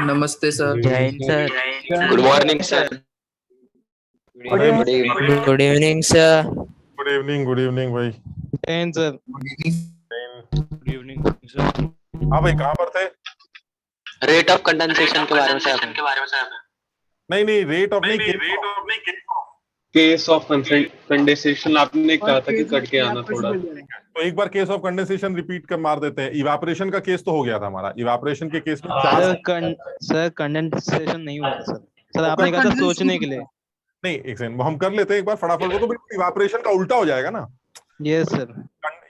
नमस्ते सर। जय Hind sir. Good morning sir. अरे good evening. Good evening sir. Good evening भाई। जय Hind sir. Good evening sir. हाँ भाई, कहाँ पर थे? रेट ऑफ कंडेंसेशन के बारे में सर। नहीं, रेट ऑफ नहीं, केस ऑफ कंडेंसेशन आपने कहा था कि कट के आना थोड़ा। तो एक बार केस ऑफ कंडेंसेशन रिपीट कर मार देते हैं। इवापोरेशन का केस तो हो गया था हमारा। इवापोरेशन के केस में सर कंडेंसेशन नहीं हुआ था सर आपने कहा था सोचने के लिए। नहीं, एक सेकंड हम कर लेते हैं एक बार फटाफट। वो तो बिल्कुल इवापोरेशन का उल्टा हो जाएगा ना। Yes sir.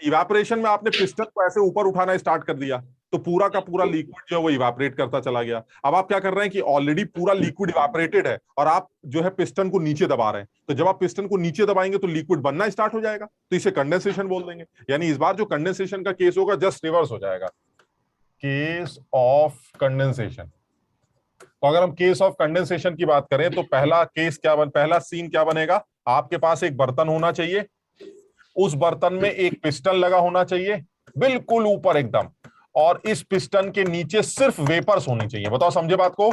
इवापोरेशन में आपने पिस्टन को ऐसे ऊपर उठाना स्टार्ट कर दिया तो पूरा का पूरा लिक्विड जो है वो इवापोरेट करता चला गया। अब आप क्या कर रहे हैं कि ऑलरेडी पूरा लिक्विड इवापोरेटेड है और आप जो है पिस्टन को नीचे दबा रहे हैं। तो जब आप पिस्टन को नीचे दबाएंगे तो लिक्विड बनना स्टार्ट हो जाएगा, तो इसे कंडेंसेशन बोल देंगे। यानी इस बार जो कंडेंसेशन का केस होगा जस्ट रिवर्स हो जाएगा, केस ऑफ कंडेंसेशन। तो अगर हम केस ऑफ कंडेंसेशन की बात करें तो पहला सीन क्या बनेगा? आपके पास एक बर्तन होना चाहिए, उस बर्तन में एक पिस्टन लगा होना चाहिए बिल्कुल ऊपर एकदम, और इस पिस्टन के नीचे सिर्फ वेपर्स होनी चाहिए। बताओ, समझे बात को?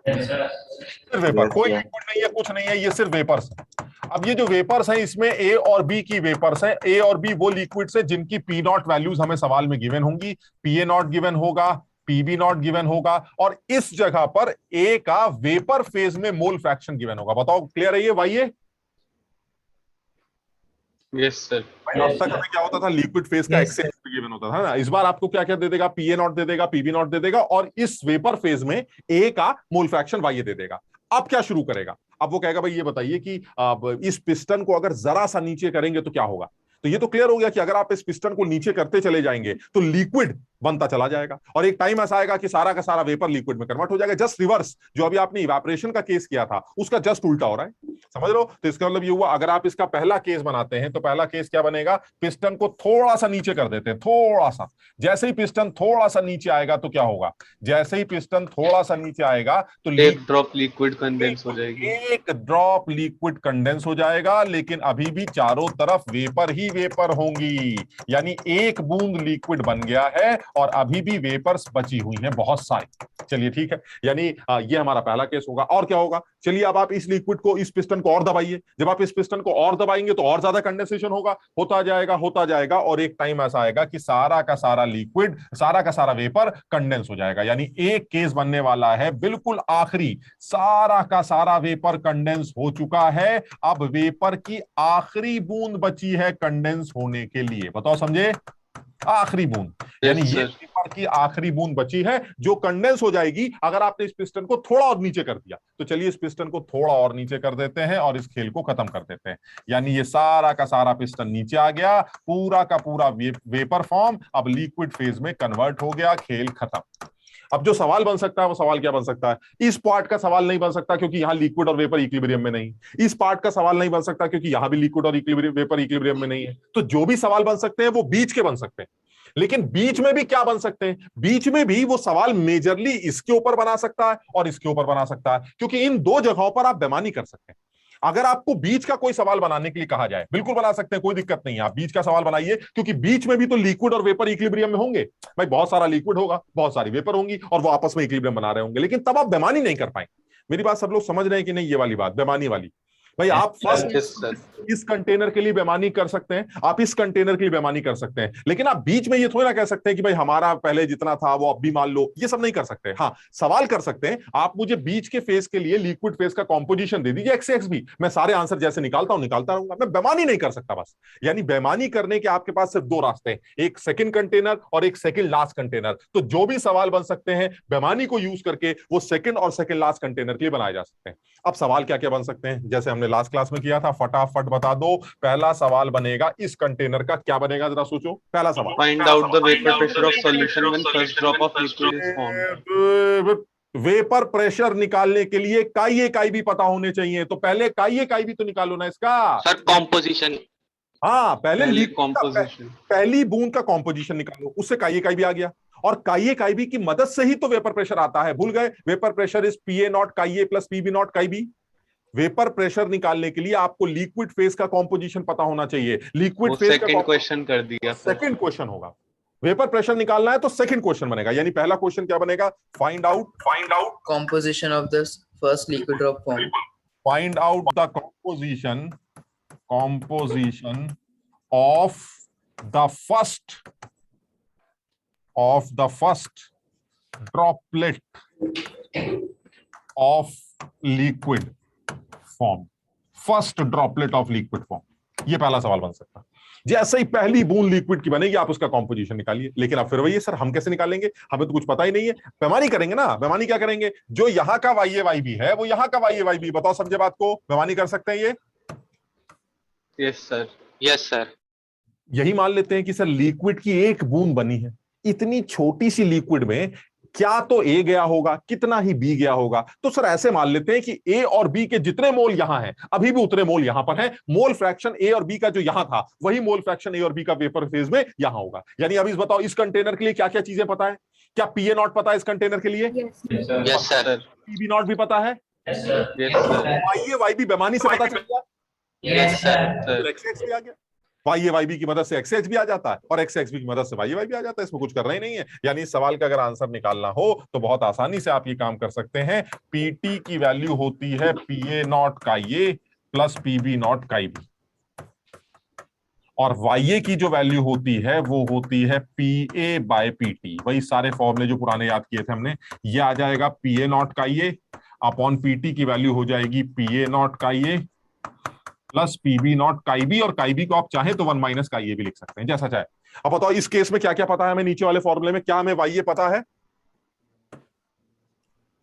सिर्फ वेपर, कोई लिक्विड नहीं है, कुछ नहीं है, ये सिर्फ वेपर्स है। अब ये जो वेपर्स हैं इसमें ए और बी की वेपर्स हैं। ए और बी वो लिक्विड्स हैं जिनकी पी नॉट वैल्यूज हमें सवाल में गिवन होंगी। पी ए नॉट गिवन होगा, पीबी नॉट गिवन होगा, और इस जगह पर ए का वेपर फेज में मोल फ्रैक्शन गिवन होगा। बताओ, क्लियर है ये? वाई ये? Yes sir. अब तक हमें क्या होता था? लिक्विड फेज का एक्सेस गिवन होता था ना। इस बार आपको क्या क्या दे देगा? पीए नॉट दे देगा, पीबी नॉट दे देगा, और इस वेपर फेज में ए का मोल फ्रैक्शन वाई दे देगा। अब क्या शुरू करेगा? अब वो कहेगा भाई ये बताइए कि इस पिस्टन को अगर जरा सा नीचे करेंगे तो क्या होगा। तो ये तो क्लियर हो गया कि अगर आप इस पिस्टन को नीचे करते चले जाएंगे तो लिक्विड बनता चला जाएगा, और एक टाइम ऐसा आएगा कि सारा का सारा वेपर लिक्विड में कन्वर्ट हो जाएगा। जस्ट रिवर्स, जो अभी आपने इवेपोरेशन का केस किया था उसका जस्ट उल्टा हो रहा है। समझ लो? तो इसका मतलब ये हुआ, अगर आप इसका पहला केस बनाते हैं तो पहला केस क्या बनेगा? पिस्टन को थोड़ा सा नीचे कर देते हैं, थोड़ा सा। जैसे ही पिस्टन थोड़ा सा नीचे आएगा तो क्या होगा? जैसे ही पिस्टन थोड़ा सा नीचे आएगा तो एक ड्रॉप लिक्विड कंडेंस हो जाएगी। एक ड्रॉप लिक्विड कंडेंस हो जाएगा, लेकिन अभी भी चारों तरफ वेपर ही वेपर होंगी। यानी एक बूंद लिक्विड बन गया है और अभी भी वेपर्स बची हुई हैं बहुत सारी। चलिए ठीक है, यानी ये हमारा पहला केस होगा। और क्या होगा? चलिए अब आप इस लिक्विड को, इस पिस्टन को और दबाइए। जब आप इस पिस्टन को और दबाएंगे तो और ज्यादा कंडेंसेशन होगा, होता जाएगा, और एक टाइम ऐसा आएगा कि सारा का सारा लिक्विड, सारा का सारा वेपर कंडेंस हो जाएगा। यानी एक केस बनने वाला है बिल्कुल आखिरी, सारा का सारा वेपर कंडेंस हो चुका है। अब वेपर की आखिरी बूंद बची है कंडेंस होने के लिए। बताओ, समझे? आखिरी बूंद, यानी ये वेपर की आखिरी बूंद बची है जो कंडेंस हो जाएगी अगर आपने इस पिस्टन को थोड़ा और नीचे कर दिया। तो चलिए इस पिस्टन को थोड़ा और नीचे कर देते हैं और इस खेल को खत्म कर देते हैं। यानी ये सारा का सारा पिस्टन नीचे आ गया, पूरा का पूरा वेपर फॉर्म अब लिक्विड फेज में कन्वर्ट हो गया, खेल खत्म। अब जो सवाल बन सकता है वो सवाल क्या बन सकता है? इस पार्ट का सवाल नहीं बन सकता क्योंकि यहां लिक्विड और वेपर इक्विलिब्रियम में नहीं। इस पार्ट का सवाल नहीं बन सकता क्योंकि यहां भी लिक्विड और वेपर इक्विलिब्रियम में नहीं है। तो जो भी सवाल बन सकते हैं वो बीच के बन सकते हैं। लेकिन बीच में भी क्या बन सकते हैं? बीच में भी वो सवाल मेजरली इसके ऊपर बना सकता है और इसके ऊपर बना सकता है, क्योंकि इन दो जगहों पर आप बेईमानी कर सकते हैं। अगर आपको बीच का कोई सवाल बनाने के लिए कहा जाए, बिल्कुल बना सकते हैं, कोई दिक्कत नहीं है। आप बीच का सवाल बनाइए, क्योंकि बीच में भी तो लिक्विड और वेपर इक्विलिब्रियम में होंगे। भाई बहुत सारा लिक्विड होगा, बहुत सारी वेपर होंगी, और वो आपस में इक्विलिब्रियम बना रहे होंगे, लेकिन तब आप बेईमानी नहीं कर पाएंगे। मेरी बात सब लोग समझ रहे हैं कि नहीं? ये वाली बात, बेईमानी वाली। भाई आप फर्स्ट इस कंटेनर के लिए बेईमानी कर सकते हैं, आप इस कंटेनर के लिए बेईमानी कर सकते हैं, लेकिन आप बीच में ये थोड़ी ना कह सकते हैं कि भाई हमारा पहले जितना था वो अब भी मान लो। ये सब नहीं कर सकते। हाँ, सवाल कर सकते हैं आप, मुझे बीच के फेज के लिए लिक्विड फेज का कॉम्पोजिशन दे दीजिए, एक्स एक्स भी, मैं सारे आंसर जैसे निकालता रहूंगा। मैं बेईमानी नहीं कर सकता बस। यानी बेईमानी करने के आपके पास सिर्फ दो रास्ते हैं, एक सेकंड कंटेनर और एक सेकंड लास्ट कंटेनर। तो जो भी सवाल बन सकते हैं बेईमानी को यूज करके वो सेकंड और सेकंड लास्ट कंटेनर के लिए बनाए जा सकते हैं। अब सवाल क्या क्या बन सकते हैं, जैसे हमने लास्ट क्लास में किया था, फटाफट बता दो। पहला सवाल बनेगा इस कंटेनर का, क्या बनेगा जरा सोचो? पहला सवाल, find out the vapour pressure of solution when first drop of liquid is formed. Vapour pressure निकालने के लिए काई भी पता होने चाहिए। तो पहले काई भी तो निकालो ना इसका। Sir composition. हाँ, पहले कॉम्पोजिशन, पहली बूंद का कॉम्पोजिशन निकालो, उससे काई भी आ गया। और काई भी की मदद से ही तो वेपर प्रेशर आता है। भूल गए? Vapour pressure is PA not काई ए प्लस पीबी नॉट काई बी। वेपर प्रेशर निकालने के लिए आपको लिक्विड फेज का कॉम्पोजिशन पता होना चाहिए। लिक्विड फेज का सेकंड क्वेश्चन कर दिया, सेकंड क्वेश्चन होगा। वेपर प्रेशर निकालना है तो सेकंड क्वेश्चन बनेगा, यानी पहला क्वेश्चन क्या बनेगा? Find out composition of this first liquid drop form. Find out the composition of the first droplet of liquid form. First droplet of liquid form, ये पहला सवाल बन सकता है। जैसे ही पहली बूंद लिक्विड की बनेगी आप उसका कॉम्पोजिशन निकालिए। लेकिन अब फिर वही है, सर हम कैसे निकालेंगे, हमें तो कुछ पता ही नहीं है। बेमानी करेंगे ना। बेमानी क्या करेंगे? जो यहां का YaYb है वो यहां का YaYb, बताओ समझे बात को? बेमानी कर सकते हैं ये? Yes, sir. Yes sir. यही मान लेते हैं कि सर लिक्विड की एक बूंद बनी है, इतनी छोटी सी लिक्विड में क्या तो A गया होगा, कितना ही B गया होगा। तो सर ऐसे मान लेते हैं कि A और B के जितने मोल यहां हैं अभी भी उतने मोल यहां पर हैं। मोल फ्रैक्शन A और B का जो यहां था वही मोल फ्रैक्शन A और B का वेपर फेज में यहां होगा। यानी अभी बताओ इस कंटेनर के लिए क्या क्या चीजें पता है? क्या PA0 पता है इस कंटेनर के लिए? Yes sir. PB0 भी पता है? Yes, sir. YaYb बेमानी से पता चल गया? Yes sir. Sir. XH भी आ गया। YaYb की मदद से XH भी आ जाता है और XXB की मदद से YaY भी आ जाता है। इसमें कुछ करना ही नहीं है। यानी इस सवाल का अगर आंसर निकालना हो तो बहुत आसानी से आप ये काम कर सकते हैं। PT की वैल्यू होती है PA0 का ये प्लस PB0 का B, और YA की जो वैल्यू होती है वो होती है PA/PT। वही सारे फॉर्मूले जो पुराने याद किए थे हमने, ये आ जाएगा PA0 का ये अपॉन PT की वैल्यू हो जाएगी PA0 का ये प्लस PB0 का B, और का B को आप चाहे तो 1 माइनस का ये भी लिख सकते हैं, जैसा चाहे। अब बताओ इस केस में क्या क्या पता है हमें नीचे वाले फॉर्मूले में? क्या हमें YA पता है?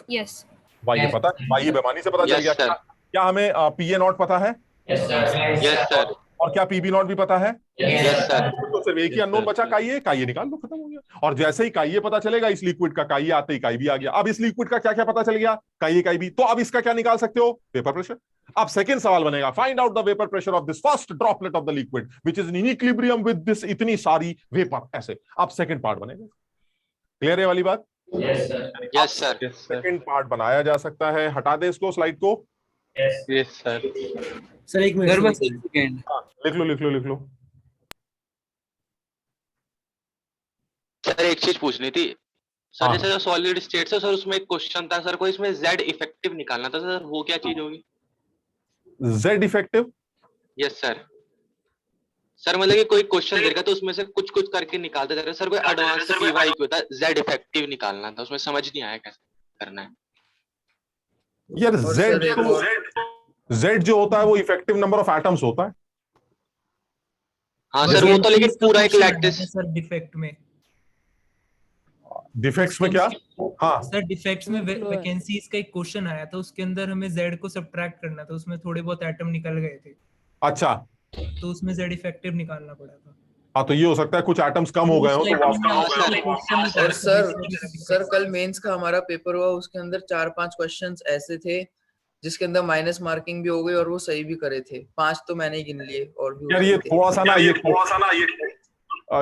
Yes. YA पता है, YA बेमानी से पता चल Yes, गया। sir. क्या हमें PA0 पता है? Yes sir. और क्या PB0 भी पता है? Yes sir. तो सिर्फ एक ही अननोन बचा, का ये निकाल लो, खत्म हो गया। और जैसे ही का ये पता चलेगा इस लिक्विड का ये आते ही का भी आ गया। अब इस लिक्विड का क्या क्या पता चल गया? का भी। तो अब इसका क्या निकाल सकते हो? Vapour pressure. अब सेकंड सवाल बनेगा, find out the vapour pressure of this first droplet of the liquid which is in equilibrium with this, इतनी सारी वेपर। ऐसे अब सेकंड पार्ट बनेगा। क्लियर है वाली बात? Yes sir. Yes, sir. Second part बनाया जा सकता है। हटा दे इसको स्लाइड को। Yes, sir. सर एक मिनट हाँ, लिख लो। सर एक चीज पूछनी थी सर। हाँ। जैसे जो सॉलिड स्टेट है सर, उसमें एक क्वेश्चन था सर को, इसमें Z इफेक्टिव निकालना था सर, वो क्या चीज होगी? Z effective? Yes sir. Sir मतलब कि कोई क्वेश्चन देगा तो उसमें से कुछ कुछ करके निकालते जा रहे सर। कोई एडवांस PYQ था, Z इफेक्टिव निकालना था, उसमें समझ नहीं आया कैसे करना है। यार और Z सर एक और- Z जो होता है वो इफेक्टिव नंबर ऑफ एटम्स होता है। हाँ सर वो तो, लेकिन पूरा एक लैटिस। सर डिफेक्ट में, डिफेक्ट्स में क्या? हाँ सर डिफेक्ट्स में वैकेंसीज का एक क्वेश्चन आया था, उसके अंदर हमें Z को सब्ट्रैक्ट करना था, उसमें थोड़े बहुत एटम निकल गए थे, अच्छा। तो उसमें Z इफेक्टिव निकालना पड़ा था। हाँ तो ये हो सकता है कुछ एटम्स कम हो गए हो तो वापस। और सर कल मेंस का हमारा पेपर हुआ, उसके अंदर 4-5 क्वेश्चंस ऐसे थे जिसके अंदर माइनस मार्किंग भी हो गई और वो सही भी करे थे। 5 तो मैंने ही गिन लिए और भी यार ये थोड़ा सा ना ये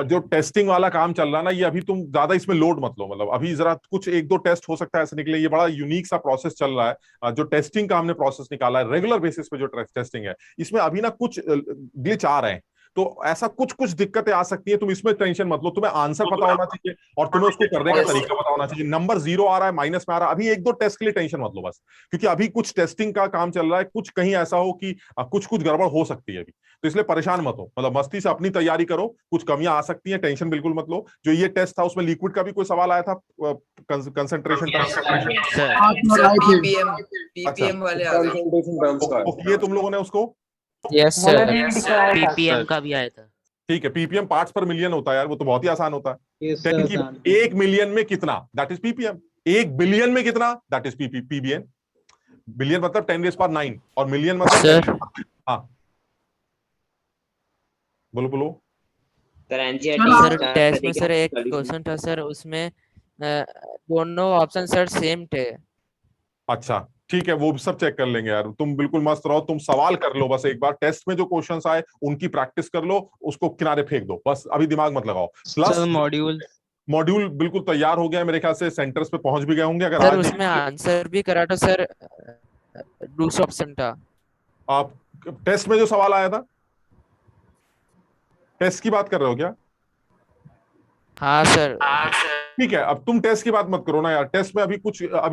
जो टेस्टिंग वाला काम चल रहा है ना, ये अभी तुम ज्यादा इसमें लोड मत लो। मतलब अभी जरा कुछ 1-2 टेस्ट हो सकता है ऐसे निकले। ये बड़ा यूनिक सा प्रोसेस चल रहा है जो टेस्टिंग का हमने प्रोसेस निकाला है रेगुलर बेसिस पे। जो टेस्टिंग है इसमें अभी ना कुछ ग्लिच आ रहे हैं, तो ऐसा कुछ दिक्कतें आ सकती है। तुम इसमें टेंशन मत लो, तुम्हें आंसर पता होना चाहिए और तुम्हें उसको करने का तरीका पता होना चाहिए। नंबर 0 आ रहा है, माइनस में आ रहा है, अभी 1-2 टेस्ट के लिए टेंशन मत लो बस, क्योंकि अभी कुछ टेस्टिंग का काम चल रहा है। कुछ कहीं ऐसा हो कि कुछ गड़बड़ हो सकती है अभी, तो इसलिए परेशान मत हो। मतलब मस्ती से अपनी तैयारी करो, कुछ कमियां आ सकती हैं, टेंशन बिल्कुल मत लो। जो ये टेस्ट था उसमें लिक्विड का भी कोई सवाल आया था, कंसंट्रेशन पीपीएम वाले आ गए। किए तुम लोगों ने उसको? यस सर, पीपीएम का भी आया था। ठीक है, पीपीएम पार्ट्स पर मिलियन होता है यार, वो तो बहुत ही आसान होता है। Yes, यानी sir. कि 1 मिलियन में कितना, दैट इज पीपीएम। 1 बिलियन में कितना, दैट इज पीबीएन। बिलियन मतलब 10⁹ और मिलियन मतलब सर हाँ बोलो। सर टेस्ट में सर एक क्वेश्चन था सर, उसमें दोनों ऑप्शन सर सेम थे। अच्छा ठीक है, वो सब चेक कर लेंगे यार। तुम बिल्कुल मस्त रहो, तुम सवाल कर लो बस एक बार। टेस्ट में जो क्वेश्चंस आए उनकी प्रैक्टिस कर लो, उसको किनारे फेंक दो बस, अभी दिमाग मत लगाओ। प्लस मॉड्यूल बिल्कुल तैयार हो गया है मेरे ख्याल से, सेंटर्स पे पहुंच भी गए होंगे। अगर सर उसमें आंसर भी करा था सर, दूसरा ऑप्शन था। आप टेस्ट में जो सवाल आया था, टेस्ट की बात कर रहे हो क्या? हाँ सर। ठीक है, अब तुम टेस्ट की बात मत करो ना यार। टेस्ट में अभी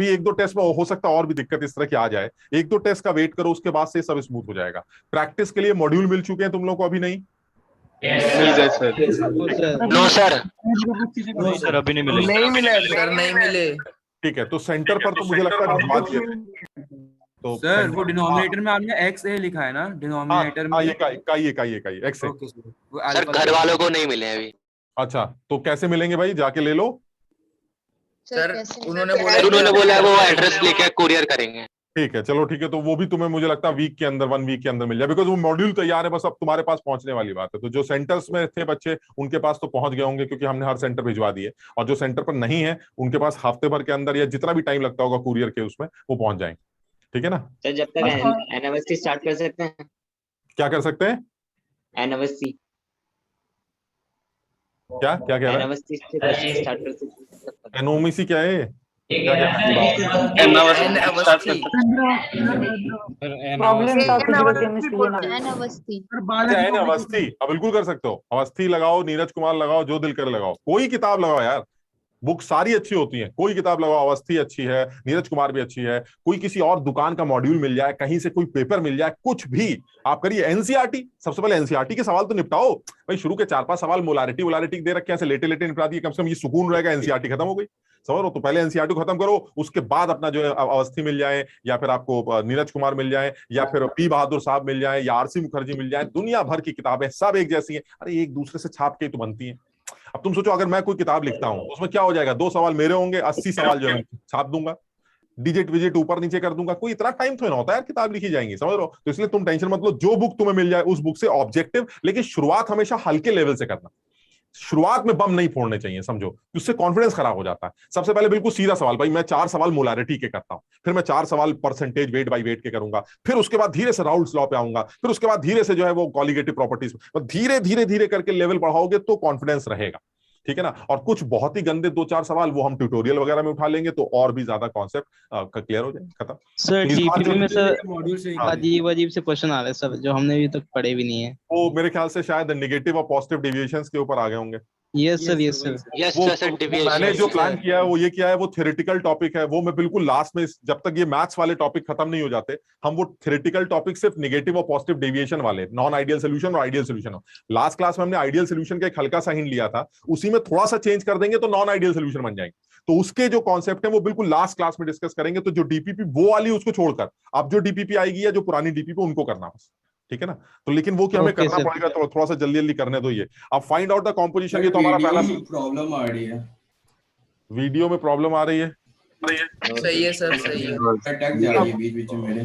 एक दो टेस्ट में हो सकता है और भी दिक्कत इस तरह की आ जाए। एक दो टेस्ट का वेट करो, उसके बाद से सब स्मूथ हो जाएगा। प्रैक्टिस के लिए मॉड्यूल मिल चुके हैं तुम लोग को अभी? नहीं मिल गए सर। No sir. नहीं सर अभी नहीं मिले। नहीं मिले सर, नहीं मिले। ठीक है, तो सेंटर पर तो मुझे लगता है भिजवा दिए। तो सर वो डिनोमिनेटर में आपने एक्स ए लिखा है ना, डिनोमिनेटर में। ये एक्स। Okay sir. वो सर अल्फा घर वालों को नहीं मिले अभी। अच्छा, तो कैसे मिलेंगे भाई? जाके ले लो। सर उन्होंने बोला है वो एड्रेस लेके कुरियर करेंगे। ठीक है, चलो ठीक है, तो वो भी तुम्हें मुझे लगता है वीक के अंदर, 1 वीक के अंदर मिल जाए, बिकॉज वो मॉड्यूल तैयार है, बस अब तुम्हारे पास पहुंचने वाली बात है। तो जो सेंटर्स में थे बच्चे उनके पास तो पहुंच गए होंगे, क्योंकि हमने हर सेंटर भिजवा दिए। और जो सेंटर पर नहीं है उनके पास हफ्ते भर के अंदर या जितना भी टाइम लगता होगा कुरियर के उसमें, वो पहुंच जाएंगे। ठीक है ना? सर जब तक एनओएससी स्टार्ट कर सकते हैं। क्या कर सकते हैं? एनओएससी क्या क्या कह रहा है? एनओएससी से स्टार्ट कर सकते हैं। एनओएमसी क्या है? क्या अवस्थी? बिल्कुल कर सकते हो। अवस्थी लगाओ, नीरज कुमार लगाओ, जो दिल करे लगाओ, कोई किताब लगाओ यार। बुक सारी अच्छी होती हैं, कोई किताब लगाओ। अवस्थी अच्छी है, नीरज कुमार भी अच्छी है। कोई किसी और दुकान का मॉड्यूल मिल जाए, कहीं से कोई पेपर मिल जाए, कुछ भी आप करिए। एनसीईआरटी, सबसे पहले एनसीईआरटी के सवाल तो निपटाओ भाई। शुरू के 4-5 सवाल मोलारिटी दे रखे हैं, ऐसे लेटे लेटे निपटा दिए, कम से कम ये सुकून रहेगा। एनसीईआरटी खत्म हो गई, समझ लो। तो पहले एनसीईआरटी खत्म करो, उसके बाद अपना जो है अवस्थी मिल जाए, या फिर आपको नीरज कुमार मिल जाए, या फिर पी बहादुर साहब मिल जाए, या आरसी मुखर्जी मिल जाए। दुनिया भर की किताबें सब एक जैसी हैं। अरे एक दूसरे से छाप के तो बनती हैं। अब तुम सोचो, अगर मैं कोई किताब लिखता हूं उसमें क्या हो जाएगा? 2 सवाल मेरे होंगे, 80 सवाल जो है छाप दूंगा, डिजिट विजिट ऊपर नीचे कर दूंगा। कोई इतना टाइम तो नहीं होता यार, किताब लिखी जाएंगी, समझ लो। तो इसलिए तुम टेंशन मत लो, जो बुक तुम्हें मिल जाए उस बुक से ऑब्जेक्टिव, लेकिन शुरुआत हमेशा हल्के लेवल से करना। शुरुआत में बम नहीं फोड़ने चाहिए, समझो, उससे कॉन्फिडेंस खराब हो जाता है। सबसे पहले बिल्कुल सीधा सवाल, भाई मैं 4 सवाल मोलारिटी के करता हूं, फिर मैं 4 सवाल परसेंटेज वेट बाय वेट के करूंगा, फिर उसके बाद धीरे से राउल्स लॉ पे आऊंगा, फिर उसके बाद धीरे से जो है वो कॉलिगेटिव प्रॉपर्टीज। धीरे धीरे धीरे करके लेवल बढ़ाओगे तो कॉन्फिडेंस रहेगा। ठीक है ना? और कुछ बहुत ही गंदे 2-4 सवाल वो हम ट्यूटोरियल वगैरह में उठा लेंगे, तो और भी ज्यादा कॉन्सेप्ट क्लियर हो जाए, खत्म। सर डीपीपी में सर मॉड्यूल से अजीब से क्वेश्चन आ रहे हैं सर, जो हमने अभी तक पढ़े भी नहीं है। वो मेरे ख्याल से शायद नेगेटिव और पॉजिटिव डेविएशंस के ऊपर आ गए होंगे। Yes sir yes sir. मैंने जो प्लान किया है वो ये किया है, वो थ्योरेटिकल टॉपिक है, वो मैं बिल्कुल लास्ट में, जब तक ये मैथ्स वाले टॉपिक खत्म नहीं हो जाते, हम वो थ्योरेटिकल टॉपिक सिर्फ नेगेटिव और पॉजिटिव डेविएशन वाले, नॉन आइडियल सोल्यूशन और आइडियल सोल्यूशन। लास्ट क्लास में हमने आइडियल सोल्यूशन का एक हल्का सा हिंट लिया था, उसी में थोड़ा सा चेंज कर देंगे तो नॉन आइडियल सोल्यूशन बन जाएंगे। तो उसके जो कॉन्सेप्ट है वो बिल्कुल लास्ट क्लास में डिस्कस करेंगे। तो जो डीपीपी वो वाली उसको छोड़कर अब जो डीपीपी आएगी या जो पुरानी डीपीपी उनको करना बस, ठीक है ना? तो लेकिन वो कि हमें करना पड़ेगा, तो थोड़ा सा जल्दी जल्दी करने दो ये। अब फाइंड आउट द कॉम्पोजिशन, ये तो हमारा पहला प्रॉब्लम आ रही है। वीडियो में प्रॉब्लम आ रही है। सही है सर, सही है। अटक जा रही है बीच बीच में मेरे।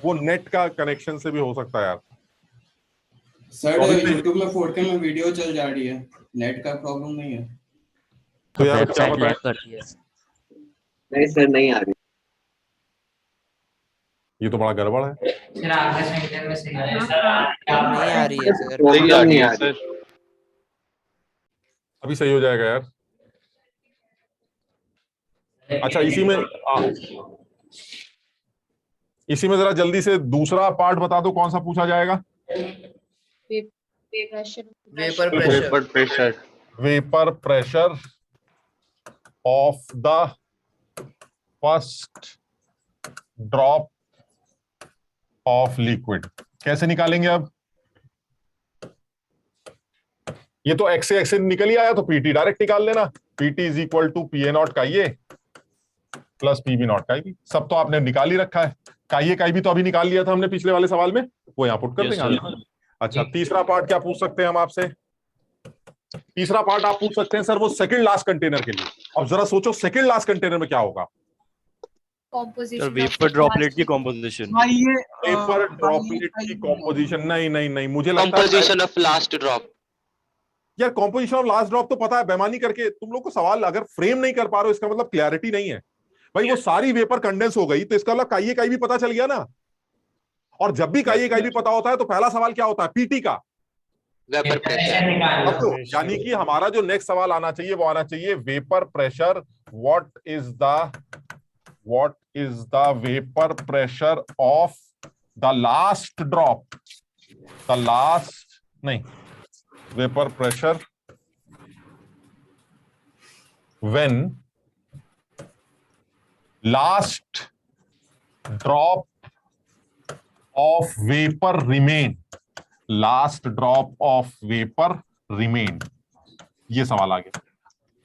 वो नेट का कनेक्शन से भी हो सकता है यार। सर YouTube में 4K में वीडियो चल जा रही है, नेट का प्रॉब्लम नहीं है। तो यार क्या बताएं? नहीं सर नहीं आ रही। ये तो बड़ा गड़बड़ है। नहीं आ रही है सर। नहीं आ रही सर। अभी सही हो जाएगा यार। अच्छा, इसी में जरा जल्दी से दूसरा पार्ट बता दो, कौन सा पूछा जाएगा? Vapour pressure of the first drop of liquid कैसे निकालेंगे? अब ये तो एक्स से एक्स निकल ही आया, तो पीटी डायरेक्ट निकाल लेना। PT is equal to P A not का ये प्लस पी बी नॉट का भी, सब तो आपने निकाल ही रखा है। काइए का भी तो अभी निकाल लिया था हमने पिछले वाले सवाल में, वो यहाँ पुट कर देंगे। अच्छा, तीसरा पार्ट क्या पूछ सकते हैं हम आपसे? तीसरा पार्ट आप पूछ सकते हैं सर वो सेकंड लास्ट कंटेनर के लिए। अब जरा सोचो सेकंड लास्ट कंटेनर में क्या होगा? वेपर ड्रॉपलेट की कॉम्पोजिशन। वेपर ड्रॉपलेट की कॉम्पोजिशन? नहीं, मुझे लगता है कॉम्पोजिशन ऑफ लास्ट ड्रॉप। यार कॉम्पोजिशन ऑफ लास्ट ड्रॉप तो पता है, बेमानी करके तुम लोग को सवाल अगर फ्रेम नहीं कर पा रहे हो, इसका मतलब क्लैरिटी नहीं है भाई। वो सारी वेपर कंडेंस हो गई, तो इसका मतलब काइए काई भी पता चल गया ना। और जब भी काइए काई भी पता होता है तो पहला सवाल क्या होता है? पीटी का वेपर प्रेशर। अब तो यानी कि हमारा जो नेक्स्ट सवाल आना चाहिए वो आना चाहिए vapour pressure. What is the vapour pressure of the last drop? Vapour pressure when last drop of vapor remained, last drop of vapor remained, ये सवाल आ गया।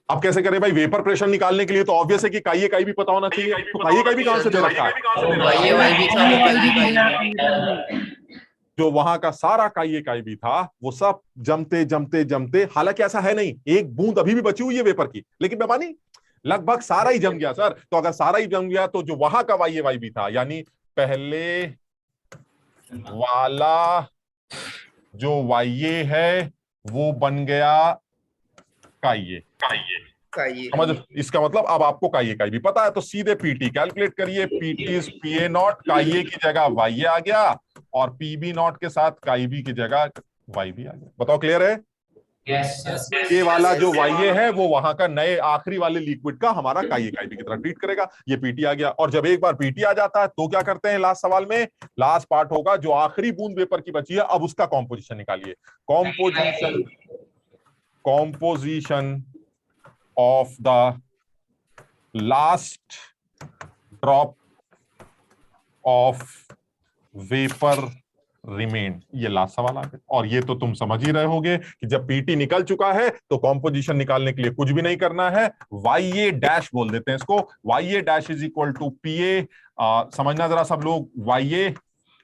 अब कैसे करें भाई? वेपर प्रेशर निकालने के लिए तो ऑब्वियस है कि काई काई भी पता होना चाहिए। तो काई भी कहां से दे रखा है? जो वहां का सारा काई भी था वो सब जमते जमते जमते, हालांकि ऐसा है नहीं, एक बूंद अभी भी बची हुई है वेपर की, लेकिन बेमानी लगभग सारा ही जम गया सर। तो अगर सारा ही जम गया तो जो वहां का वाई भी था, यानी पहले वाला जो वाई है वो बन गया काई। समझ? इसका मतलब अब आपको काई भी पता है, तो सीधे पीटी कैलकुलेट करिए। पीटी इज पीए नॉट, काई की जगह वाई आ गया, और पीबी नॉट के साथ काई बी की जगह वाई भी आ गया। बताओ क्लियर है? ये वाला जो वाई है वो वहां का नए आखिरी वाले लिक्विड का हमारा काई बी की तरह ट्रीट करेगा। ये पीटी आ गया, और जब एक बार पीटी आ जाता है तो क्या करते हैं? लास्ट सवाल में लास्ट पार्ट होगा, जो आखिरी बूंद वेपर की बची है अब उसका कॉम्पोजिशन निकालिए। Composition of the last drop of vapor remained, ये लास्ट सवाल आ गया। और ये तो तुम समझ ही रहे होगे कि जब पीटी निकल चुका है तो कॉम्पोजिशन निकालने के लिए कुछ भी नहीं करना है, वाई डैश बोल देते हैं इसको। Y dash is equal to PA, समझना जरा सब लोग, वाई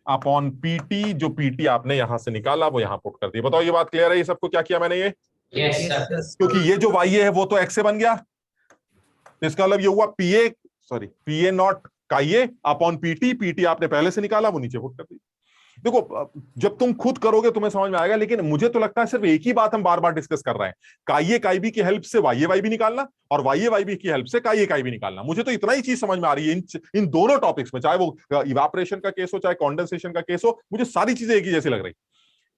अपॉन पीटी, जो पीटी आपने यहां से निकाला वो यहां पुट कर दिया। बताओ ये बात क्लियर है? ये सबको क्या किया मैंने? ये क्योंकि ये जो वाई है वो तो एक्स से बन गया, तो इसका मतलब ये हुआ पीए नॉट काई अपॉन पीटी। पीटी आपने पहले से निकाला, वो नीचे पुट कर दी। देखो जब तुम खुद करोगे तुम्हें समझ में आएगा, लेकिन मुझे तो लगता है सिर्फ एक ही बात हम बार बार डिस्कस कर रहे हैं, काई बी की हेल्प से वाई भी निकालना और वाई बी की हेल्प से काई भी निकालना। मुझे तो इतना ही चीज समझ में आ रही है इन दोनों टॉपिक्स में, चाहे वो इवापोरेशन का केस हो चाहे कंडेंसेशन का केस हो, मुझे सारी चीजें एक ही जैसी लग रही।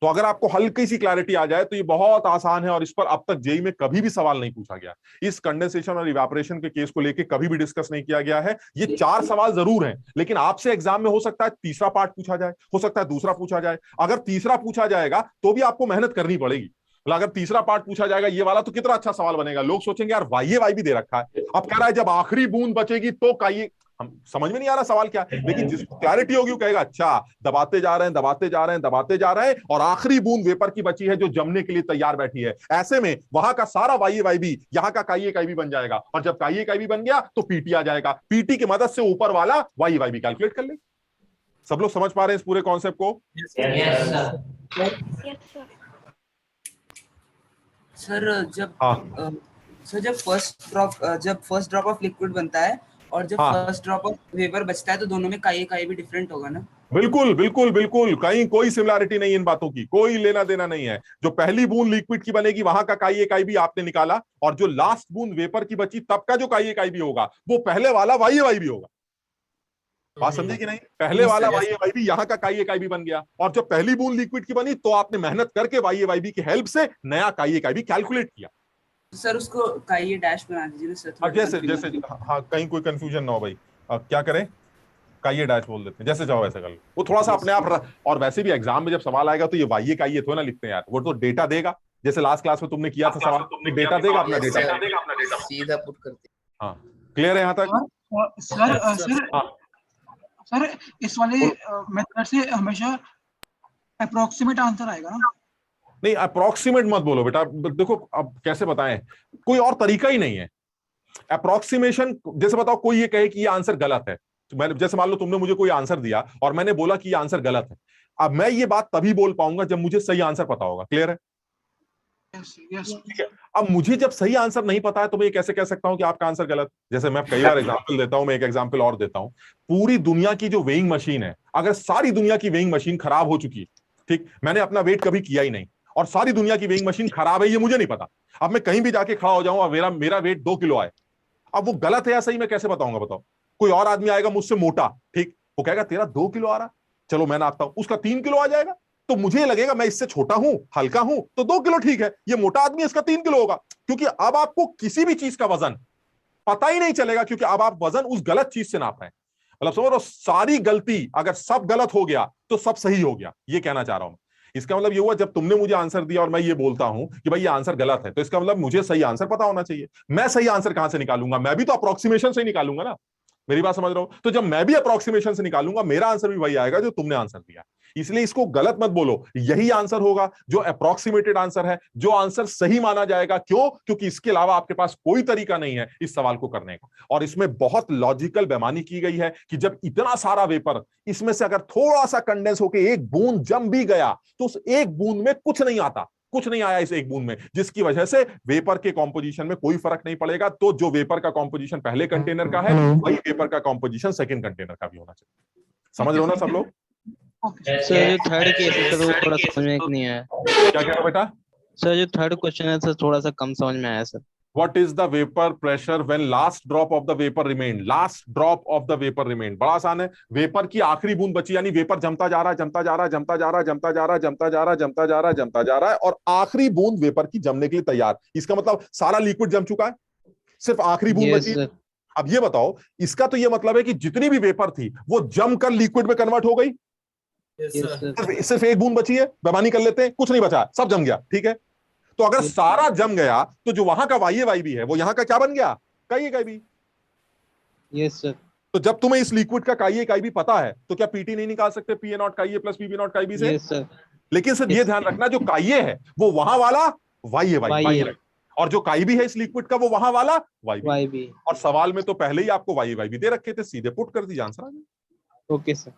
तो अगर आपको हल्की सी क्लैरिटी आ जाए तो ये बहुत आसान है, और इस पर अब तक जेईई में कभी भी सवाल नहीं पूछा गया। इस कंडेंसेशन और इवेपोरेशन के केस को लेके कभी भी डिस्कस नहीं किया गया है। ये 4 सवाल जरूर हैं, लेकिन आपसे एग्जाम में हो सकता है तीसरा पार्ट पूछा जाए, हो सकता है दूसरा पूछा जाए। अगर तीसरा पूछा जाएगा तो भी आपको मेहनत करनी पड़ेगी। अगर तीसरा पार्ट पूछा जाएगा ये वाला, तो कितना अच्छा सवाल बनेगा। लोग सोचेंगे यार वाई भी दे रखा है, अब कह रहा है जब आखिरी बूंद बचेगी तो काई, हम समझ में नहीं आ रहा सवाल क्या है, लेकिन जिसको क्लैरिटी होगी वो कहेगा अच्छा दबाते जा रहे हैं, दबाते जा रहे हैं, दबाते जा रहे हैं, और आखिरी बूंद वेपर की बची है जो जमने के लिए तैयार बैठी है। ऐसे में वहां का सारा वाई भी यहाँ का काई भी बन जाएगा, और जब काई भी बन गया तो पीटी आ जाएगा। पीटी की मदद से ऊपर वाला वाई भी कैलकुलेट कर ले। सब लोग समझ पा रहे हैं इस पूरे कॉन्सेप्ट को? सर जब फर्स्ट ड्रॉप ऑफ लिक्विड बनता है और जब फर्स्ट ड्रॉप ऑफ वेपर बचता है तो दोनों में काई भी डिफरेंट होगा ना? बिल्कुल बिल्कुल बिल्कुल, कहीं कोई सिमिलरिटी नहीं, इन बातों की कोई लेना देना नहीं है। जो पहली बूंद लिक्विड की बनेगी वहां का काई भी आपने निकाला, और जो लास्ट बूंद वेपर की बची तब का जो काई भी होगा वो पहले वाला वाई भी होगा। बात समझे कि नहीं? पहले वाला वाई भी यहाँ का काई भी बन गया, और जब पहली बूंद लिक्विड की बनी तो आपने मेहनत करके वाई भी की हेल्प से नया काई भी कैलकुलेट किया। सर उसको काई डैश बना दीजिए ना सर। जैसे हाँ, कहीं कोई कंफ्यूजन ना हो भाई। क्या करें? काई डैश बोल देते हैं, जैसे चाहो वैसे कर लो। वो थोड़ा सा अपने आप, और वैसे भी एग्जाम में जब सवाल आएगा तो ये वाई काई थोड़ा ना लिखते हैं यार, वो तो डेटा देगा। जैसे लास्ट क्लास में तुमने किया था सवाल, डेटा देगा, अपना डेटा सीधा पुट करते। हाँ क्लियर है यहाँ तक? सर इस वाले मेथड से हमेशा अप्रोक्सीमेट आंसर आएगा ना? नहीं, अप्रोक्सीमेट मत बोलो बेटा। देखो अब कैसे बताएं, कोई और तरीका ही नहीं है। अप्रोक्सीमेशन जैसे बताओ, कोई ये कहे कि ये आंसर गलत है, तो मैंने जैसे मान लो तुमने मुझे कोई आंसर दिया और मैंने बोला कि ये आंसर गलत है, अब मैं ये बात तभी बोल पाऊंगा जब मुझे सही आंसर पता होगा। क्लियर है? ठीक है। अब मुझे जब सही आंसर नहीं पता है तो मैं ये कैसे कह सकता हूं कि आपका आंसर गलत? जैसे मैं कई बार एग्जांपल देता हूं, मैं एक एग्जांपल और देता हूं। पूरी दुनिया की जो वेइंग मशीन है, अगर सारी दुनिया की वेइंग मशीन खराब हो चुकी है, ठीक, मैंने अपना वेट कभी किया ही नहीं और सारी दुनिया की वेइंग मशीन खराब है ये मुझे नहीं पता, अब मैं कहीं भी जाके खड़ा हो जाऊं और मेरा वेट 2 किलो आए, अब वो गलत है या सही मैं कैसे बताऊंगा? बताओ। कोई और आदमी आएगा मुझसे मोटा, ठीक, वो कहेगा तेरा 2 किलो आ रहा, चलो मैं नापता हूं, उसका 3 किलो आ जाएगा, तो मुझे लगेगा मैं इससे छोटा हूं, हल्का हूं, तो 2 किलो ठीक है। ये मोटा आदमी, इसका 3 किलो होगा, क्योंकि अब आपको किसी भी चीज का वजन पता ही नहीं चलेगा, क्योंकि अब आप वजन उस गलत चीज से नाप रहे हैं। मतलब समझ लो, सारी गलती अगर सब गलत हो गया तो सब सही हो गया, ये कहना चाह रहा हूं। इसका मतलब ये हुआ जब तुमने मुझे आंसर दिया और मैं ये बोलता हूं कि भाई ये आंसर गलत है, तो इसका मतलब मुझे सही आंसर पता होना चाहिए। मैं सही आंसर कहां से निकालूंगा? मैं भी तो अप्रोक्सीमेशन से निकालूंगा ना। मेरी बात समझ रहे हो? तो जब मैं भी अप्रोक्सीमेशन से निकालूंगा मेरा आंसर भी वही आएगा जो तुमने आंसर दिया। इसलिए इसको गलत मत बोलो, यही आंसर होगा जो अप्रोक्सीमेटेड आंसर है, जो आंसर सही माना जाएगा। क्यों? क्योंकि इसके अलावा आपके पास कोई तरीका नहीं है इस सवाल को करने का। और इसमें बहुत लॉजिकल बेईमानी की गई है कि जब इतना सारा वेपर, इसमें से अगर थोड़ा सा कंडेंस होकर एक बूंद जम भी गया तो उस एक बूंद में कुछ नहीं आता, कुछ नहीं आया इस एक बूंद में, जिसकी वजह से वेपर के कॉम्पोजिशन में कोई फर्क नहीं पड़ेगा। तो जो वेपर का कॉम्पोजिशन पहले कंटेनर का है वही वेपर का कॉम्पोजिशन सेकंड कंटेनर का भी होना चाहिए। समझ रहे हो ना सब लोग? सर जो थर्ड केस है सर वो थोड़ा समझ में नहीं आया। क्या कह रहे हो बेटा? सर जो थर्ड क्वेश्चन है सर थोड़ा सा कम समझ में आया sir. What is the vapor pressure when last drop of the vapor remained? Last drop of the vapor remained. बड़ा आसान है। वेपर की आखिरी बूंद बची, यानी वेपर जमता जा रहा है, जमता जा रहा है, जमता जा रहा है, जमता जा रहा है, जमता जा रहा है, जमता जा रहा है, जमता जा रहा है, और आखिरी बूंद वेपर की जमने के लिए तैयार। इसका मतलब सारा लिक्विड जम चुका है, सिर्फ आखिरी बूंद बची है। अब ये बताओ, इसका तो ये मतलब है कि जितनी भी वेपर थी वो जमकर लिक्विड में कन्वर्ट हो गई। सिर्फ एक बूंद बची है, बेईमानी कर लेते हैं, कुछ नहीं बचा, सब जम गया। ठीक है, तो अगर सारा जम गया तो जो वहां का वाई भी है वो यहां का क्या बन गया? काई। Yes sir. तो जब तुम्हें इस लिक्विड का काई भी पता है तो क्या पीटी नहीं निकाल सकते पी ए नॉट काई प्लस पी बी नॉट काई बी से? Yes sir. लेकिन सिर्फ ये ध्यान रखना, जो काई है वो वहां वाला वाई है, और जो काई भी है इस लिक्विड का वो वहां वाला वाई भी। और सवाल में तो पहले ही आपको वाई भी दे रखे थे, सीधे पुट कर दीजिए, आंसर आ गया। Okay sir.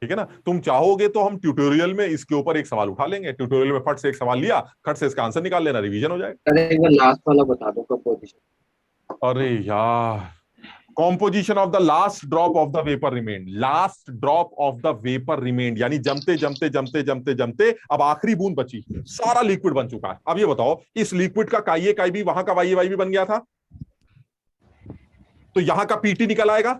ठीक है ना? तुम चाहोगे तो हम ट्यूटोरियल में इसके ऊपर एक सवाल उठा लेंगे, ट्यूटोरियल में फट से एक सवाल लिया, फट से इसका आंसर निकाल लेना, रिवीजन हो जाएगा। अरे एक बार लास्ट वाला बता दो कंपोजिशन। अरे यार, composition of the last drop of the vapour remained. Last drop of the vapour remained यानी जमते जमते जमते जमते जमते अब आखिरी बूंद बची, सारा लिक्विड बन चुका है। अब ये बताओ, इस लिक्विड का काई भी वहां का वाई भी बन गया था, तो यहां का पीटी निकल आएगा।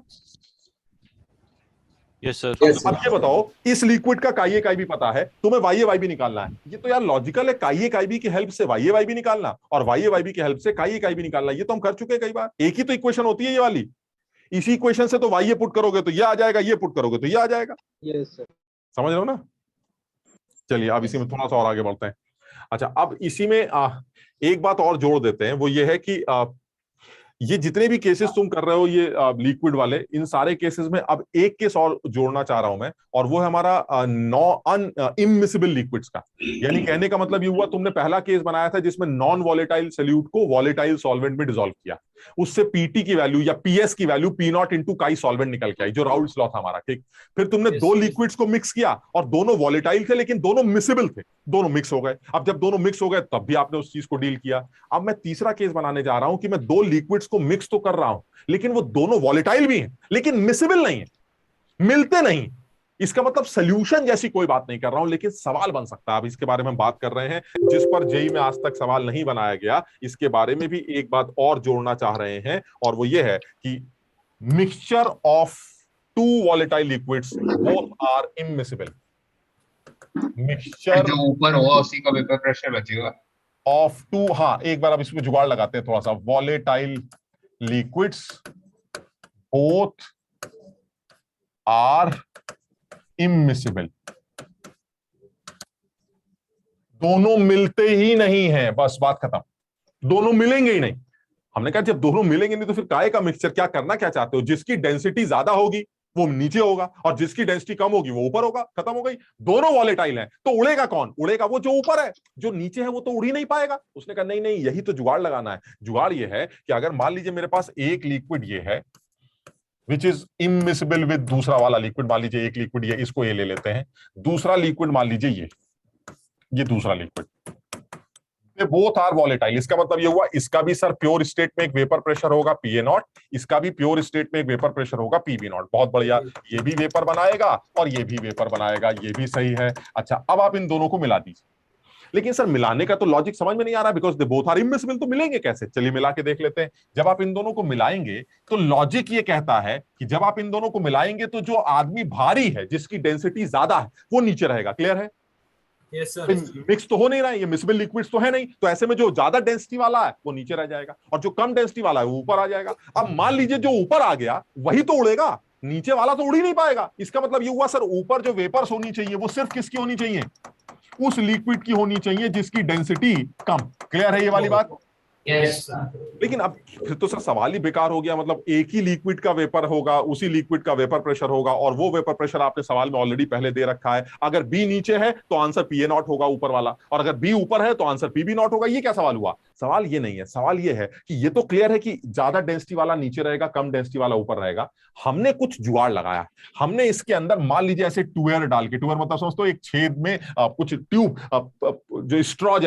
Yes sir. अब ये बताओ, इस लिक्विड का काई भी पता है, तुम्हें वाई भी निकालना है। ये तो यार लॉजिकल है, काई भी की हेल्प से वाई भी निकालना और वाई भी की हेल्प से काई भी निकालना। ये तो हम कर चुके हैं कई बार। एक ही तो इक्वेशन होती है ये वाली, इसी इक्वेशन से तो वाई पुट करोगे तो ये आ जाएगा, ये पुट करोगे तो ये आ जाएगा। Yes sir. समझ रहे हो ना? चलिए अब इसी में थोड़ा सा और आगे बढ़ते हैं। अच्छा, अब इसी में एक बात और जोड़ देते हैं, वो ये है कि ये जितने भी केसेस तुम कर रहे हो ये लिक्विड वाले, इन सारे केसेस में अब एक केस और जोड़ना चाह रहा हूं मैं, और वो है हमारा इमिसिबल लिक्विड्स का। यानी कहने का मतलब ये हुआ, तुमने पहला केस बनाया था जिसमें नॉन वॉलेटाइल सोल्यूट को वॉलेटाइल सॉल्वेंट में डिसॉल्व किया, उससे पीटी की वैल्यू या पीएस की वैल्यू पी नॉट इंटू काई सॉल्वेंट निकल के आई, जो राउल्स लॉ था हमारा। ठीक, फिर तुमने दो लिक्विड्स को मिक्स किया और दोनों वॉलेटाइल थे लेकिन दोनों मिसिबल थे, दोनों मिक्स हो गए। अब जब दोनों मिक्स हो गए तब भी आपने उस चीज को डील किया। अब मैं तीसरा केस बनाने जा रहा हूं कि मैं दो लिक्विड्स को मिक्स तो कर रहा हूं लेकिन वो दोनों वॉलेटाइल भी हैं लेकिन मिसिबल नहीं है, मिलते नहीं। इसका मतलब सोल्यूशन जैसी कोई बात नहीं कर रहा हूं, लेकिन सवाल बन सकता है। अब इसके बारे में बात कर रहे हैं जिस पर जेईई में आज तक सवाल नहीं बनाया गया, इसके बारे में भी एक बात और जोड़ना चाह रहे हैं, और वो ये है कि mixture of two volatile liquids both are immiscible. Mixture जो ऊपर होगा उसी का वेपर प्रेशर बचेगा ऑफ टू, हाँ एक बार अब इसमें जुगाड़ लगाते हैं थोड़ा सा। Volatile liquids both are immiscible, दोनों मिलते ही नहीं है, बस बात खत्म। दोनों मिलेंगे ही नहीं। हमने कहा जब दोनों मिलेंगे नहीं तो फिर काय का मिक्सचर क्या करना क्या चाहते हो? जिसकी डेंसिटी ज्यादा होगी वो नीचे होगा और जिसकी डेंसिटी कम होगी वो ऊपर होगा, खत्म हो गई। दोनों वॉलेटाइल हैं तो उड़ेगा कौन? उड़ेगा वो जो ऊपर है, जो नीचे है वो तो उड़ ही नहीं पाएगा। उसने कहा नहीं नहीं, यही तो जुगाड़ लगाना है। जुगाड़ ये है कि अगर मान लीजिए मेरे पास एक लिक्विड ये है विच इज इमिसिबल विद दूसरा वाला लिक्विड, मान लीजिए एक लिक्विड ये, इसको ये ले लेते हैं, दूसरा लिक्विड मान लीजिए ये दूसरा लिक्विड, बोथ आर वॉलेटाइल। इसका मतलब ये हुआ इसका भी सर प्योर स्टेट में एक वेपर प्रेशर होगा पीए नॉट, इसका भी प्योर स्टेट में एक वेपर प्रेशर होगा पीबी नॉट। बहुत बढ़िया, ये भी वेपर बनाएगा और ये भी वेपर बनाएगा, ये भी सही है। अच्छा, अब आप इन दोनों को मिला दीजिए। लेकिन सर मिलाने का तो लॉजिक समझ में नहीं आ रहा, because they both are immiscible, तो मिलेंगे कैसे? चलिए मिला के देख लेते हैं। जब आप इन दोनों को मिलाएंगे तो लॉजिक ये कहता है कि जब आप इन दोनों को मिलाएंगे तो जो आदमी भारी है, जिसकी डेंसिटी ज्यादा है, वो नीचे रहेगा। क्लियर है? Yes sir. मिक्स तो हो नहीं रहा है, ये मिसिबल लिक्विड्स तो है नहीं, तो ऐसे में जो ज्यादा डेंसिटी वाला है वो नीचे रह जाएगा और जो कम डेंसिटी वाला है वो ऊपर आ जाएगा। अब मान लीजिए जो ऊपर आ गया वही तो उड़ेगा, नीचे वाला तो उड़ ही नहीं पाएगा। इसका मतलब ये हुआ सर ऊपर जो वेपर्स होनी चाहिए वो सिर्फ किसकी होनी चाहिए? उस लिक्विड की होनी चाहिए जिसकी डेंसिटी कम। क्लियर है ये वाली बात? लेकिन अब फिर तो सर सवाल ही बेकार हो गया। मतलब एक ही लिक्विड का वेपर होगा, उसी लिक्विड का वेपर प्रेशर होगा, और वो वेपर प्रेशर आपने सवाल में ऑलरेडी पहले दे रखा है। अगर बी नीचे है तो आंसर PA0 होगा ऊपर वाला, और अगर बी ऊपर है तो आंसर PB0 होगा। ये क्या सवाल हुआ? सवाल ये नहीं है। सवाल ये है कि ये तो क्लियर है कि ज्यादा डेंसिटी वाला नीचे रहेगा, कम डेंसिटी वाला ऊपर रहेगा। हमने कुछ जुगाड़ लगाया। हमने इसके अंदर मान लीजिए ऐसे टूयर डाल के, टूयर मतलब समझो एक छेद में कुछ ट्यूब जो स्ट्रॉ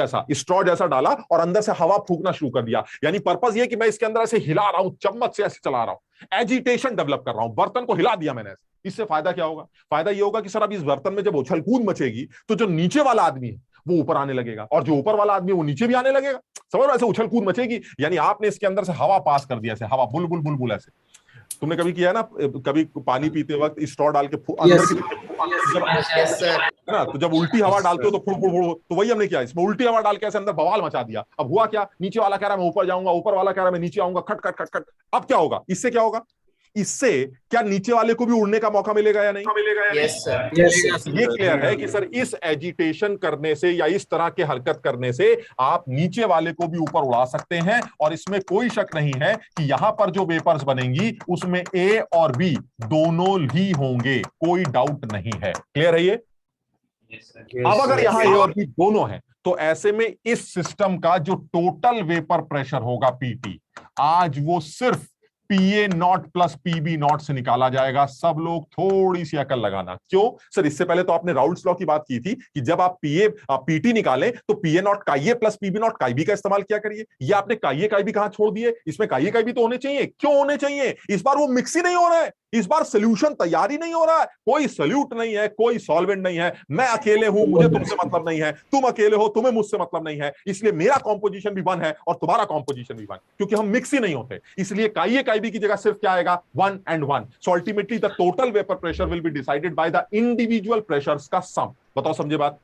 जैसा डाला और अंदर से हवा फूकना शुरू कर दिया। यानी पर्पस ये कि मैं इसके अंदर ऐसे हिला रहा हूं, चम्मच से ऐसे चला रहा हूं, एजिटेशन डेवलप कर रहा हूं, बर्तन को हिला दिया मैंने। इससे फायदा क्या होगा? फायदा ये होगा कि सर अब इस बर्तन में जब उछल कूद मचेगी तो जो नीचे वाला आदमी है वो ऊपर आने लगेगा, और जो ऊपर वाला आदमी है वो नीचे भी आने लगेगा। समझ रहे? ऐसे उछल कूद मचेगी। यानी आपने इसके अंदर से हवा पास कर दिया, ऐसे हवा बुलबुल बुलबुल ऐसे। तुमने कभी किया है ना, कभी पानी पीते वक्त स्ट्रॉ डाल के अंदर की है ना, तो जब उल्टी हवा डालते हो तो फुड़ फुड़ फुड़, तो वही हमने किया। इसमें उल्टी हवा डाल के ऐसे अंदर बवाल मचा दिया। अब हुआ क्या? नीचे वाला कह रहा मैं ऊपर जाऊंगा, ऊपर वाला कह रहा मैं नीचे आऊंगा, खट खट खट खट। अब क्या होगा? इससे क्या होगा? इससे क्या नीचे वाले को भी उड़ने का मौका मिलेगा या नहीं? Yes sir. ये क्लियर है कि सर इस एजिटेशन करने से या इस तरह के हरकत करने से आप नीचे वाले को भी ऊपर उड़ा सकते हैं, और इसमें कोई शक नहीं है कि यहां पर जो वेपर्स बनेंगी उसमें A और B दोनों ही होंगे, कोई डाउट नहीं है। क्लियर है ये? अब अगर यहाँ A और B दोनों हैं तो ऐसे में इस सिस्टम का जो टोटल वेपर प्रेशर होगा PT, आज वो सिर्फ PA0 प्लस PB0 से निकाला जाएगा। सब लोग थोड़ी सी अकल लगाना। क्यों सर? इससे पहले तो आपने राउल्ट्स लॉ की बात की थी कि जब आप PT निकालें तो PA0 का ये प्लस PB0 का भी का इस्तेमाल किया करिए। ये आपने का भी कहां छोड़ दिए? इसमें का भी तो होने चाहिए। क्यों होने चाहिए? इस बार वो मिक्स ही नहीं हो रहा है, इस बार सोल्यूशन तैयार ही नहीं हो रहा है। कोई सोल्यूट नहीं है, कोई सॉल्वेंट नहीं है। मैं अकेले हूं, मुझे तुमसे मतलब नहीं है, तुम अकेले हो, तुम्हें मुझसे मतलब नहीं है। इसलिए मेरा कॉम्पोजिशन भी 1 है और तुम्हारा कॉम्पोजिशन भी 1, क्योंकि हम मिक्स ही नहीं होते। इसलिए का भी की जगह सिर्फ क्या आएगा? 1 and 1। So ultimately the total vapour pressure will be decided by the individual pressures का सम। बताओ समझे बात?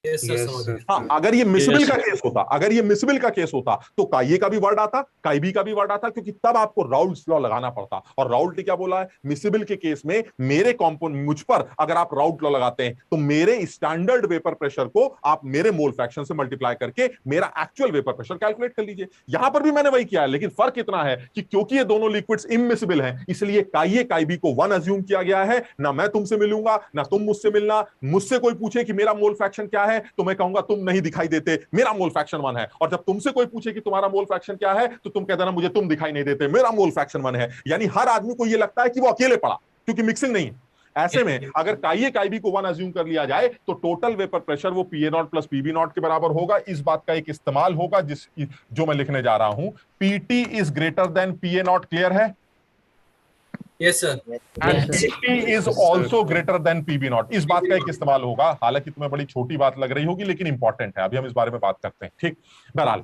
हाँ, अगर ये मिसबिल का केस होता, अगर ये मिसबिल का केस होता तो का भी वर्ड आता, काइबी का भी वर्ड आता, क्योंकि तब आपको राउल्ट्स लॉ लगाना पड़ता। और राउल्ट ने क्या बोला है? मिसबिल के केस में मेरे कॉम्पोनेंट, मुझ पर अगर आप राउल्ट लॉ लगाते हैं तो मेरे स्टैंडर्ड वेपर प्रेशर को आप मेरे मोल फ्रैक्शन से मल्टीप्लाई करके मेरा एक्चुअल वेपर प्रेशर कैलकुलेट कर लीजिए। यहां पर भी मैंने वही किया है, लेकिन फर्क इतना है कि क्योंकि ये दोनों लिक्विड्स इमिसिबल हैं, इसलिए काइबी को 1 अज्यूम किया गया है। ना मैं तुमसे मिलूंगा, ना तुम मुझसे मिलना। मुझसे कोई पूछे कि मेरा मोल फ्रैक्शन क्या है तो मैं कहूंगा तुम नहीं दिखाई देते, मेरा मोल फ्रैक्शन 1 है। और जब तुमसे कोई पूछे कि तुम्हारा मोल फ्रैक्शन क्या है तो तुम कह देना मुझे तुम दिखाई नहीं देते, मेरा मोल फ्रैक्शन 1 है। यानी हर आदमी को यह लगता है कि वो अकेले पड़ा, क्योंकि मिक्सिंग नहीं है। ऐसे में अगर काइबी को 1 अज्यूम कर लिया जाए तो टोटल वेपर प्रेशर वो PA0 प्लस PB0 के बराबर होगा। इस बात का एक इस्तेमाल होगा जो मैं लिखने जा रहा हूं, PT is greater than PA0। Clear है? Yes sir. And PT is also greater than PB0। इस बात का एक इस्तेमाल होगा। हालांकि तुम्हें बड़ी छोटी बात लग रही होगी, लेकिन इंपॉर्टेंट है। अभी हम इस बारे में बात करते हैं, ठीक? बहरहाल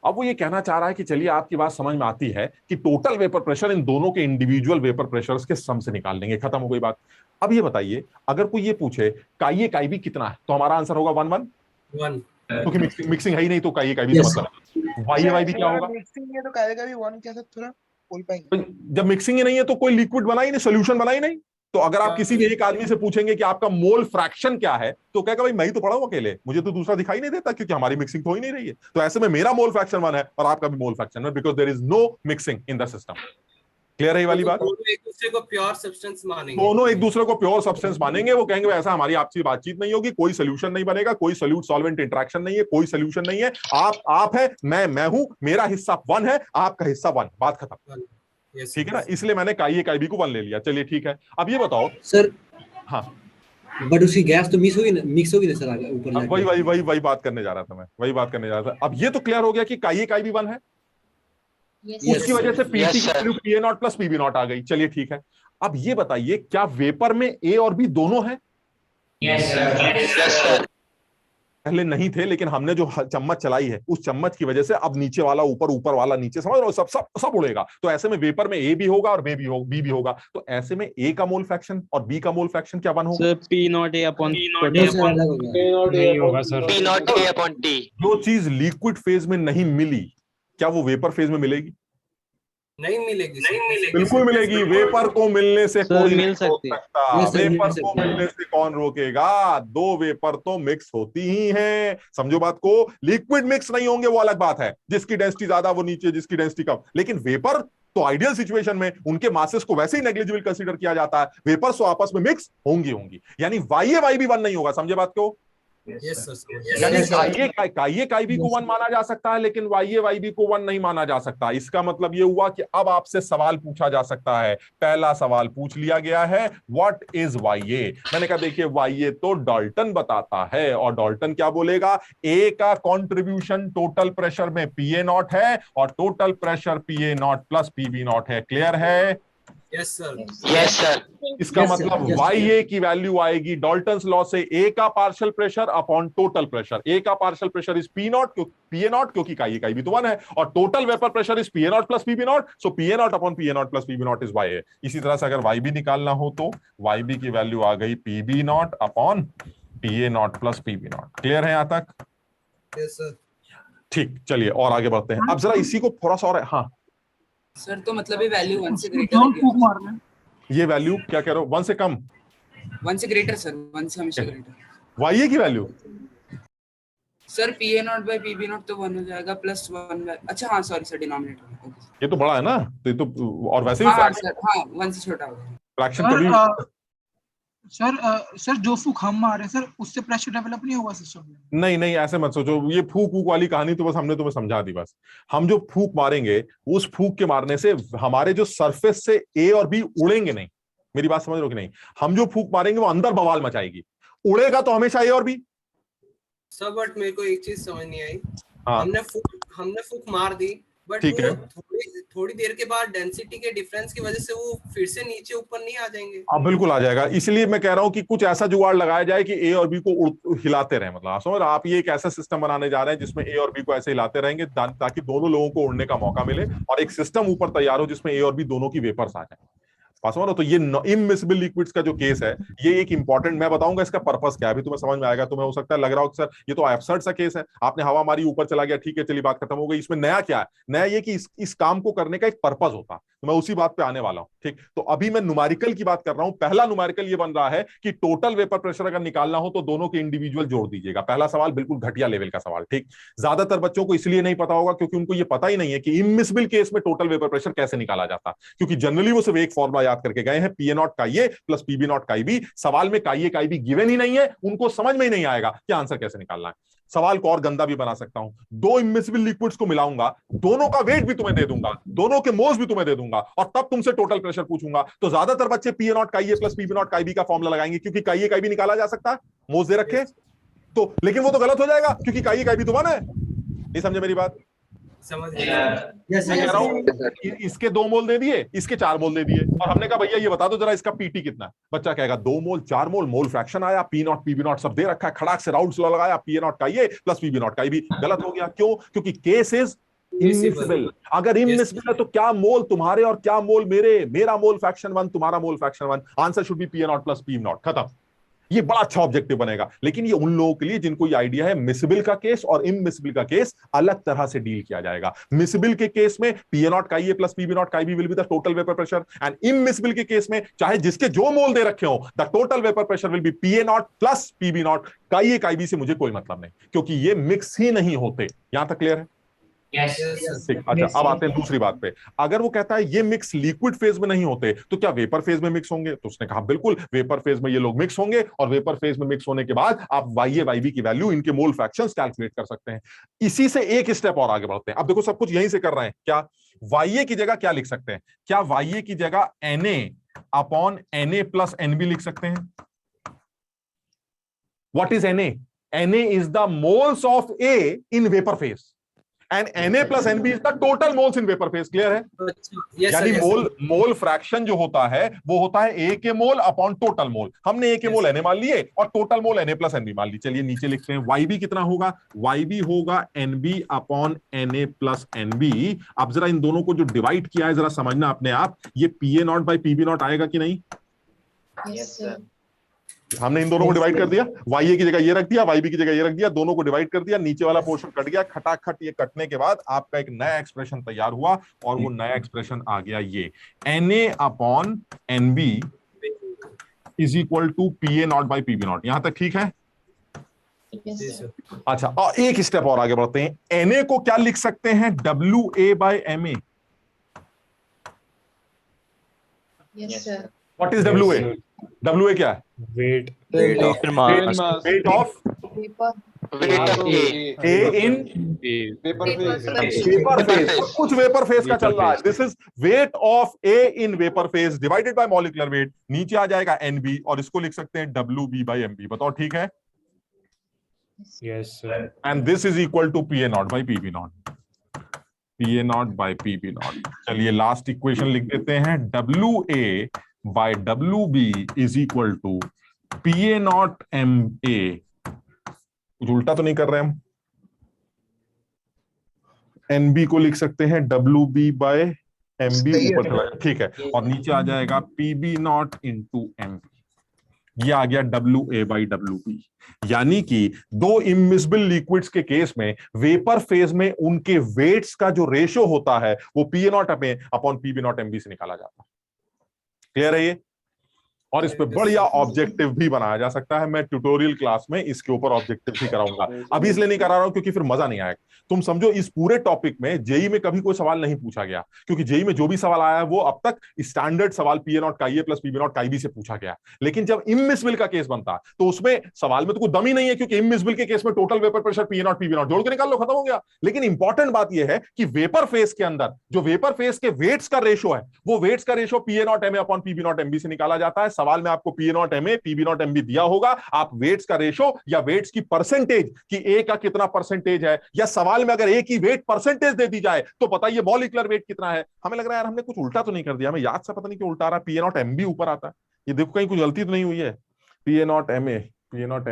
अब वो ये कहना चाह रहा है कि चलिए आपकी बात समझ में आती है कि टोटल वेपर प्रेशर इन दोनों के इंडिविजुअल वेपर प्रेशर्स के सम से निकाल लेंगे, खत्म हो गई बात। अब ये बताइए, अगर कोई ये पूछे काइबी कितना है तो हमारा आंसर होगा 1 1 1, क्योंकि मिक्सिंग है ही नहीं तो काइबी से मतलब वाई भी क्या होगा? मिक्सिंग है तो का भी 1 कैसे थोड़ा बोल पाएंगे? जब मिक्सिंग ही नहीं है तो कोई लिक्विड बना ही नहीं, सोल्यूशन बना ही नहीं। तो अगर आप किसी भी एक आदमी से पूछेंगे कि आपका मोल फ्रैक्शन क्या है तो कहेगा भाई मैं ही तो पढ़ा हूं अकेले, मुझे तो दूसरा दिखाई नहीं देता, क्योंकि हमारी मिक्सिंग तो ही नहीं रही है। तो ऐसे में मेरा मोल फ्रैक्शन 1 है और आपका भी mole fraction 1, because there is no mixing in the system. Clear है ये वाली बात? दोनों एक दूसरे को प्योर सब्सटेंस मानेंगे, दोनों एक दूसरे को प्योर सब्सटेंस मानेंगे। वो कहेंगे ऐसा हमारी आपसी बातचीत नहीं होगी, कोई सोल्यूशन नहीं बनेगा, कोई सोल्यूट सॉल्वेंट इंटरेक्शन नहीं है, कोई सोल्यूशन नहीं है। आप है, मैं हूं, मेरा हिस्सा 1 है, आपका हिस्सा 1, बात खत्म। ठीक है ना? इसलिए मैंने काइबी को 1 ले लिया। चलिए ठीक है। अब ये बताओ सर, हाँ बट उसकी गैस तो मिक्स होगी ना सर आगे ऊपर जाके। वही बात करने जा रहा था मैं, वही बात करने जा रहा था। अब ये तो क्लियर हो गया कि काइबी 1 है, उसकी वजह से PT की वैल्यू PA0 प्लस PB0 आ गई। चलिए ठीक है। अब ये बताइए क्या वेपर में A और B दोनों हैं? Yes sir. पहले नहीं थे, लेकिन हमने जो चम्मच चलाई है उस चम्मच की वजह से अब नीचे वाला ऊपर, ऊपर वाला नीचे, समझ रहे हो? सब उड़ेगा। तो ऐसे में वेपर में A भी होगा और B भी होगा। तो ऐसे में A का मोल फ्रैक्शन और B का मोल फ्रैक्शन क्या 1 होगा? सर P0A upon नहीं होगा सर, P0A upon T। जो चीज लिक्विड फेज में नहीं मिली क्या वो वेपर फेज में मिलेगी? नहीं मिलेगी, बिल्कुल मिलेगी। वेपर को मिलने से कोई मिल नहीं रोक सकती है। सकता। Yes, sir, मिल वेपर सकती को है। मिलने से कौन रोकेगा? दो वेपर तो मिक्स होती ही हैं, समझो बात को। लिक्विड मिक्स नहीं होंगे वो अलग बात है, जिसकी डेंसिटी ज्यादा वो नीचे, जिसकी डेंसिटी कम। लेकिन वेपर तो आइडियल सिचुएशन में उनके मासेस को वैसे ही नेग्लिजिबल कंसीडर किया जाता है। वेपर्स तो आपस में मिक्स होंगी। यानी YA YB 1 नहीं होगा, समझे बात को? यस सर, यानी काइए काइबी को 1 माना जा सकता है, लेकिन YA YB को 1 नहीं माना जा सकता। इसका मतलब ये हुआ कि अब आपसे सवाल पूछा जा सकता है। पहला सवाल पूछ लिया गया है, व्हाट इज YA? मैंने कहा देखिए YA तो डाल्टन बताता है, और डाल्टन क्या बोलेगा? ए का कंट्रीब्यूशन टोटल प्रेशर में PA0 है, और total pressure PA0 plus PB0 है। क्लियर है? Yes sir, yes sir. इसका Yes, sir. मतलब Yes, sir. YA की वैल्यू आएगी डाल्टन्स लॉ से A का partial pressure upon total pressure. A का पार्शियल प्रेशर इज PA0 क्योंकि का भी तो 1 है, और total vapour pressure is PA0 plus PB0, so PA0 upon PA0 plus PB0 is YA। इसी तरह से अगर YB निकालना हो तो YB की वैल्यू आ गई PB0 upon PA0 plus PB0। Clear है यहां तक? Yes sir. ठीक, चलिए और आगे बढ़ते हैं। अब जरा इसी को थोड़ा सा और, हाँ सर तो मतलब ये वैल्यू 1 से जोन ग्रेटर फूक मारना है। ये वैल्यू क्या कह रहे हो? 1 से कम? 1 से ग्रेटर सर, 1 से हमेशा ग्रेटर। YA की value sir PA0 by PB0 तो 1 हो जाएगा प्लस 1। अच्छा हाँ सॉरी सर, डिनोमिनेटर में। ओके ये तो बड़ा है ना, तो ये तो, और वैसे भी हाँ सर, हाँ 1 से छोटा होगा। फ्रैक्शन कभी सर जो फूक हम मारे सर उससे प्रेशर डेवलप नहीं होगा सिस्टम में। नहीं ऐसे मत सोचो। ये फूक वाली कहानी तो बस हमने तुम्हें समझा दी। बस हम जो फूक मारेंगे, उस फूक के मारने से हमारे जो सरफेस से A और B उड़ेंगे नहीं। मेरी बात समझ रहे हो कि नहीं? हम जो फूक मारेंगे वो अंदर बवाल मचाएगी, उड़ेगा तो हमेशा A और B। सर बट मेरे को एक चीज समझ नहीं आई। हाँ। हमने फूक मार दी, बट ठीक है। थोड़ी देर के बाद डेंसिटी के डिफरेंस की वजह से वो फिर से नीचे ऊपर नहीं आ जाएंगे? अब बिल्कुल आ जाएगा। इसलिए मैं कह रहा हूं कि कुछ ऐसा जुगाड़ लगाया जाए कि A और B को हिलाते रहे। मतलब आप समझ, आप ये एक ऐसा सिस्टम बनाने जा रहे हैं जिसमें A और B को ऐसे हिलाते रहेंगे ताकि दोनों लोगों को उड़ने का मौका मिले, और एक सिस्टम ऊपर तैयार हो जिसमें A और B दोनों की वेपर्स आ जाए। तो ये इमिसिबल लिक्विड्स का जो केस है, ये एक इंपॉर्टेंट, मैं बताऊंगा इसका पर्पस क्या है, अभी तुम्हें समझ में आएगा। तुम्हें हो सकता है लग रहा हो कि सर ये तो एब्सर्ड सा केस है, आपने हवा मारी ऊपर चला गया, ठीक है चलिए बात खत्म हो गई। इसमें नया क्या है? नया ये कि इस काम को करने का एक पर्पस होता है, तो मैं उसी बात पे आने वाला हूं। ठीक, तो अभी मैं न्यूमेरिकल की बात कर रहा हूं। पहला न्यूमेरिकल ये बन रहा है कि टोटल वेपर प्रेशर अगर निकालना हो तो दोनों के इंडिविजुअल जोड़ दीजिएगा। पहला सवाल बिल्कुल घटिया लेवल का सवाल। ठीक, ज्यादातर बच्चों को इसलिए नहीं पता होगा क्योंकि उनको ये पता ही नहीं है कि इमिसिबल केस में टोटल वेपर प्रेशर कैसे निकाला जाता, क्योंकि जनरली वो सिर्फ एक फॉर्मूला याद करके गए हैं, PA0 काइए प्लस PB0 काइबी। सवाल में काइए काइबी गिवन ही नहीं है, उनको समझ में ही नहीं आएगा कि आंसर कैसे निकालना है। सवाल को और गंदा भी बना सकता हूं, दो इमिसिबल लिक्विड्स को मिलाऊंगा, दोनों का वेट भी तुम्हें दे दूंगा, दोनों के मोल्स भी तुम्हें दे दूंगा, और तब तुमसे टोटल प्रेशर पूछूंगा। तो ज्यादातर बच्चे PA0 काइए प्लस PB0 काइबी का फॉर्मूला लगाएंगे, क्योंकि काइए काइबी निकाला जा सकता है, मोल्स दे रखे तो। लेकिन वो तो गलत हो जाएगा क्योंकि काइए काइबी तो 1 है। नहीं समझे मेरी बात? समझ मैं कह रहा हूं इसके 2 मोल दे दिए, इसके 4 मोल दे दिए, और हमने कहा भैया ये बता दो जरा इसका पीटी कितना है। बच्चा कहेगा 2 मोल 4 मोल, मोल फ्रैक्शन आया, P0 PB0 सब दे रखा है, खड़ाक से राउंड स्लो लगाया, PA0 का ये प्लस PB0 का ये भी गलत हो गया। क्यों? क्योंकि केस इज इमिसिबल। अगर इमिसिबल है तो क्या मोल तुम्हारे और क्या मोल मेरे? मेरा मोल फ्रैक्शन 1, तुम्हारा मोल fraction 1। Answer should be PA0 plus PB0, खत्म। ये बड़ा अच्छा ऑब्जेक्टिव बनेगा। लेकिन ये उन लोगों के लिए जिनको ये आइडिया है मिसिबल का केस और इमिसिबल का केस अलग तरह से डील किया जाएगा। मिसिबल के केस में PA0 का ये प्लस PB0 का भी will be the total vapour pressure, and immiscible के केस में चाहे जिसके जो मोल दे रखे हो, the total vapour pressure will be PA0 plus PB0 का ये का भी से मुझे कोई मतलब नहीं, क्योंकि ये मिक्स ही नहीं होते। यहां तक क्लियर है? ठीक, अच्छा अब आते हैं दूसरी बात पे। अगर वो कहता है ये मिक्स लिक्विड फेज में नहीं होते तो क्या वेपर फेज में मिक्स होंगे? तो उसने कहा बिल्कुल वेपर फेज में ये लोग मिक्स होंगे, और वेपर फेज में मिक्स होने के बाद आप YA YB की वैल्यू, इनके मोल फ्रैक्शंस कैलकुलेट कर सकते हैं। इसी से एक स्टेप और आगे बढ़ते हैं। अब देखो सब कुछ यहीं से कर रहे हैं। क्या YA की जगह क्या लिख सकते हैं? क्या YA की जगह NA upon NA plus NB लिख सकते हैं? What is NA? NA is the moles of A in vapour phase, and Na plus NB is the total moles in vapor phase। Clear है? यानी मोल फ्रैक्शन जो होता है वो होता है A के मोल अपॉन टोटल मोल। हमने A के मोल Na मान लिए और total mole Na plus NB मान ली। चलिए नीचे लिखते हैं YB कितना होगा? YB होगा NB upon Na plus NB। अब जरा इन दोनों को जो डिवाइड किया है जरा समझना अपने आप, ये PA0 बाई PB0 आएगा कि नहीं? हमने इन दोनों को डिवाइड कर दिया, वाई ए की जगह ये रख दिया, वाई बी की जगह ये रख दिया, दोनों को डिवाइड कर दिया, नीचे वाला पोर्शन कट गया, खटाखट ये कटने के बाद आपका एक नया एक्सप्रेशन तैयार हुआ और वो नया एक्सप्रेशन आ गया ये Na/Nb is equal to PA0 by PB0। यहां तक ठीक है? अच्छा, और एक स्टेप और आगे बढ़ते हैं। Na को क्या लिख सकते हैं? WA by MA। What is WA? WA क्या है? Weight weight of A in vapour phase. कुछ वेपर फेज का चल रहा है। This is weight of A in vapour phase divided by molecular weight. नीचे आ जाएगा NB और इसको लिख सकते हैं WB बाई MB। बताओ ठीक है? Yes sir. And this is equal to PA0 by PB0। PA0 by PB0। चलिए लास्ट इक्वेशन लिख देते हैं। WA by WB is equal to PA0 MA। कुछ उल्टा तो नहीं कर रहे हम? NB को लिख सकते हैं WB बाय MB ऊपर चला, ठीक है, और नीचे आ जाएगा PB0 इंटू MB। ये आ गया WA बाई WB। यानी कि दो इमिसिबल लिक्विड्स के केस में वेपर फेज में उनके वेट्स का जो रेशियो होता है वो PA0 अपॉन PB0 MB से निकाला जाता है। क्लियर है ये? और इस पे बढ़िया ऑब्जेक्टिव भी बनाया जा सकता है। मैं ट्यूटोरियल क्लास में इसके ऊपर ऑब्जेक्टिव भी कराऊंगा। अभी इसलिए नहीं करा रहा हूं क्योंकि फिर मजा नहीं आएगा। तुम समझो इस पूरे टॉपिक में जेई में कभी कोई सवाल नहीं पूछा गया, क्योंकि जेई में जो भी सवाल आया है वो अब तक स्टैंडर्ड सवाल PA0 का IA प्लस PB0 का IB से पूछा गया। लेकिन जब इमिसिबल का केस बनता तो उसमें सवाल में तो कोई दम ही नहीं है, क्योंकि इमिसिबल के केस में total vapour pressure PA0 PB0 जोड़ के निकाल लो, खत्म हो गया। लेकिन इंपॉर्टेंट बात यह है कि वेपर फेज के अंदर जो वेपर फेज के वेट्स का रेशियो है वो वेट्स का ratio PA0 MA upon PB0 MB से निकाला जाता है। सवाल में आपको PA0 MA PB0 MB दिया होगा, आप वेट्स का रेशियो या वेट्स की परसेंटेज कि A का कितना परसेंटेज है, या सवाल में अगर A की वेट परसेंटेज दे दी जाए तो बताइए मॉलिक्यूलर वेट कितना है। हमें लग रहा है यार हमने कुछ उल्टा तो नहीं कर दिया, हमें याद से पता नहीं क्यों उल्टा आ रहा है। PA0 MB ऊपर आता है, ये देखो कहीं कुछ गलती तो नहीं हुई है। PA0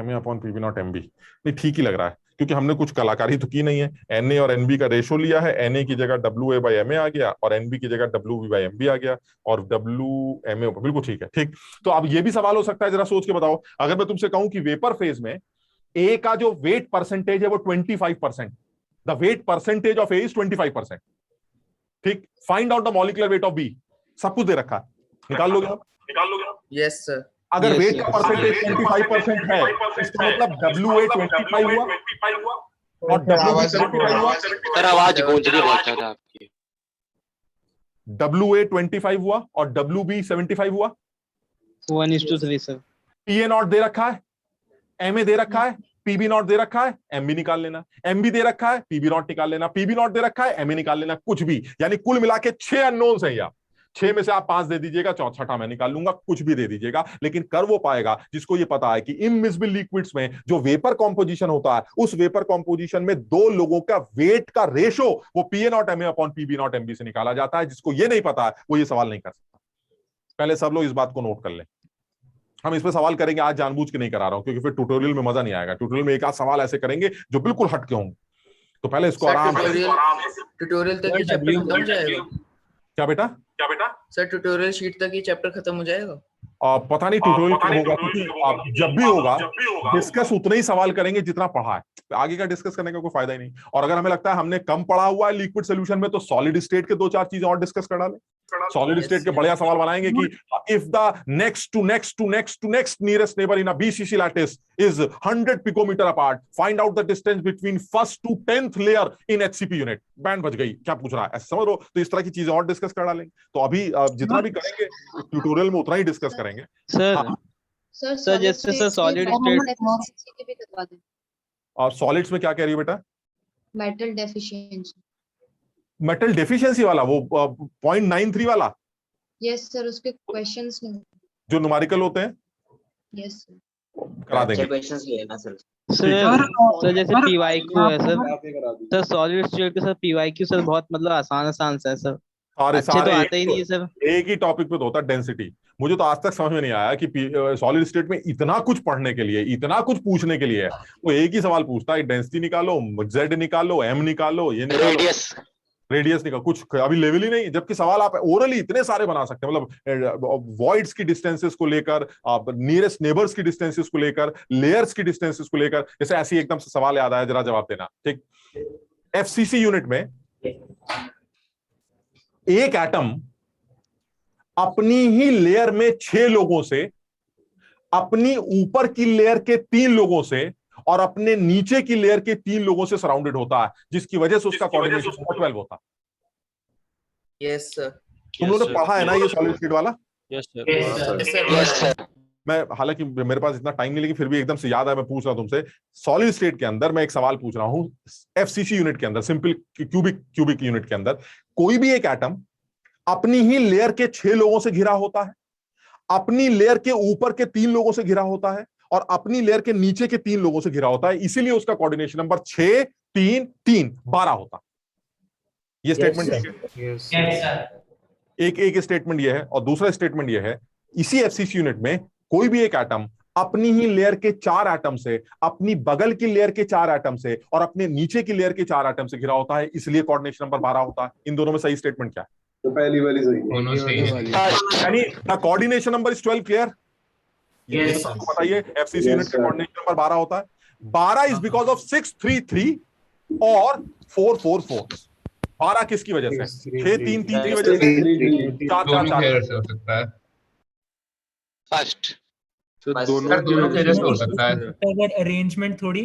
MA upon PB0 MB नहीं, ठीक ही लग रहा है, क्योंकि हमने कुछ कलाकारी तो की नहीं है। Na और NB का रेशियो लिया है, Na की जगह WA बाई MA आ गया और NB की जगह WB बाई MB आ गया और WMA बिल्कुल ठीक है। ठीक, तो अब ये भी सवाल हो सकता है, जरा सोच के बताओ, अगर मैं तुमसे कहूं कि वेपर फेज में A का जो वेट परसेंटेज है वो 25%, the wait percentage of A is 25%। ठीक, find out the molecular weight of B। सब कुछ दे रखा है, निकाल लोगे आप? Yes sir. अगर वेट का परसेंटेज 25% है, इसका मतलब WA 25 हुआ और WB 75 हुआ। सर आवाज गूंज रही है बहुत ज्यादा आपकी। WA 25 हुआ और WB 75 हुआ। 1:3 सर। PA0 दे रखा है, MA दे रखा है, PB0 दे रखा है, MB निकाल लेना। MB दे रखा है, PB0 निकाल लेना। PB0 दे रखा है, MA निकाल लेना। कुछ भी, यानी कुल मिला के 6 अननोन्स है। या 6 में से आप 5 दे दीजिएगा, छठा मैं निकाल लूंगा, कुछ भी दे दीजिएगा। लेकिन कर वो पाएगा जिसको ये पता है कि इमिसिबल लिक्विड्स में जो वेपर कॉम्पोजिशन होता है, उस वेपर कॉम्पोजिशन में दो लोगों का वेट का रेशो वो PA0 MA upon PB0 MB से निकाला जाता है। जिसको ये नहीं पता है वो ये सवाल नहीं कर सकता। पहले सब लोग इस बात को नोट कर लें। हम इस पे सवाल करेंगे, आज जानबूझ के नहीं करा रहा हूं क्योंकि फिर ट्यूटोरियल में मजा नहीं आएगा। ट्यूटोरियल में एक आध सवाल ऐसे करेंगे जो बिल्कुल हटके होंगे, तो पहले इसको आराम से। ट्यूटोरियल तक ही चैप्टर खत्म हो जाएगा क्या बेटा? सर ट्यूटोरियल शीट तक ही चैप्टर खत्म हो जाएगा? पता नहीं ट्यूटोरियल कब होगा, क्योंकि आप जब भी होगा डिस्कस उतने ही सवाल करेंगे जितना पढ़ा है। आगे का डिस्कस करने का कोई फायदा ही नहीं। और अगर हमें लगता है हमने कम पढ़ा हुआ है लिक्विड सोल्यूशन में, तो सॉलिड स्टेट के 2-4 चीजें और डिस्कस कर डालें। सॉलिड स्टेट के बढ़िया सवाल बनाएंगे कि if the next to next nearest neighbour in a BCC lattice is 100 picometre apart, find out the distance between first to 10th layer in HCP unit. Band बज गई, क्या पूछ रहा है, ऐसा समझ लो। तो इस तरह की चीजें और डिस्कस कर डालेंगे। तो अभी जितना भी करेंगे ट्यूटोरियल में उतना ही डिस्कस करेंगे। सर जैसे सर सॉलिड स्टेट और सॉलिड्स में क्या कह रही हो बेटा? Metal deficiency. मेटल डेफिशिएंसी वाला, वो 0.93 वाला? यस सर, उसके क्वेश्चंस में जो न्यूमेरिकल होते हैं। यस सर, करा देंगे। क्वेश्चंस लेना सर। सर जैसे PYQ है सर सॉलिड स्टेट के सर PYQ सर बहुत मतलब आसान सा है सर। अच्छे तो आते ही नहीं है सर। एक ही टॉपिक पे तो होता है डेंसिटी। मुझे तो आज तक समझ में नहीं आया कि सॉलिड स्टेट में इतना कुछ पढ़ने के लिए, इतना कुछ पूछने के लिए है, वो एक ही सवाल पूछता है, डेंसिटी निकालो, Z निकालो, M निकालो, ये निकालो। रेडियस निकाल, कुछ अभी लेवल ही नहीं, जबकि सवाल आप ओरली इतने सारे बना सकते हैं, मतलब वॉइड्स की डिस्टेंसेस को लेकर, नियरेस्ट नेबर्स की डिस्टेंसेस को लेकर, लेयर्स की डिस्टेंसेस को लेकर, जैसे ऐसी एकदम से सवाल याद आया, जरा जवाब देना। ठीक, एफसीसी यूनिट में एक एटम अपनी ही लेयर में 6 लोगों से, अपनी ऊपर की लेयर के 3 लोगों से और अपने नीचे की लेयर के 3 लोगों से सराउंडेड होता है, जिसकी वजह से उसका कोऑर्डिनेशन 12 होता है। Yes sir. तुम लोगों ने पढ़ा है ना ये सॉलिड स्टेट वाला? Yes sir. मैं, हालांकि मेरे पास इतना टाइम नहीं, लेकिन फिर भी एकदम से याद है, मैं पूछ रहा हूं तुमसे। सॉलिड स्टेट के अंदर मैं एक सवाल पूछ रहा हूं, एफसीसी यूनिट के अंदर, सिंपल क्यूबिक यूनिट के अंदर, कोई भी एक एटम अपनी ही लेयर के 6 लोगों से घिरा होता है, अपनी लेयर के ऊपर के 3 लोगों से घिरा होता है और अपनी लेयर के नीचे के 3 लोगों से घिरा होता है, इसीलिए उसका कोऑर्डिनेशन नंबर 6 3 3 12 होता। ये स्टेटमेंट एक स्टेटमेंट ये है, और दूसरा स्टेटमेंट ये है, इसी एफसीसी यूनिट में कोई भी एक एटम अपनी ही लेयर के 4 एटम से, अपनी बगल की लेयर के 4 एटम से और अपने नीचे की लेयर के 4 एटम से घिरा होता है, इसलिए कोऑर्डिनेशन नंबर 12 होता है। इन दोनों में सही स्टेटमेंट क्या है? तो पहली वाली सही है, दोनों सही है। यानी the coordination number is 12, clear? ये तो सबको बताइए, एफसीसी यूनिट का कोऑर्डिनेशन नंबर 12 होता है। 12 इज बिकॉज ऑफ 6 3 3 और 4 4 4। 12 किसकी वजह से? 6 3 3 की वजह से, 4 4 4 हो सकता है। फर्स्ट दोनों वजह से हो सकता है। अगर अरेंजमेंट थोड़ी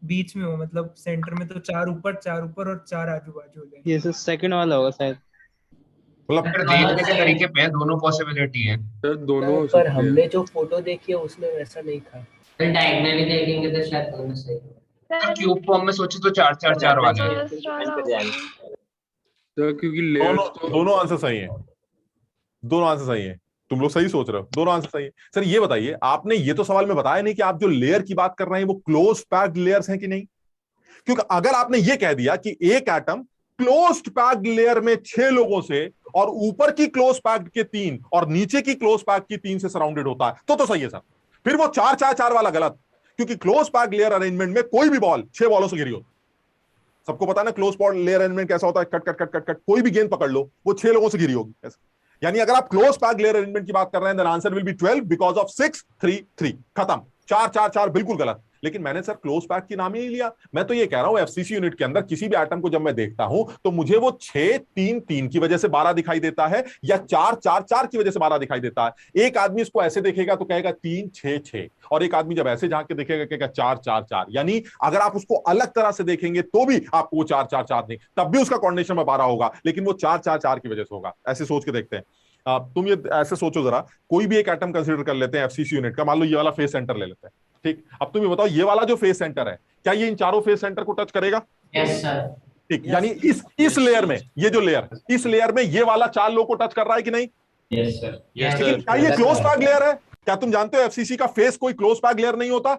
बीच में हो, मतलब सेंटर में तो 4 ऊपर और 4 आजू बाजू हो जाए। ये सर सेकंड वाला होगा शायद, मतलब देखने के तरीके पे दोनों पॉसिबिलिटी है सर दोनों, पर हमने जो फोटो देखी है उसमें वैसा नहीं था। डायगोनली देखेंगे तो शायद दोनों सही है। क्यूब फॉर्म में सोचे तो 4 4 4 वाला है सर, क्योंकि दोनों आंसर सही है, दोनों आंसर सही है। तुम लोग सही सोच रहे हो, दोनों आंसर सही है। सर ये बताइए, आपने ये तो सवाल में बताया नहीं कि आप जो लेयर की बात कर रहे हैं वो क्लोज पैक्ड लेयर्स हैं कि नहीं, क्योंकि अगर आपने ये कह दिया कि एक एटम क्लोज्ड पैक्ड लेयर में 6 लोगों से और ऊपर की क्लोज पैक्ड के 3 और नीचे की क्लोज पैक्ड की 3 से सराउंडेड होता है, तो सही है सर। फिर वो 4 4 4 वाला गलत, क्योंकि क्लोज पैक्ड लेयर अरेंजमेंट में कोई भी बॉल 6 बॉलों से घिरी होती। सबको पता है ना क्लोज लेयर अरेंजमेंट कैसा होता है, cut cut cut cut cut, कोई भी गेंद पकड़ लो वो 6 लोगों से घिरी होगी ऐसे। यानी अगर आप क्लोज पैक्ड लेयर अरेंजमेंट की बात कर रहे हैं, then answer will be 12 because of 6 3 3। खत्म, 4 4 4 बिल्कुल गलत। लेकिन मैंने सर क्लोज पैक्ड की नाम ही नहीं लिया, मैं तो ये कह रहा हूं एफसीसी यूनिट के अंदर किसी भी एटम को जब मैं देखता हूं तो मुझे वो 6 3 3 की वजह से 12 दिखाई देता है, या 4 4 4 की वजह से 12 दिखाई देता है। एक आदमी इसको ऐसे देखेगा तो कहेगा 3 6 6, और एक आदमी जब ऐसे झांक के देखेगा कहेगा 4 4 4। यानी अगर आप उसको अलग तरह से देखेंगे तो भी आपको वो 4 4 4 नहीं, तब भी उसका कोऑर्डिनेशन में 12 होगा, लेकिन वो 4 4 4 की वजह से होगा। ऐसे सोच के देखते हैं। तुम ये ऐसे सोचो जरा, कोई भी एक एटम कंसीडर कर लेते हैं एफसीसी यूनिट का, मान लो ये वाला फेस सेंटर ले लेते हैं, ठीक। अब तुम ये बताओ, ये वाला जो फेस सेंटर है, क्या ये इन चारों फेस सेंटर को टच करेगा? Yes sir. ठीक, यानी इस लेयर में, ये जो लेयर, इस लेयर में ये वाला 4 लोग को टच कर रहा है कि नहीं? Yes sir. लेकिन क्या ये क्लोज पैक्ड लेयर है? क्या तुम जानते हो एफसीसी का फेस कोई क्लोज पैक्ड लेयर नहीं होता?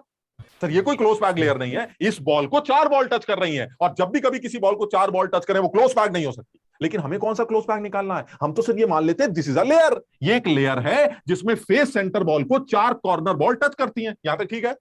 सर ये कोई क्लोज पैक्ड लेयर नहीं है, इस बॉल को 4 बॉल टच कर रही हैं, और जब भी कभी किसी बॉल को 4 बॉल टच करें वो क्लोज पैक्ड नहीं हो सकती। लेकिन हमें कौन सा क्लोज पैक्ड निकालना है? हम तो सिर्फ ये मान लेते हैं दिस इज अ लेयर, ये एक लेयर है जिसमें फेस सेंटर बॉल को 4 कॉर्नर बॉल टच करती हैं। यहां तक ठीक है?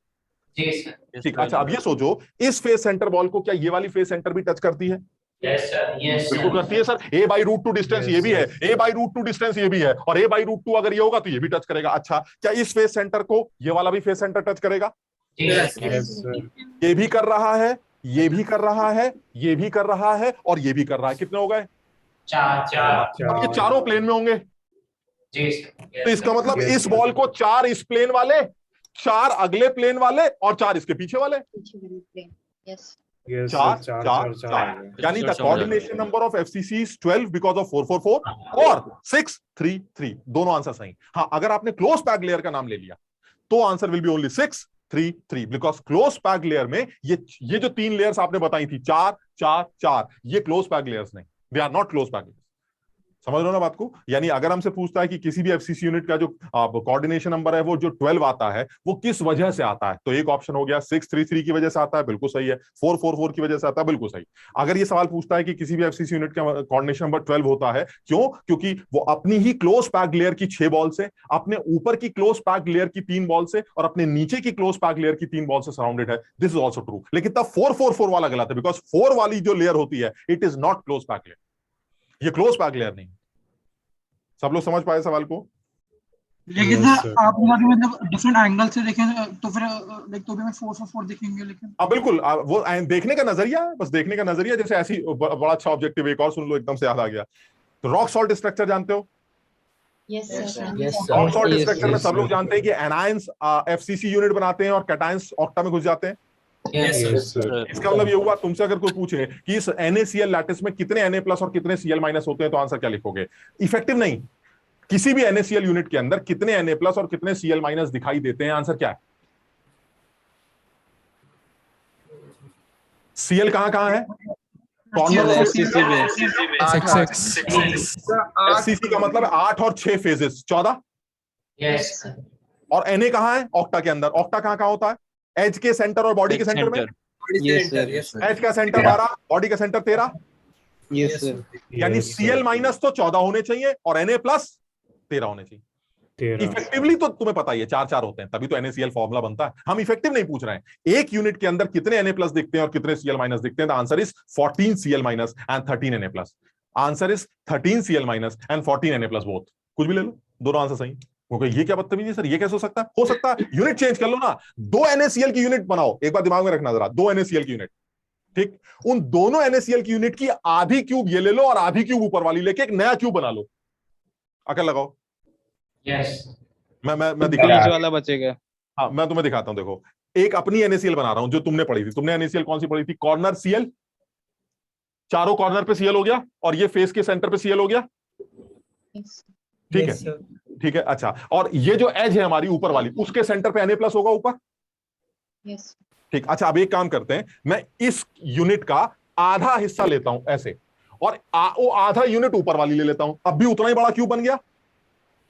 ठीक। अच्छा अब ये सोचो, इस फेस सेंटर बॉल को क्या ये वाली फेस सेंटर भी टच करती है? Yes sir. यस बिल्कुल करती है सर। a/√2 डिस्टेंस ये भी है, a/√2 डिस्टेंस ये भी है, और a/√2 अगर ये होगा तो ये भी टच करेगा। अच्छा, क्या इस फेस सेंटर को ये वाला भी फेस सेंटर टच करेगा? ये भी कर रहा है, ये भी कर रहा है, ये भी कर रहा है, और ये भी कर रहा है। कितने हो गए? 4। अब ये चारों प्लेन में होंगे, तो इसका मतलब इस बॉल को 4 इस प्लेन वाले, 4 अगले प्लेन वाले, और 4 इसके पीछे वाले। 4 4 4। यानी the coordination number of FCC is 12 because of 4 4 4 और 6 3 3। दोनों आंसर सही। हाँ, अगर आपने क्लोज पैक्ड लेयर का नाम ले लिया तो answer will B only 6 3 3, because close packed layer में ये जो 3 लेयर्स आपने बताई थी 4 4 4, ये क्लोज पैक्ड लेयर्स नहीं, they are not close packed. समझ रहे हो ना बात को? यानी अगर हमसे पूछता है कि किसी भी एफसीसी यूनिट का जो कोऑर्डिनेशन नंबर है वो जो 12 आता है वो किस वजह से आता है, तो एक ऑप्शन हो गया 6 3 3 की वजह से आता है, बिल्कुल सही है। 4 4 4 की वजह से आता है, बिल्कुल सही। अगर ये सवाल पूछता है कि किसी भी एफसीसी यूनिट का कोऑर्डिनेशन नंबर 12 होता है, क्यों? क्योंकि वो अपनी ही क्लोज पैक्ड लेयर की 6 बॉल से, अपने ऊपर की क्लोज पैक्ड लेयर की 3 बॉल से, और अपने नीचे की क्लोज पैक्ड लेयर की 3 बॉल से सराउंडेड है। This is also true. लेकिन तब 4 4 4 वाला गलत है, बिकॉज 4 वाली जो लेयर होती है it is not close packed layer. ये क्लोज पैक लेयर नहीं। सब लोग समझ पाए सवाल को? लेकिन सर आप मतलब डिफरेंट एंगल से देखें तो फिर तो भी मैं 4 देखेंगे, लेकिन बिल्कुल वो देखने का नजरिया है, बस देखने का नजरिया। जैसे ऐसी बड़ा अच्छा ऑब्जेक्टिव एक और सुन लो, एकदम से याद आ गया। तो रॉक सॉल्ट स्ट्रक्चर जानते हो? Yes sir. Rock salt structure में सब लोग जानते हैं कि एनायंस एफसीसी यूनिट बनाते हैं और कैटायंस ऑक्टा में घुस जाते हैं। इसका मतलब ये हुआ, तुमसे अगर कोई पूछे कि इस NaCl लैटिस में कितने Na+ और कितने Cl- होते हैं, तो आंसर क्या लिखोगे? इफेक्टिव नहीं, किसी भी NaCl यूनिट के अंदर कितने Na+ और कितने Cl- दिखाई देते हैं, आंसर क्या है? Cl कहां है? कॉर्नर एफसीसी का मतलब 8 और 6 फेजेस 14। यस और Na कहां है? ऑक्टा के अंदर। ऑक्टा कहां होता है? एज के सेंटर और बॉडी के सेंटर में। एज का सेंटर 12, बॉडी का सेंटर 13। Yes sir. यानी Cl- तो 14 होने चाहिए और Na+ 13 होने चाहिए। इफेक्टिवली तो तुम्हें पता ही है 4 होते हैं, तभी तो NaCl फॉर्मूला बनता है। हम इफेक्टिव नहीं पूछ रहे हैं। एक यूनिट के अंदर कितने Na+ दिखते हैं और कितने Cl- दिखते हैं? The answer is 14 Cl- and 13 Na+। Answer is 13 Cl- and 14 Na+। Both, कुछ भी ले लो, दोनों आंसर सही। क्योंकि ये क्या बदतमीजी है सर, ये कैसे हो सकता है? हो सकता है यूनिट चेंज कर लो ना, 2 NaCl की यूनिट बनाओ। एक बार दिमाग में रखना जरा, 2 NaCl की यूनिट, ठीक, उन दोनों NaCl की यूनिट की आधी क्यूब ये ले लो और आधी क्यूब ऊपर वाली लेके एक नया क्यूब बना लो। अकल लगाओ। यस मैं बीच वाला बचेगा। हाँ, मैं तुम्हें दिखाता हूं। देखो, एक अपनी NaCl बना रहा हूं जो तुमने पढ़ी थी। तुमने NaCl कौन सी पढ़ी थी? कॉर्नर Cl, चारों कॉर्नर पे Cl हो गया और ये फेस के सेंटर पे Cl हो गया। ठीक है, ठीक है, अच्छा। और ये जो एज है हमारी ऊपर वाली, उसके सेंटर पे Na+ होगा ऊपर। यस ठीक, अच्छा। अब एक काम करते हैं, मैं इस यूनिट का आधा हिस्सा लेता हूं ऐसे, और वो आधा यूनिट ऊपर वाली ले लेता हूं। अब भी उतना ही बड़ा क्यूब बन गया।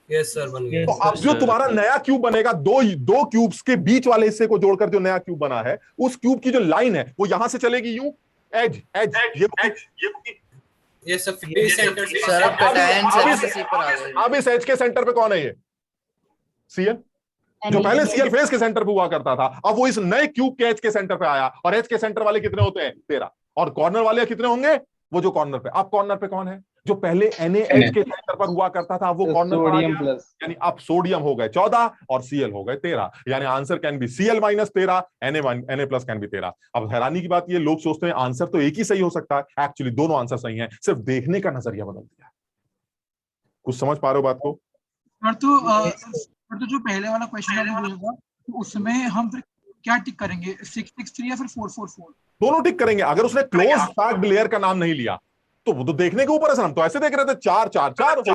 यस सर, बन गया। तो अब जो तुम्हारा नया क्यूब बनेगा, दो क्यूब्स के बीच वाले हिस्से को जोड़कर जो नया क्यूब बना है, उस क्यूब की जो लाइन है वो यहां से चलेगी यूं, एज ये सब सेंटर से अब इस एज के सेंटर पे कौन है? ये Cl, जो पहले Cl फेस के सेंटर पे हुआ करता था, अब वो इस नए क्यूब के एज के सेंटर पे आया। और एज के सेंटर वाले कितने होते हैं? 13। और कॉर्नर वाले कितने होंगे? वो जो कॉर्नर पे, अब कॉर्नर पे कौन है? जो पहले NaH के सेंटर पर हुआ करता था, वो कॉर्नर पर आ गया। यानी अब सोडियम हो गए 14 और Cl हो गए 13। यानी answer can be Cl- 13, Na+ can be 13। अब हैरानी की बात ये, लोग सोचते हैं आंसर तो एक ही सही हो सकता है। एक्चुअली दोनों आंसर सही हैं, सिर्फ देखने का नजरिया बदल दिया। कुछ समझ पा रहे हो बात को? तो जो पहले वाला क्वेश्चन आपने पूछा था, तो उसमें हम फिर क्या टिक करेंगे? 663 या फिर 444? दोनों टिक करेंगे। अगर उसने क्लोज पैक्ड लेयर का नाम नहीं लिया तो वो तो देखने के ऊपर है सर। हम तो ऐसे देख रहे थे 4 4 4 हो गया।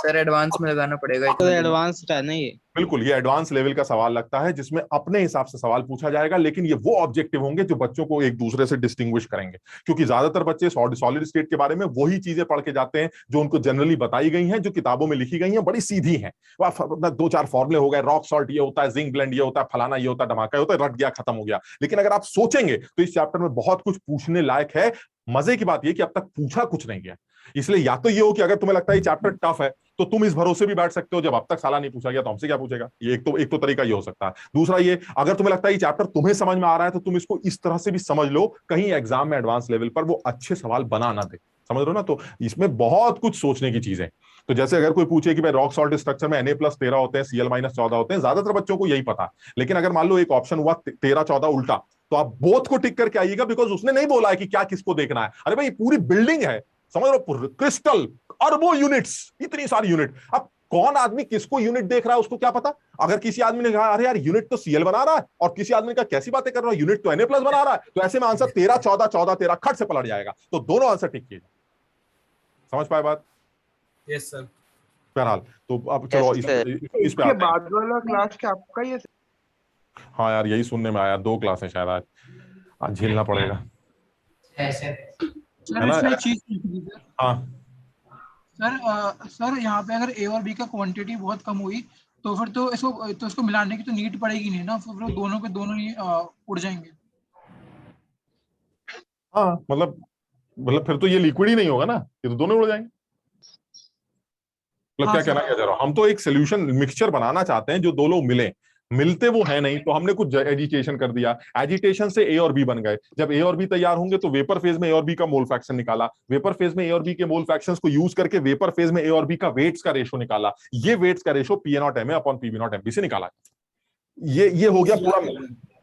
सर एडवांस में लगाना पड़ेगा। तो एडवांस है ना ये? बिल्कुल, ये एडवांस लेवल का सवाल लगता है, जिसमें अपने हिसाब से सवाल पूछा जाएगा। लेकिन ये वो ऑब्जेक्टिव होंगे जो बच्चों को एक दूसरे से डिस्टिंग्विश करेंगे, क्योंकि ज्यादातर बच्चे सॉलिड स्टेट के बारे में वही चीजें पढ़ के जाते हैं जो उनको जनरली बताई गई हैं, जो किताबों में लिखी गई हैं, बड़ी सीधी हैं। 2-4 फॉर्मूले हो गए, रॉक सॉल्ट ये होता है, जिंक ब्लेंड ये होता है, फलाना ये होता है, धमाका ये होता है, रट गया, खत्म हो गया। लेकिन अगर आप सोचेंगे तो इस चैप्टर में बहुत कुछ पूछने लायक है। मजे की बात यह कि अब तक पूछा कुछ नहीं गया। इसलिए या तो ये हो कि अगर तुम्हें लगता है ये चैप्टर टफ है, तो तुम इस भरोसे भी बैठ सकते हो जब अब तक साला नहीं पूछा गया तो हमसे क्या पूछेगा। ये एक तो तरीका ये हो सकता है। दूसरा ये, अगर तुम्हें लगता है ये चैप्टर तुम्हें समझ में आ रहा है, तो तुम इसको इस तरह से भी समझ लो, कहीं एग्जाम में एडवांस लेवल पर वो अच्छे सवाल बना ना दे। समझ रहे हो ना? तो इसमें बहुत कुछ सोचने की चीज है। तो जैसे अगर कोई पूछे कि भाई रॉक सॉल्ट स्ट्रक्चर में Na+ 13 होते हैं, Cl- 14 होते हैं, ज्यादातर बच्चों को यही पता है। लेकिन अगर मान लो एक ऑप्शन हुआ 13-14 उल्टा, तो आप बोथ को टिक करके आइएगा, बिकॉज उसने नहीं बोला है कि क्या किसको देखना है। अरे भाई पूरी बिल्डिंग है, समझ लो, क्रिस्टल, अरबों यूनिट्स, इतनी सारी यूनिट। अब कौन आदमी किसको यूनिट देख रहा है उसको क्या पता? अगर किसी आदमी ने कहा अरे यार यूनिट तो Cl बना रहा है, और किसी आदमी ने कहा कैसी बातें कर रहा है, यूनिट तो Na+ बना रहा है, तो ऐसे में आंसर 13-14 14-13 खट से पलट जाएगा। तो दोनों आंसर टिक कीजिए। समझ पाए बात? Yes sir. बहरहाल तो अब चलो इस पे बाद वाला क्लास क्या आपका? ये हाँ यार, यही सुनने में आया, 2 क्लासें शायद आज झेलना पड़ेगा, है ना? हाँ सर यहाँ पे अगर A और B का क्वांटिटी बहुत कम हुई तो फिर तो इसको मिलाने की तो नीड पड़ेगी नहीं ना, फिर दोनों के दोनों ही उड़ जाएंगे। हाँ, मतलब फिर तो ये लिक्विड ही नहीं होगा ना, ये तो दोनों उड़ जाएंगे। मतलब क्या कहना चाह रहा हूं, हम तो एक सोल्यूशन मिक्सचर बनाना चाहते हैं जो दो लोग मिले, मिलते वो है नहीं, तो हमने कुछ एजिटेशन कर दिया, एजिटेशन से ए और बी बन गए। जब ए और बी तैयार होंगे तो वेपर फेज में ए और बी का मोल फ्रैक्शन निकाला, वेपर फेज में ए और बी के मोल फ्रैक्शंस को यूज करके वेपर फेज में ए और बी का वेट्स का रेशो निकाला। ये वेट्स का ratio P0 upon PV0 MB से निकाला। ये हो गया पूरा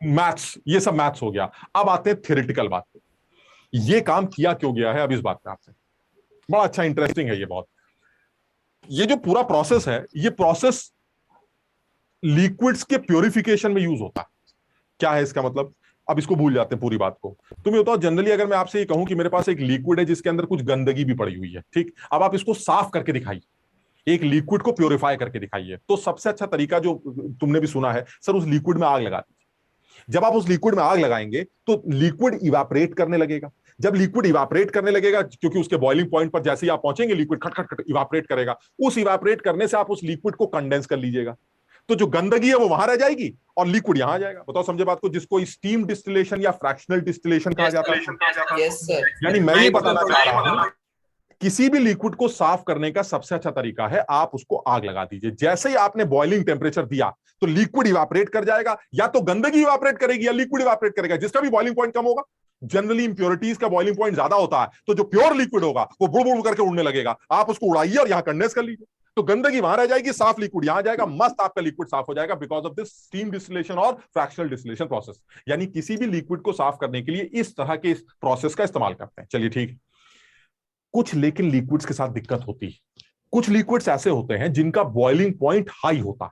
मैथ्स, ये सब मैथ्स हो गया। अब आते हैं थ्योरेटिकल बात पे। ये काम किया क्यों गया है, अब इस बात पे आपसे बड़ा अच्छा इंटरेस्टिंग है ये बहुत। ये जो पूरा प्रोसेस है, ये प्रोसेस लिक्विड्स के प्योरिफिकेशन में यूज होता है। क्या है इसका मतलब, अब इसको भूल जाते हैं पूरी बात को। तुम्हें बताओ, जनरली अगर मैं आपसे ये कहूं कि मेरे पास एक लिक्विड है जिसके अंदर कुछ गंदगी भी पड़ी हुई है, ठीक, अब आप इसको साफ करके दिखाइए, एक लिक्विड को प्योरीफाई करके दिखाइए, तो सबसे अच्छा तरीका जो तुमने भी सुना है, सर उस लिक्विड में आग लगा दीजिए। जब आप उस लिक्विड में आग लगाएंगे तो लिक्विड इवापोरेट करने लगेगा। जब लिक्विड इवापोरेट करने लगेगा, क्योंकि उसके बॉइलिंग पॉइंट पर जैसे ही आप पहुंचेंगे लिक्विड खट खट खट इवापोरेट करेगा। उस इवापोरेट करने से आप उस लिक्विड को कंडेंस कर लीजिएगा, तो जो गंदगी है वो वहां रह जाएगी और लिक्विड यहां आ जाएगा। बताओ समझे बात को, जिसको स्टीम डिस्टिलेशन या फ्रैक्शनल डिस्टिलेशन कहा जाता है। यानी मैं ये बताना चाह रहा हूं, किसी भी लिक्विड को साफ करने का सबसे अच्छा तरीका है आप उसको आग लगा दीजिए। जैसे ही आपने बॉइलिंग टेम्परेचर दिया तो लिक्विड इवापोरेट कर जाएगा, या तो गंदगी इवापोरेट करेगी या लिक्विड इवापोरेट करेगा। जिसका भी बॉइलिंग पॉइंट कम होगा, जनरली इंप्योरिटीज का बॉइलिंग पॉइंट ज्यादा होता है, तो जो प्योर लिक्विड होगा वो बुड़ बुड़ करके उड़ने लगेगा। आप उसको उड़ाइए और यहां कंडेंस कर लीजिए, तो गंदगी वहां रह जाएगी, साफ लिक्विड यहां आ जाएगा, मस्त आपका लिक्विड साफ हो जाएगा because of this steam distillation और फ्रैक्शनल डिस्टिलेशन प्रोसेस। यानी किसी भी लिक्विड को साफ करने के लिए इस तरह के प्रोसेस का इस्तेमाल करते हैं। चलिए ठीक। कुछ लेकिन लिक्विड्स के साथ दिक्कत होती है। कुछ लिक्विड्स ऐसे होते हैं जिनका बॉइलिंग पॉइंट हाई होता है।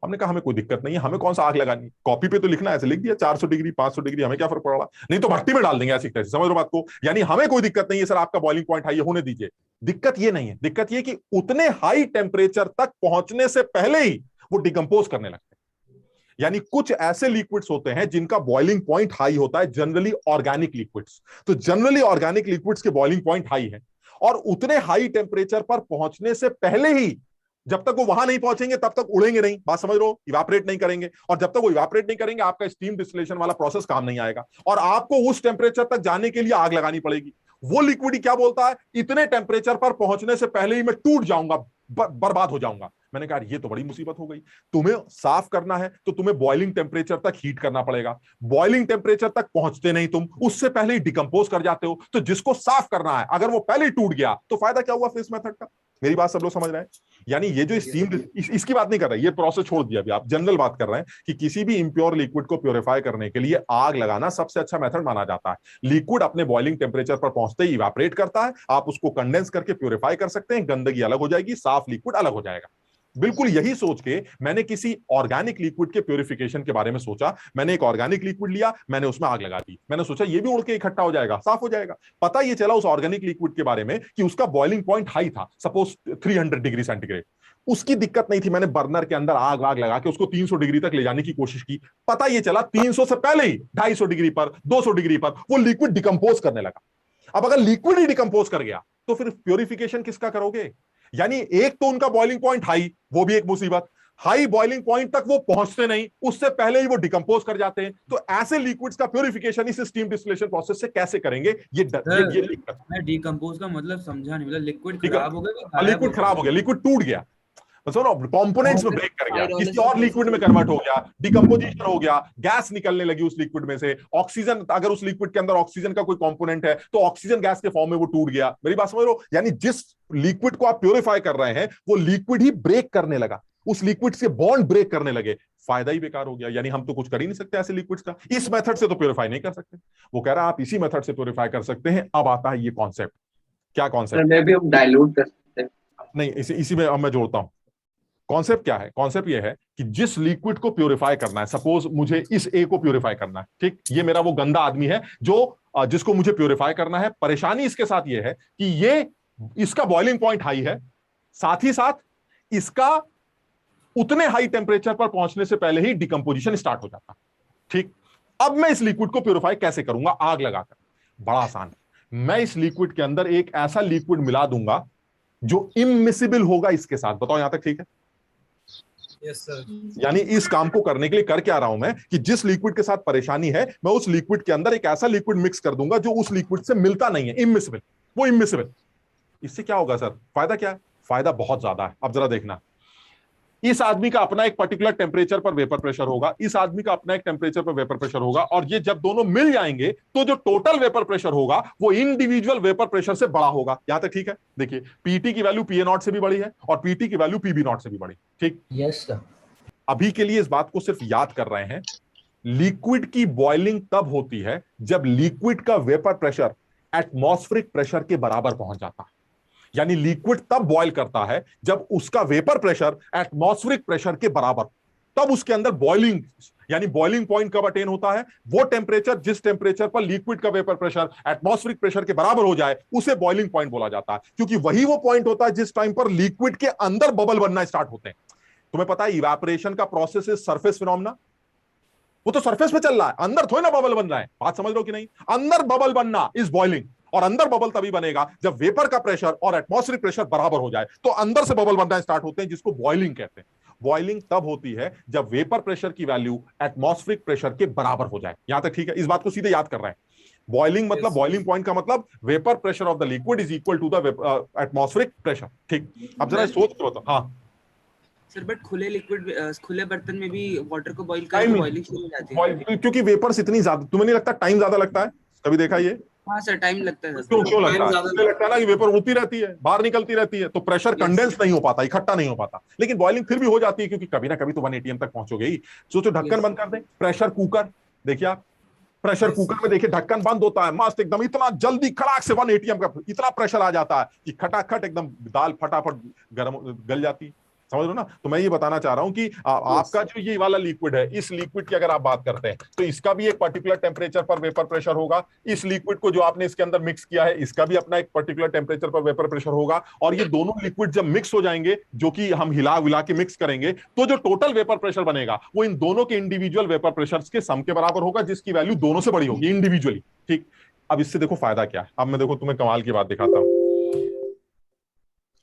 हमने कहा हमें कोई दिक्कत नहीं है, हमें कौन सा आग लगानी, कॉपी पे तो लिखना ऐसे लिख दिया 400 डिग्री 500 डिग्री, हमें क्या फर्क पड़ रहा, नहीं तो भट्टी में डाल देंगे ऐसी तरह। समझ लो बात को, यानी हमें कोई दिक्कत नहीं है सर, आपका बॉइलिंग पॉइंट हाई होने दीजिए। दिक्कत ये नहीं है, दिक्कत ये कि उतने हाई टेम्परेचर तक पहुंचने से पहले ही वो डिकम्पोज करने लगते हैं। यानी कुछ ऐसे लिक्विड्स होते हैं जिनका बॉइलिंग पॉइंट हाई होता है, जनरली ऑर्गेनिक लिक्विड्स। तो जनरली ऑर्गेनिक लिक्विड्स के बॉइलिंग पॉइंट हाई है और उतने हाई टेम्परेचर पर पहुंचने से पहले ही, जब तक वो वहां नहीं पहुंचेंगे तब तक उड़ेंगे नहीं, बात समझ लो, इवापोरेट नहीं करेंगे। और जब तक वो इवापोरेट नहीं करेंगे आपका स्टीम डिस्टिलेशन वाला प्रोसेस काम नहीं आएगा और आपको उस टेम्परेचर तक जाने के लिए आग लगानी पड़ेगी। वो लिक्विड क्या बोलता है, इतने टेम्परेचर पर पहुंचने से पहले ही मैं टूट जाऊंगा, बर्बाद हो जाऊंगा। मैंने कहा ये तो बड़ी मुसीबत हो गई। तुम्हें साफ करना है तो तुम्हें बॉइलिंग टेम्परेचर तक हीट करना पड़ेगा। बॉइलिंग टेम्परेचर तक पहुंचते नहीं तुम, उससे पहले ही डिकम्पोज कर जाते हो। तो जिसको साफ करना है अगर वो पहले ही टूट गया तो फायदा क्या हुआ फिर इस मेथड का। मेरी बात सब लोग समझ रहे हैं। यानी ये जो स्टीम, इसकी बात नहीं कर रहे, ये प्रोसेस छोड़ दिया, अभी आप जनरल बात कर रहे हैं कि किसी भी इंप्योर लिक्विड को प्योरीफाई करने के लिए आग लगाना सबसे अच्छा मेथड माना जाता है। लिक्विड अपने बॉइलिंग टेम्परेचर पर पहुंचते ही इवापोरेट करता है, आप उसको कंडेंस करके प्योरीफाई कर सकते हैं, गंदगी अलग हो जाएगी, साफ लिक्विड अलग हो जाएगा। बिल्कुल यही सोच के मैंने किसी ऑर्गेनिक लिक्विड के प्योरिफिकेशन के बारे में सोचा। मैंने एक ऑर्गेनिक लिक्विड लिया, मैंने उसमें आग लगा दी, मैंने सोचा ये भी उड़ के इकट्ठा हो जाएगा, साफ हो जाएगा। पता ये चला उस ऑर्गेनिक लिक्विड के बारे में कि उसका बॉइलिंग पॉइंट हाई था, सपोज 300 डिग्री सेंटीग्रेड। उसकी दिक्कत नहीं थी, मैंने बर्नर के अंदर आग लगा के उसको 300 डिग्री तक ले जाने की कोशिश की। पता ये चला 300 से पहले ही 250 डिग्री पर, 200 डिग्री पर वो लिक्विड डिकम्पोज करने लगा। अब अगर लिक्विड ही डिकम्पोज कर गया तो फिर प्योरिफिकेशन किसका करोगे। यानी एक तो उनका बॉइलिंग पॉइंट हाई, वो भी एक मुसीबत, हाई बॉइलिंग पॉइंट तक वो पहुंचते नहीं, उससे पहले ही वो डिकम्पोज कर जाते हैं। तो ऐसे लिक्विड्स का प्योरिफिकेशन इस स्टीम डिस्टिलेशन प्रोसेस से कैसे करेंगे, ये दिक्कत। मैं डिकम्पोज का मतलब समझा नहीं, मतलब लिक्विड खराब हो गया, लिक्विड खराब हो गया, लिक्विड टूट गया, कंपोनेंट्स में ब्रेक कर गया, किसी और लिक्विड में कन्वर्ट हो गया, डिकम्पोजिशन हो गया, गैस निकलने लगी उस लिक्विड में से, ऑक्सीजन, अगर उस लिक्विड के अंदर ऑक्सीजन का कोई कंपोनेंट है तो ऑक्सीजन गैस के फॉर्म में वो टूट गया। मेरी बात समझ लो, यानी जिस लिक्विड को आप प्योरीफाई कर रहे हैं वो लिक्विड ही ब्रेक करने लगा, उस लिक्विड से बॉन्ड ब्रेक करने लगे, फायदा ही बेकार हो गया। यानी हम तो कुछ कर ही नहीं सकते ऐसे लिक्विड्स का, इस मेथड से तो प्योरीफाई नहीं कर सकते। वो कह रहा है आप इसी मेथड से प्योरीफाई कर सकते हैं। अब आता है ये कॉन्सेप्ट, क्या कॉन्सेप्ट, डाइल्यूट कर सकते हैं। नहीं, इसी में अब मैं जोड़ता हूं। कॉन्सेप्ट क्या है, कॉन्सेप्ट ये है कि जिस लिक्विड को प्योरीफाई करना है, सपोज मुझे इस ए को प्योरीफाई करना है, ठीक, ये मेरा वो गंदा आदमी है जो जिसको मुझे प्योरीफाई करना है। परेशानी इसके साथ ये है कि ये, इसका बॉइलिंग पॉइंट हाई है, साथ ही साथ इसका उतने हाई टेम्परेचर पर पहुंचने से पहले ही डिकम्पोजिशन स्टार्ट हो जाता, ठीक। अब मैं इस लिक्विड को प्योरीफाई कैसे करूंगा, आग लगाकर। बड़ा आसान है, मैं इस लिक्विड के अंदर एक ऐसा लिक्विड मिला दूंगा जो इमिसिबल होगा इसके साथ। बताओ यहां तक ठीक है? Yes sir. यानी इस काम को करने के लिए कर क्या रहा हूं मैं कि जिस लिक्विड के साथ परेशानी है, मैं उस लिक्विड के अंदर एक ऐसा लिक्विड मिक्स कर दूंगा जो उस लिक्विड से मिलता नहीं है, इमिसिबल, वो इमिसिबल। इससे क्या होगा सर, फायदा क्या है? फायदा बहुत ज्यादा है। अब जरा देखना, इस आदमी का अपना एक पर्टिकुलर टेम्परेचर पर वेपर प्रेशर होगा, इस आदमी का अपना एक टेम्परेचर पर वेपर प्रेशर होगा, और ये जब दोनों मिल जाएंगे तो जो टोटल वेपर प्रेशर होगा वो इंडिविजुअल वेपर प्रेशर से बड़ा होगा। यहां तक ठीक है? देखिए पीटी की वैल्यू PA0 से भी बड़ी है और पीटी की वैल्यू PB0 से भी बड़ी। ठीक, यस सर। अभी के लिए इस बात को सिर्फ याद कर रहे हैं, लिक्विड की बॉइलिंग तब होती है जब लिक्विड का वेपर प्रेशर एटमॉस्फेरिक प्रेशर के बराबर पहुंच जाता है। यानी लिक्विड तब बॉयल करता है जब उसका वेपर प्रेशर एटमॉस्फेरिक प्रेशर के बराबर, तब उसके अंदर बॉइलिंग, यानी बॉइलिंग पॉइंट कब अटेन होता है? वो टेम्परेचर जिस टेम्परेचर पर लिक्विड का वेपर प्रेशर एटमॉस्फेरिक प्रेशर के बराबर हो जाए उसे बॉइलिंग पॉइंट बोला जाता है, क्योंकि वही वो पॉइंट होता है जिस टाइम पर लिक्विड के अंदर बबल बनना स्टार्ट होते हैं। तुम्हें पता है इवेपोरेशन का प्रोसेस इज सरफेस फिनोमेना, वो तो सरफेस पे चल रहा है, अंदर थोड़ी ना बबल बन रहा है। बात समझ रहे हो कि नहीं? अंदर बबल बनना इज बॉइलिंग, और अंदर बबल तभी बनेगा जब वेपर का प्रेशर और एटमॉस्फेरिक प्रेशर बराबर हो जाए, तो अंदर से बबल बनना स्टार्ट होते हैं, जिसको बॉइलिंग कहते हैं। बॉइलिंग तब होती है जब वेपर प्रेशर की वैल्यू एटमॉस्फेरिक प्रेशर के बराबर हो जाए। यहां तक ठीक है? इस बात को सीधे याद कर रहे हैं। बॉइलिंग मतलब बॉइलिंग पॉइंट का मतलब vapour pressure of the liquid is equal to the atmospheric pressure. ठीक, अब जरा सोच करो तो। हाँ सर, बट खुले लिक्विड खुले बर्तन में भी वाटर को बॉईल करके बॉइलिंग शुरू हो जाती है, क्योंकि वेपर्स इतनी ज्यादा, तुम्हें नहीं लगता टाइम ज्यादा लगता है? कभी देखा ये? हाँ सर, टाइम लगता है। क्यों लगता है? मुझे लगता है ना कि वेपर उड़ती रहती है, बाहर निकलती रहती है, तो प्रेशर कंडेंस नहीं हो पाता, इकट्ठा नहीं हो पाता। लेकिन बॉइलिंग फिर भी हो जाती है, क्योंकि कभी ना कभी तो 1 atm तक पहुंचोगे ही। सोचो ढक्कन बंद कर दें, प्रेशर कुकर देखिए आप, प्रेशर कुकर में देखिए ढक्कन बंद होता है, मस्त एकदम, इतना जल्दी खड़ाक से 1 atm का इतना प्रेशर आ जाता है कि खटाखट एकदम दाल फटाफट गर्म गल जाती है। समझ लो ना? तो मैं ये बताना चाह रहा हूं कि आपका जो ये वाला लिक्विड है, इस लिक्विड की अगर आप बात करते हैं तो इसका भी एक पर्टिकुलर टेम्परेचर पर वेपर प्रेशर होगा। इस लिक्विड को जो आपने इसके अंदर मिक्स किया है, इसका भी अपना एक पर्टिकुलर टेम्परेचर पर वेपर प्रेशर होगा। और ये दोनों लिक्विड जब मिक्स हो जाएंगे, जो कि हम हिला विला के मिक्स करेंगे, तो जो टोटल वेपर प्रेशर बनेगा वो इन दोनों के इंडिविजुअल वेपर प्रेशर के सम के बराबर होगा, जिसकी वैल्यू दोनों से बड़ी होगी इंडिविजुअली। ठीक, अब इससे देखो फायदा क्या है। अब मैं देखो तुम्हें कमाल की बात दिखाता हूं।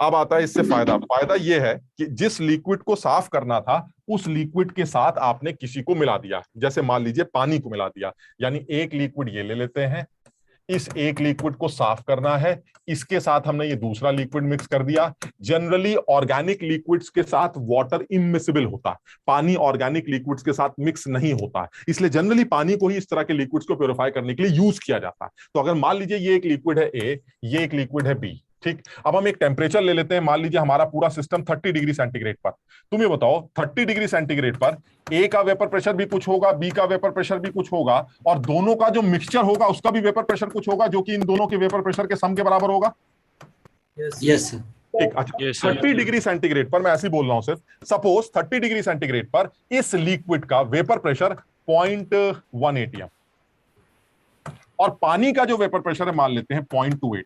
अब आता है इससे फायदा। फायदा यह है कि जिस लिक्विड को साफ करना था उस लिक्विड के साथ आपने किसी को मिला दिया, जैसे मान लीजिए पानी को मिला दिया। यानी एक लिक्विड ये ले लेते हैं, इस एक लिक्विड को साफ करना है, इसके साथ हमने ये दूसरा लिक्विड मिक्स कर दिया। जनरली ऑर्गेनिक लिक्विड्स के साथ वाटर इमिसिबल होता है, पानी ऑर्गेनिक लिक्विड्स के साथ मिक्स नहीं होता है, इसलिए जनरली पानी को ही इस तरह के लिक्विड्स को प्योरीफाई करने के लिए यूज किया जाता है। तो अगर मान लीजिए ये एक लिक्विड है A, ये एक लिक्विड है B। ठीक, अब हम एक टेम्परेचर ले लेते हैं, मान लीजिए हमारा पूरा सिस्टम 30 डिग्री सेंटीग्रेड पर। तुम ये बताओ 30 डिग्री सेंटीग्रेड पर A का वेपर प्रेशर भी कुछ होगा, B का वेपर प्रेशर भी कुछ होगा, और दोनों का जो मिक्सचर होगा उसका भी वेपर प्रेशर कुछ होगा, जो कि इन दोनों के वेपर प्रेशर के सम के बराबर होगा। यस ठीक, अच्छा 30 डिग्री सेंटीग्रेड पर, मैं ऐसे ही बोल रहा हूं सिर्फ, सपोज 30 डिग्री सेंटीग्रेड पर इस लिक्विड का वेपर प्रेशर 0.1 atm और पानी का जो वेपर प्रेशर है मान लेते हैं 0.28।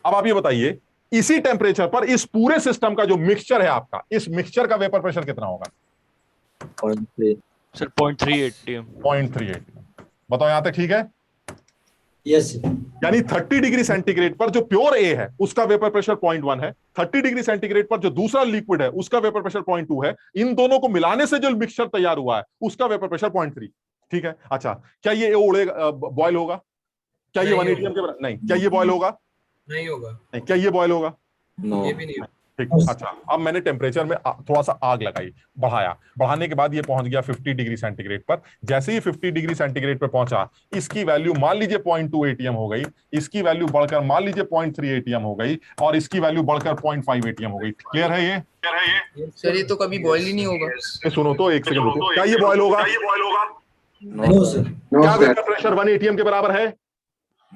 अब आप ये बताइए इसी टेम्परेचर पर इस पूरे सिस्टम का जो मिक्सचर है आपका, इस मिक्सचर का वेपर प्रेशर कितना होगा? Sir 0.3 atm। 0.3 atm। बताओ यहां तक ठीक है? यस। यानी 30 डिग्री सेंटीग्रेड पर जो प्योर A है उसका वेपर प्रेशर 0.1 है, 30 डिग्री सेंटीग्रेड पर जो दूसरा लिक्विड है उसका वेपर प्रेशर 0.2 है, इन दोनों को मिलाने से जो मिक्सचर तैयार हुआ है उसका वेपर प्रेशर 0.3। ठीक है, अच्छा क्या ये उड़ेगा, बॉयल होगा? क्या ये 1 atm के बराबर? नहीं। क्या ये बॉयल होगा? नहीं होगा। नहीं। क्या ये बॉयल होगा? ये भी नहीं। ठीक, अच्छा अब मैंने टेम्परेचर में थोड़ा सा आग लगाई, बढ़ाया, बढ़ाने के बाद ये पहुंच गया 50 डिग्री सेंटीग्रेड पर। जैसे ही 50 डिग्री सेंटीग्रेड पर पहुंचा, इसकी वैल्यू मान लीजिए 0.2 atm हो गई, इसकी वैल्यू बढ़कर मान लीजिए 0.3 atm हो गई, और इसकी वैल्यू बढ़कर 0.5 atm हो गई। क्लियर है ये? सर ये तो कभी बॉयल ही नहीं होगा। सुनो तो, एक सेकंड रुको, क्या ये बॉयल होगा? No sir. क्या वेपर प्रेशर 1 atm के बराबर है?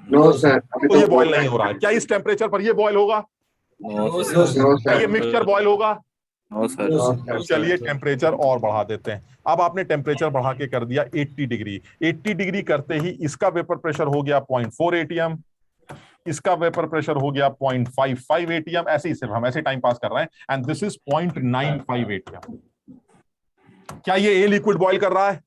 No sir. तो ये बॉयल नहीं हो रहा है। क्या इस टेम्परेचर पर ये बॉयल होगा? No sir. ये मिक्सचर बॉयल होगा? No sir. चलिए टेम्परेचर और बढ़ा देते हैं। अब आपने टेम्परेचर बढ़ा के कर दिया 80 डिग्री। 80 डिग्री करते ही इसका वेपर प्रेशर हो गया 0.4 atm, इसका वेपर प्रेशर हो गया 0.55 atm। ऐसे ही सिर्फ हम ऐसे टाइम पास कर रहे हैं, एंड दिस इज 0.95 atm। क्या ये A लिक्विड बॉयल कर रहा है?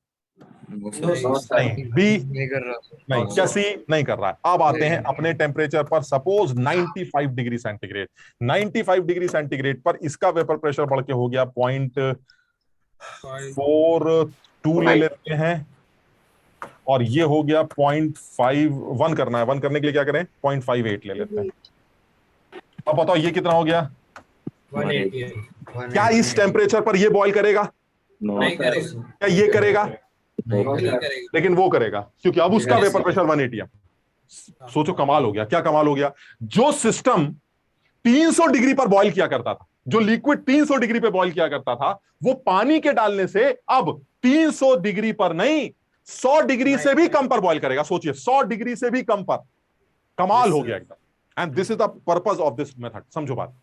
नहीं। B नहीं कर रहा। नहीं। क्या C नहीं कर रहा है? अब आते हैं अपने टेम्परेचर पर, suppose 95 degree centigrade. 95 degree centigrade पर इसका वेपर प्रेशर बढ़ के हो गया 0.42 ले लेते हैं, और ये हो गया 0.51 करना है। 1 करने के लिए क्या करें? 0.58 ले लेते हैं। अब बताओ ये कितना हो गया? क्या इस टेम्परेचर पर ये बॉयल करेगा? नहीं करेगा। क्या ये करेगा? नहीं करेगा। लेकिन वो करेगा, क्योंकि अब उसका वेपर प्रेशर 180 है। सोचो कमाल हो गया, क्या कमाल हो गया। जो सिस्टम 300 डिग्री पर बॉयल किया करता था, जो लिक्विड 300 डिग्री पे बॉयल किया करता था, वो पानी के डालने से अब 300 डिग्री पर नहीं, 100 डिग्री से भी कम पर बॉयल करेगा। सोचिए, 100 डिग्री से भी कम पर। कमाल हो गया एकदम। And this is the purpose of this method. समझो बात।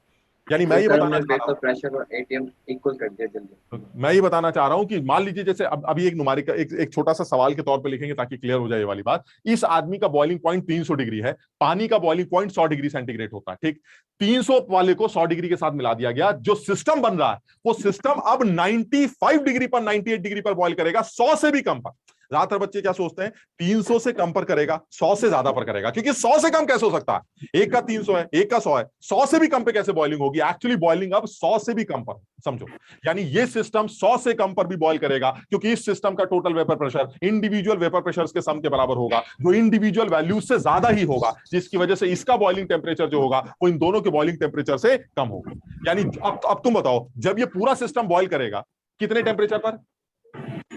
यानी मैं ये बताना चाह रहा हूं, प्रेशर और एटीएम इक्वल कर दिया जल्दी। मैं ये बताना चाह रहा हूं कि मान लीजिए जैसे अभी एक नुमेरिकल एक छोटा सा सवाल के तौर पे लिखेंगे ताकि क्लियर हो जाए ये वाली बात। इस आदमी का बॉइलिंग पॉइंट 300 डिग्री है, पानी का बॉइलिंग पॉइंट 100 डिग्री सेंटीग्रेड होता है, ठीक। 300 वाले को 100 डिग्री के साथ मिला दिया गया। जो सिस्टम बन रहा है वो सिस्टम अब 95 डिग्री पर, 98 डिग्री पर बॉइल करेगा, 100 से भी कम पर। ज्यादातर बच्चे क्या सोचते हैं, 300 से कम पर करेगा, 100 से ज्यादा पर करेगा, क्योंकि 100 से कम कैसे हो सकता है? एक का 300 है, एक का 100 है, 100 से भी कम पे कैसे बॉइलिंग होगी? एक्चुअली बॉइलिंग अब 100 से भी कम पर। समझो, यानी ये सिस्टम 100 से कम पर भी बॉइल करेगा, क्योंकि इस सिस्टम का total vapour pressure individual vapour pressures के सम के बराबर होगा, जो इंडिविजुअल वैल्यूज से ज्यादा ही होगा, जिसकी वजह से इसका बॉइलिंग टेम्परेचर जो होगा वो इन दोनों के बॉइलिंग टेम्परेचर से कम होगा। यानी अब तुम बताओ, जब ये पूरा सिस्टम बॉइल करेगा कितने टेम्परेचर पर?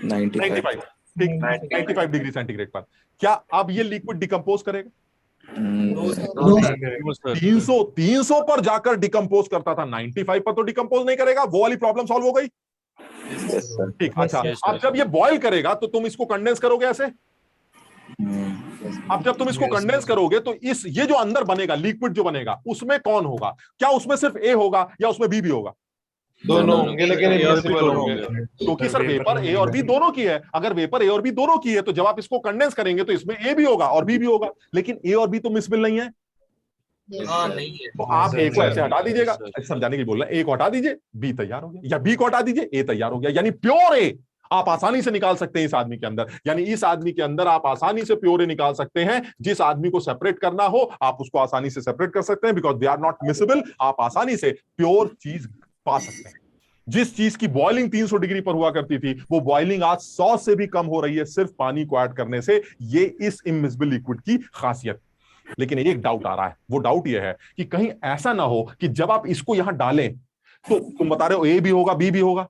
95, ठीक, 95 डिग्री सेंटीग्रेड पर। क्या अब ये लिक्विड डिकम्पोज करेगा? 300 पर जाकर डिकम्पोज करता था, 95 पर तो डिकम्पोज नहीं करेगा। वो वाली प्रॉब्लम सॉल्व हो गई, ठीक। अच्छा, अब जब ये बॉइल करेगा तो तुम इसको कंडेंस करोगे ऐसे। अब जब तुम इसको कंडेंस करोगे तो ये जो अंदर बनेगा, लिक्विड जो बनेगा, उसमें कौन होगा? क्या उसमें सिर्फ ए होगा या उसमें बी भी होगा? दोनों होंगे, लेकिन इनविजिबल होंगे, क्योंकि सर वेपर ए और बी दोनों की है। अगर वेपर ए और बी दोनों की है तो जब आप इसको कंडेंस करेंगे तो इसमें ए भी होगा और बी भी होगा, लेकिन ए और बी तो मिसबिल नहीं है। नहीं है। तो आप ए को ऐसे हटा दीजिएगा, समझाने के लिए बोल रहे हैं। ए को हटा दीजिए, बी तैयार हो गया, या बी को हटा दीजिए, ए तैयार हो गया। यानी प्योर ए आप आसानी से निकाल सकते हैं इस आदमी के अंदर। यानी इस आदमी के अंदर आप आसानी से प्योर ए निकाल सकते हैं। जिस आदमी को सेपरेट करना हो आप उसको आसानी से सेपरेट कर सकते हैं, because they are not miscible. आप आसानी से प्योर चीज पा सकते हैं। जिस चीज की बॉइलिंग 300 डिग्री पर हुआ करती थी, वो बॉइलिंग आज 100 से भी कम हो रही है, सिर्फ पानी को ऐड करने से। ये इस इमिसिबल लिक्विड की खासियत। लेकिन एक डाउट आ रहा है, वो डाउट ये है कि कहीं ऐसा ना हो कि जब आप इसको यहां डालें तो तुम बता रहे हो ए भी होगा, बी भी होगा,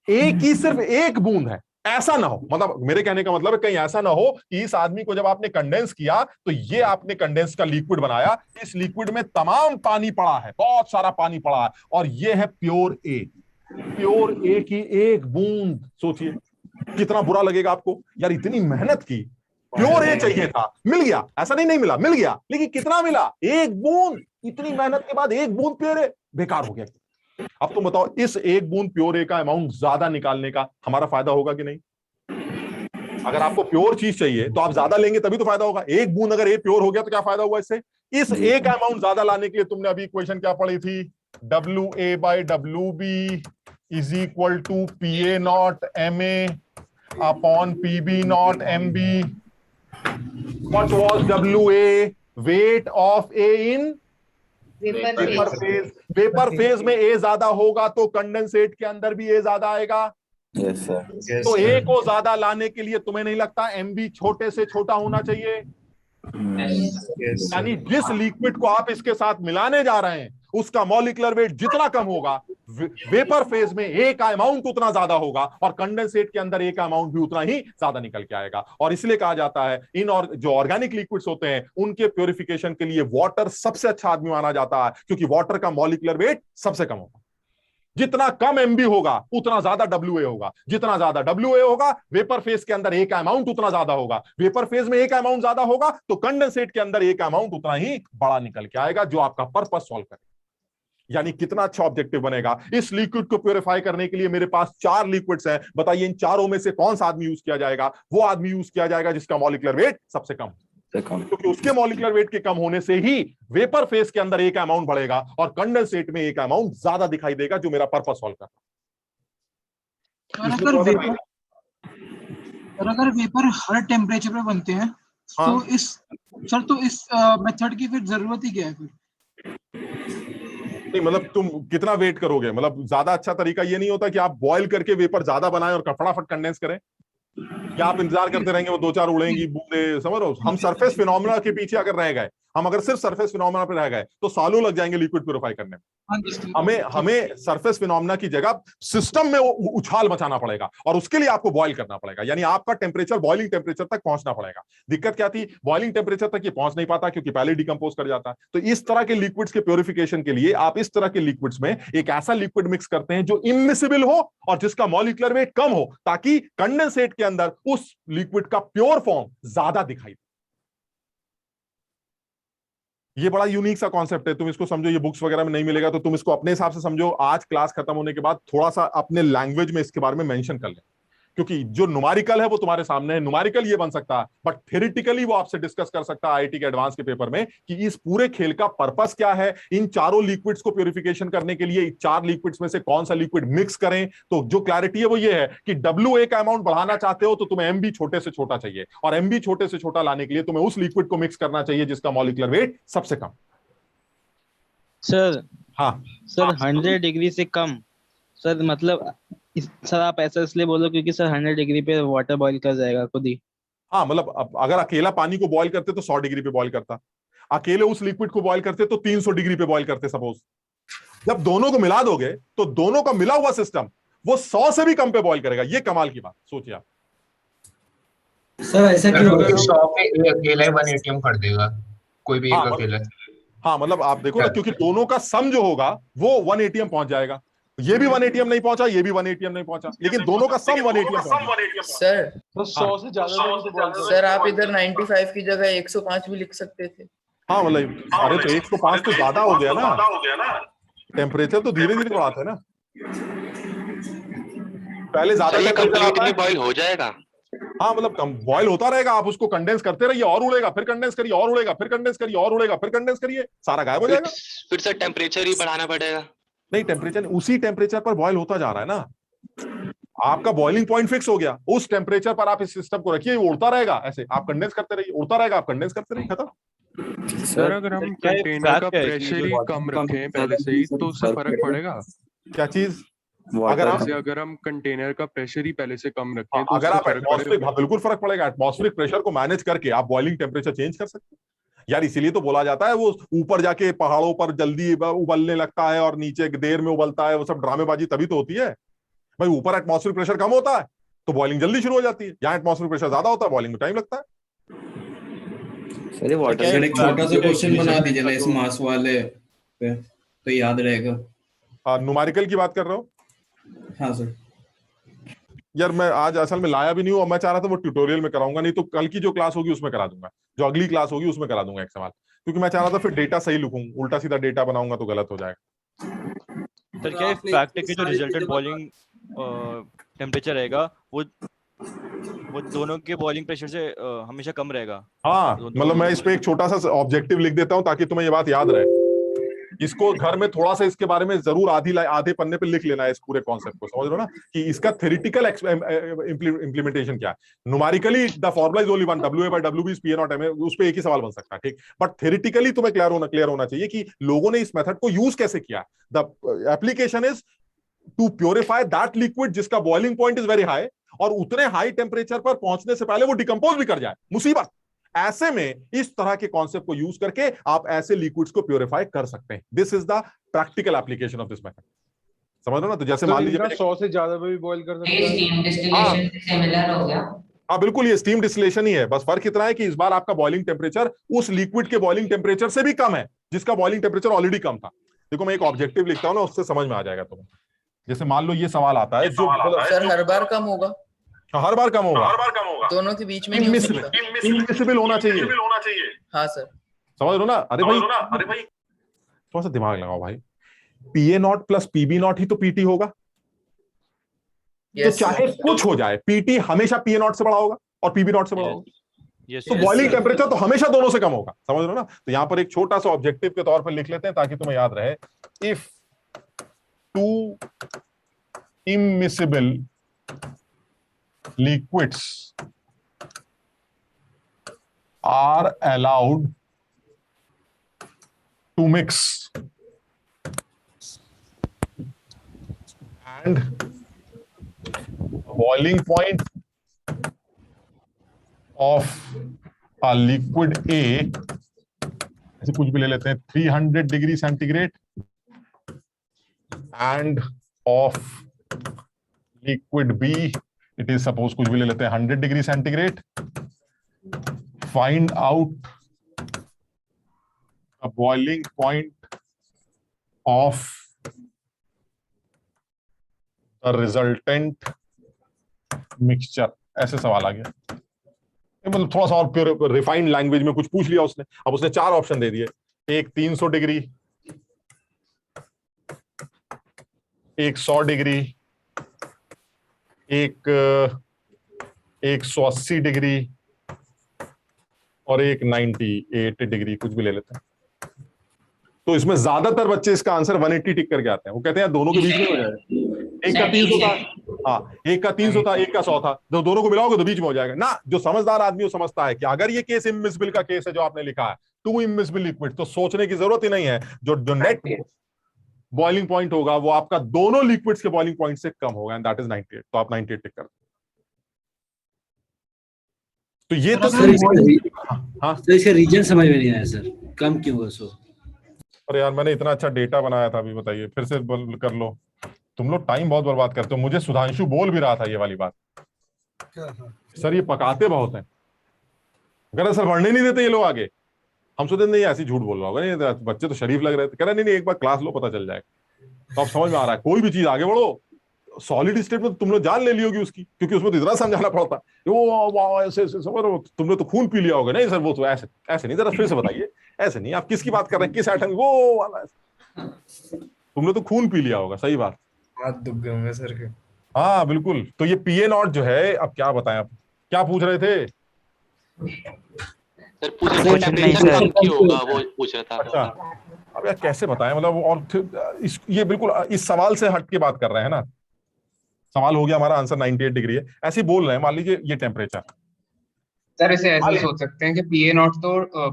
ए की सिर्फ एक बूंद है, ऐसा ना हो। मतलब मेरे कहने का मतलब है कहीं ऐसा ना हो कि इस आदमी को जब आपने कंडेंस किया तो ये आपने कंडेंस का लिक्विड बनाया, इस लिक्विड में तमाम पानी पड़ा है, बहुत सारा पानी पड़ा है, और ये है प्योर ए। प्योर ए की एक बूंद, सोचिए कितना बुरा लगेगा आपको। यार इतनी मेहनत की, प्योर ए चाहिए था, मिल गया। ऐसा नहीं मिला, मिल गया, लेकिन कितना मिला? एक बूंद। इतनी मेहनत के बाद एक बूंद प्योर ए बेकार हो गया। अब तुम बताओ, इस एक बूंद प्योर ए का अमाउंट ज्यादा निकालने का हमारा फायदा होगा कि नहीं? अगर आपको प्योर चीज चाहिए तो आप ज्यादा लेंगे तभी तो फायदा होगा। एक बूंद अगर ए प्योर हो गया तो क्या फायदा हुआ इससे? इस ए का अमाउंट ज्यादा लाने के लिए तुमने अभी इक्वेशन क्या पढ़ी थी? WA/WB is equal to PA0 MA upon PB0 MB. What was WA? Weight of A in vapour phase. Vapour phase में ए ज्यादा होगा तो कंडेंसेट के अंदर भी ए ज्यादा आएगा। Yes sir. तो ए को ज्यादा लाने के लिए तुम्हें नहीं लगता एमबी छोटे से छोटा होना चाहिए? यानी जिस लिक्विड को आप इसके साथ मिलाने जा रहे हैं उसका मॉलिक्यूलर वेट जितना कम होगा, वेपर फेज में ए का अमाउंट उतना ज्यादा होगा, और कंडेंसेट के अंदर ए का अमाउंट भी उतना ही ज्यादा निकल के आएगा। और इसलिए कहा जाता है इन और जो ऑर्गेनिक लिक्विड्स होते हैं उनके प्योरिफिकेशन के लिए वाटर सबसे अच्छा आदमी माना जाता है, क्योंकि वाटर का मॉलिक्यूलर वेट सबसे कम होगा। जितना कम एमबी होगा उतना ज्यादा WA होगा, जितना ज्यादा WA होगा वेपर फेज के अंदर ए का अमाउंट उतना ज्यादा होगा। वेपर फेज में ए का अमाउंट ज्यादा होगा तो कंडेंसेट के अंदर ए का अमाउंट उतना ही बड़ा निकल के आएगा, जो आपका पर्पस सॉल्व करेगा। यानी कितना अच्छा ऑब्जेक्टिव बनेगा। इस लिक्विड को प्योरीफाई करने के लिए मेरे पास 4 लिक्विड्स हैं, बताइए इन चारों में से कौन सा आदमी यूज किया जाएगा? वो आदमी यूज किया जाएगा जिसका मॉलिक्यूलर वेट सबसे कम, क्योंकि उसके मॉलिक्यूलर वेट के कम होने से ही वेपर फेज के अंदर ए का अमाउंट बढ़ेगा और कंडेंसेट में ए का अमाउंट ज्यादा दिखाई देगा, जो मेरा पर्पस सॉल्व करता है। अगर वेपर हर टेम्परेचर पे बनते हैं तो इस मेथड की फिर जरूरत ही क्या है? फिर नहीं, मतलब तुम कितना वेट करोगे? मतलब ज्यादा अच्छा तरीका ये नहीं होता कि आप बॉईल करके वेपर ज्यादा बनाएं और फटाफट कंडेंस करें? क्या आप इंतजार करते रहेंगे वो 2-4 उड़ेंगी बूंदे? समझ रहे हो, हम सरफेस फिनोमेना के पीछे अगर रह गए हम अगर सिर्फ सरफेस फिनोमेना पे रह गए तो सालों लग जाएंगे लिक्विड प्यूरिफाई करने में। हमें सरफेस फिनोमेना की जगह सिस्टम में उछाल मचाना पड़ेगा और उसके लिए आपको बॉयल करना पड़ेगा, यानी आपका टेम्परेचर बॉइलिंग टेम्परेचर तक पहुंचना पड़ेगा। दिक्कत क्या थी, बॉइलिंग टेम्परेचर तक ये पहुंच नहीं पाता क्योंकि पहले डिकम्पोज कर जाता है। तो इस तरह के लिक्विड्स के प्योरिफिकेशन के लिए आप इस तरह के लिक्विड्स में एक ऐसा लिक्विड मिक्स करते हैं जो इमिसिबल हो और जिसका मॉलिक्यूलर वेट कम हो, ताकि कंडेंसेट के अंदर उस लिक्विड का प्योर फॉर्म ज्यादा दिखाई दे। ये बड़ा यूनिक सा कॉन्सेप्ट है, तुम इसको समझो, ये बुक्स वगैरह में नहीं मिलेगा, तो तुम इसको अपने हिसाब से समझो। आज क्लास खत्म होने के बाद थोड़ा सा अपने लैंग्वेज में इसके बारे में मेंशन कर ले, क्योंकि जो न्यूमेरिकल है वो तुम्हारे सामने है। न्यूमेरिकल ये बन सकता है, बट थ्योरेटिकली वो आपसे डिस्कस कर सकता है आईआईटी के एडवांस के पेपर में कि इस पूरे खेल का पर्पस क्या है, इन चारों लिक्विड्स को प्यूरिफिकेशन करने के लिए चार लिक्विड्स में से कौन सा लिक्विड मिक्स करें। तो जो क्लैरिटी है वो ये है कि W का अमाउंट बढ़ाना चाहते हो तो तुम्हें MB छोटे से छोटा चाहिए, और MB छोटे से छोटा लाने के लिए तुम्हें उस लिक्विड को मिक्स करना चाहिए जिसका मॉलिक्यूलर वेट सबसे कम। सर हाँ सर 100 डिग्री से कम, सर मतलब सर आप ऐसा इसलिए बोलो क्योंकि सर 100 डिग्री पे वाटर बॉईल कर जाएगा खुद ही। हाँ, मतलब अगर अकेला पानी को बॉईल करते तो 100 डिग्री पे बॉईल करता, अकेले उस लिक्विड को बॉईल करते तो 300 डिग्री पे बॉईल करते सपोज। जब दोनों को मिला दोगे तो दोनों का मिला हुआ सिस्टम वो 100 से भी कम पे बॉईल करेगा। ये कमाल की बात, सोचिए आप। सर ऐसा क्यों होगा? 100 पे अकेला 1 ATM कर देगा कोई भी एक अकेला। हाँ, मतलब आप देखो ना, क्योंकि दोनों का सम जो होगा वो 1 ATM पहुंच जाएगा। ये भी 1 ATM नहीं पहुंचा, ये भी 1 ATM नहीं पहुंचा, लेकिन दोनों का सम 1 ATM पहुंचा। सर तो 100 से ज्यादा सर आप इधर 95 की जगह 105 भी लिख सकते थे। हाँ, मतलब अरे तो 105 तो ज्यादा हो गया ना, टेम्परेचर तो धीरे धीरे बढ़ाते हैं ना, पहले ज्यादा कंप्लीटली बॉईल हो जाएगा। हाँ, मतलब कम बॉयल होता रहेगा, आप उसको कंडेंस करते रहिए, और उड़ेगा, फिर कंडेंस करिए, और उड़ेगा, फिर कंडेंस करिए, और उड़ेगा, फिर कंडेंस करिए, सारा गायब हो जाएगा। फिर सर टेम्परेचर ही बढ़ाना पड़ेगा। नहीं, टेम्परेचर उसी टेम्परेचर पर बॉयल होता जा रहा है ना, आपका बॉइलिंग पॉइंट फिक्स हो गया, उस टेम्परेचर पर आप इस सिस्टम को रखिए, उड़ता रहेगा, ऐसे आप कंडेंस करते रहिए, उड़ता रहेगा, आप कंडेंस करते रहिए, खत्म। सर अगर हम कंटेनर का प्रेशर ही कम रखें पहले से ही तो उससे फर्क पड़ेगा? क्या चीज? अगर हम कंटेनर का प्रेशर ही पहले से कम रखें तो अगर आप एटमॉस्फेरिक, बिल्कुल फर्क पड़ेगा। एटमॉस्फेरिक प्रेशर को मैनेज करके आप बॉइलिंग टेम्परेचर चेंज कर सकते हैं यार। इसीलिए तो बोला जाता है वो ऊपर जाके पहाड़ों पर जल्दी उबलने लगता है और नीचे देर में उबलता है, वो सब ड्रामेबाजी तभी तो होती है भाई। ऊपर एटमॉस्फेरिक प्रेशर कम होता है तो बॉइलिंग जल्दी शुरू हो जाती है, यहाँ एटमॉस्फेरिक प्रेशर ज्यादा होता है, बॉइलिंग में टाइम लगता है। सर एक छोटा सा क्वेश्चन बना दीजिए ना इस मास वाले पे, तो याद रहेगा। न्यूमेरिकल की बात कर रहा हूँ। हाँ सर। यार मैं आज असल में लाया भी नहीं हूँ, मैं चाह रहा था वो ट्यूटोरियल में कराऊंगा, नहीं तो कल की जो क्लास होगी उसमें करा दूंगा, जो अगली क्लास होगी उसमें करा दूंगा एक सवाल, क्योंकि मैं चाह रहा था फिर डेटा सही लिखूं, उल्टा सीधा डेटा बनाऊंगा तो गलत हो जाएगा। सर क्या फैक्ट है कि जो रिजल्टेंट बॉइलिंग टेम्परेचर रहेगा वो दोनों के बॉइलिंग प्रेशर से हमेशा कम रहेगा। हाँ, मतलब मैं इस पे एक छोटा सा ऑब्जेक्टिव लिख देता हूँ ताकि तुम्हें ये बात याद रहे। इसको घर में थोड़ा सा इसके बारे में जरूर आधे पन्ने पे लिख लेना है, इस पूरे कॉन्सेप्ट को समझ लो ना कि इसका थ्योरेटिकल इंप्लीमेंटेशन क्या है। Numerically the formula is only one, WA/WB is PA0 उस पे एक ही सवाल बन सकता है, ठीक, बट थ्योरेटिकली तुम्हें क्लियर होना चाहिए कि लोगों ने इस मेथड को यूज कैसे किया। The application is to purify that liquid जिसका boiling point is very high, और उतने हाई टेम्परेचर पर पहुंचने से पहले वो डिकम्पोज भी कर जाए, मुसीबत। ऐसे में इस तरह के कॉन्सेप्ट को यूज करके आप ऐसे लिक्विड्स को प्योरीफाई कर सकते हैं। This is the practical application of this method, समझ लो ना। तो जैसे मान लीजिए 100 से ज्यादा पे भी बॉईल कर सकते हैं। स्टीम डिस्टिलेशन से सिमिलर हो गया। हाँ बिल्कुल, ये स्टीम डिस्टिलेशन ही है, बस फर्क इतना है कि इस बार आपका बॉइलिंग टेम्परेचर उस लिक्विड के बॉइलिंग टेम्परेचर से भी कम है जिसका बॉइलिंग टेम्परेचर ऑलरेडी कम था। देखो मैं एक ऑब्जेक्टिव लिखता हूँ ना, उससे समझ में आ जाएगा तुम्हें। जैसे मान लो ये सवाल आता है जो सर हर बार कम होगा, हर बार कम होगा, दोनों के बीच में नहीं हो सकता, इमिसिबल होना चाहिए। हाँ सर, समझ लो ना। अरे भाई थोड़ा सा दिमाग लगाओ भाई, PA0 प्लस PB0 ही तो PT होगा। तो चाहे कुछ हो जाए, PT हमेशा PA0 से बड़ा होगा और PB0 से बड़ा होगा। तो बॉइलिंग टेम्परेचर तो हमेशा दोनों से कम होगा, समझ लो ना। तो यहां पर एक छोटा सा ऑब्जेक्टिव के तौर पर लिख लेते हैं ताकि तुम्हें याद रहे। If 2 immiscible liquids are allowed to mix and boiling point of a liquid A ऐसे कुछ भी ले लेते हैं 300 degree centigrade end of liquid B it is suppose कुछ भी ले लेते हैं 100 degree centigrade. Find out the boiling point of the resultant mixture. ऐसे सवाल आ गया, मतलब थोड़ा सा और रिफाइंड लैंग्वेज में कुछ पूछ लिया उसने। अब उसने 4 ऑप्शन दे दिए, एक 300 डिग्री, एक 100 डिग्री, एक 180 डिग्री और एक 98 डिग्री, कुछ भी ले लेते हैं। तो इसमें ज्यादातर बच्चे इसका आंसर 180 टिक करके आते हैं। वो कहते हैं दोनों के बीच में हो जाएगा। एक का 300 था, हाँ एक का 300 था, एक का 100 था, तो दोनों को मिलाओगे तो बीच में हो जाएगा ना। जो समझदार आदमी वो समझता है कि अगर ये केस इम्मिसिबल का केस है जो आपने लिखा है, 2 इम्मिसिबल लिक्विड, तो सोचने की जरूरत ही नहीं है। जो नेट बॉइलिंग पॉइंट होगा वो आपका दोनों लिक्विड्स के बॉइलिंग पॉइंट से कम होगा, एंड दैट इज 98। तो आप 98 टिक कर दो। तो ये तो सर इसका रीजन समझ में नहीं आया सर, कम क्यों हुआ सो? अरे यार मैंने इतना अच्छा डेटा बनाया था, अभी बताइए फिर से कर लो। तुम लोग टाइम बहुत बर्बाद करते हो। मुझे सुधांशु बोल भी रहा था ये वाली बात, सर ये पकाते बहुत हैं, अगर सर बढ़ने नहीं देते ये लोग आगे। हम सोचते नहीं ऐसे झूठ बोल रहा होगा, नहीं बच्चे तो शरीफ लग रहे थे। कह रहे नहीं एक बार क्लास लो पता चल जाएगा। तो अब समझ में आ रहा है कोई भी चीज आगे बढ़ो, सॉलिड स्टेट में तुम लोग जान ले ली होगी उसकी, क्योंकि उसमें तो इतना समझाना पड़ता है। वो ऐसे तुमने तो खून पी लिया होगा। नहीं सर वो तो ऐसे ऐसे नहीं, जरा फिर से बताइए। ऐसे नहीं, आप किसकी बात कर रहे हैं, किस एटम? वो वाला तुमने तो खून पी लिया होगा। सही बात, हाथ दुख गए होंगे सर के। हाँ बिल्कुल। तो ये PA0 जो है, अब क्या बताएं, आप क्या पूछ रहे थे? सर पूछ रहे थे टेंपरेचर कम क्यों होगा, वो पूछ रहा था। अच्छा अब यार कैसे बताएं, मतलब और ये बिल्कुल इस सवाल से हट के बात कर रहे हैं ना। सवाल हो गया हमारा, आंसर 98 डिग्री है, ऐसे बोल रहे हैं। मान लीजिए ये टेम्परेचर, सर इसे ऐसे सोच सकते हैं कि PA0 तो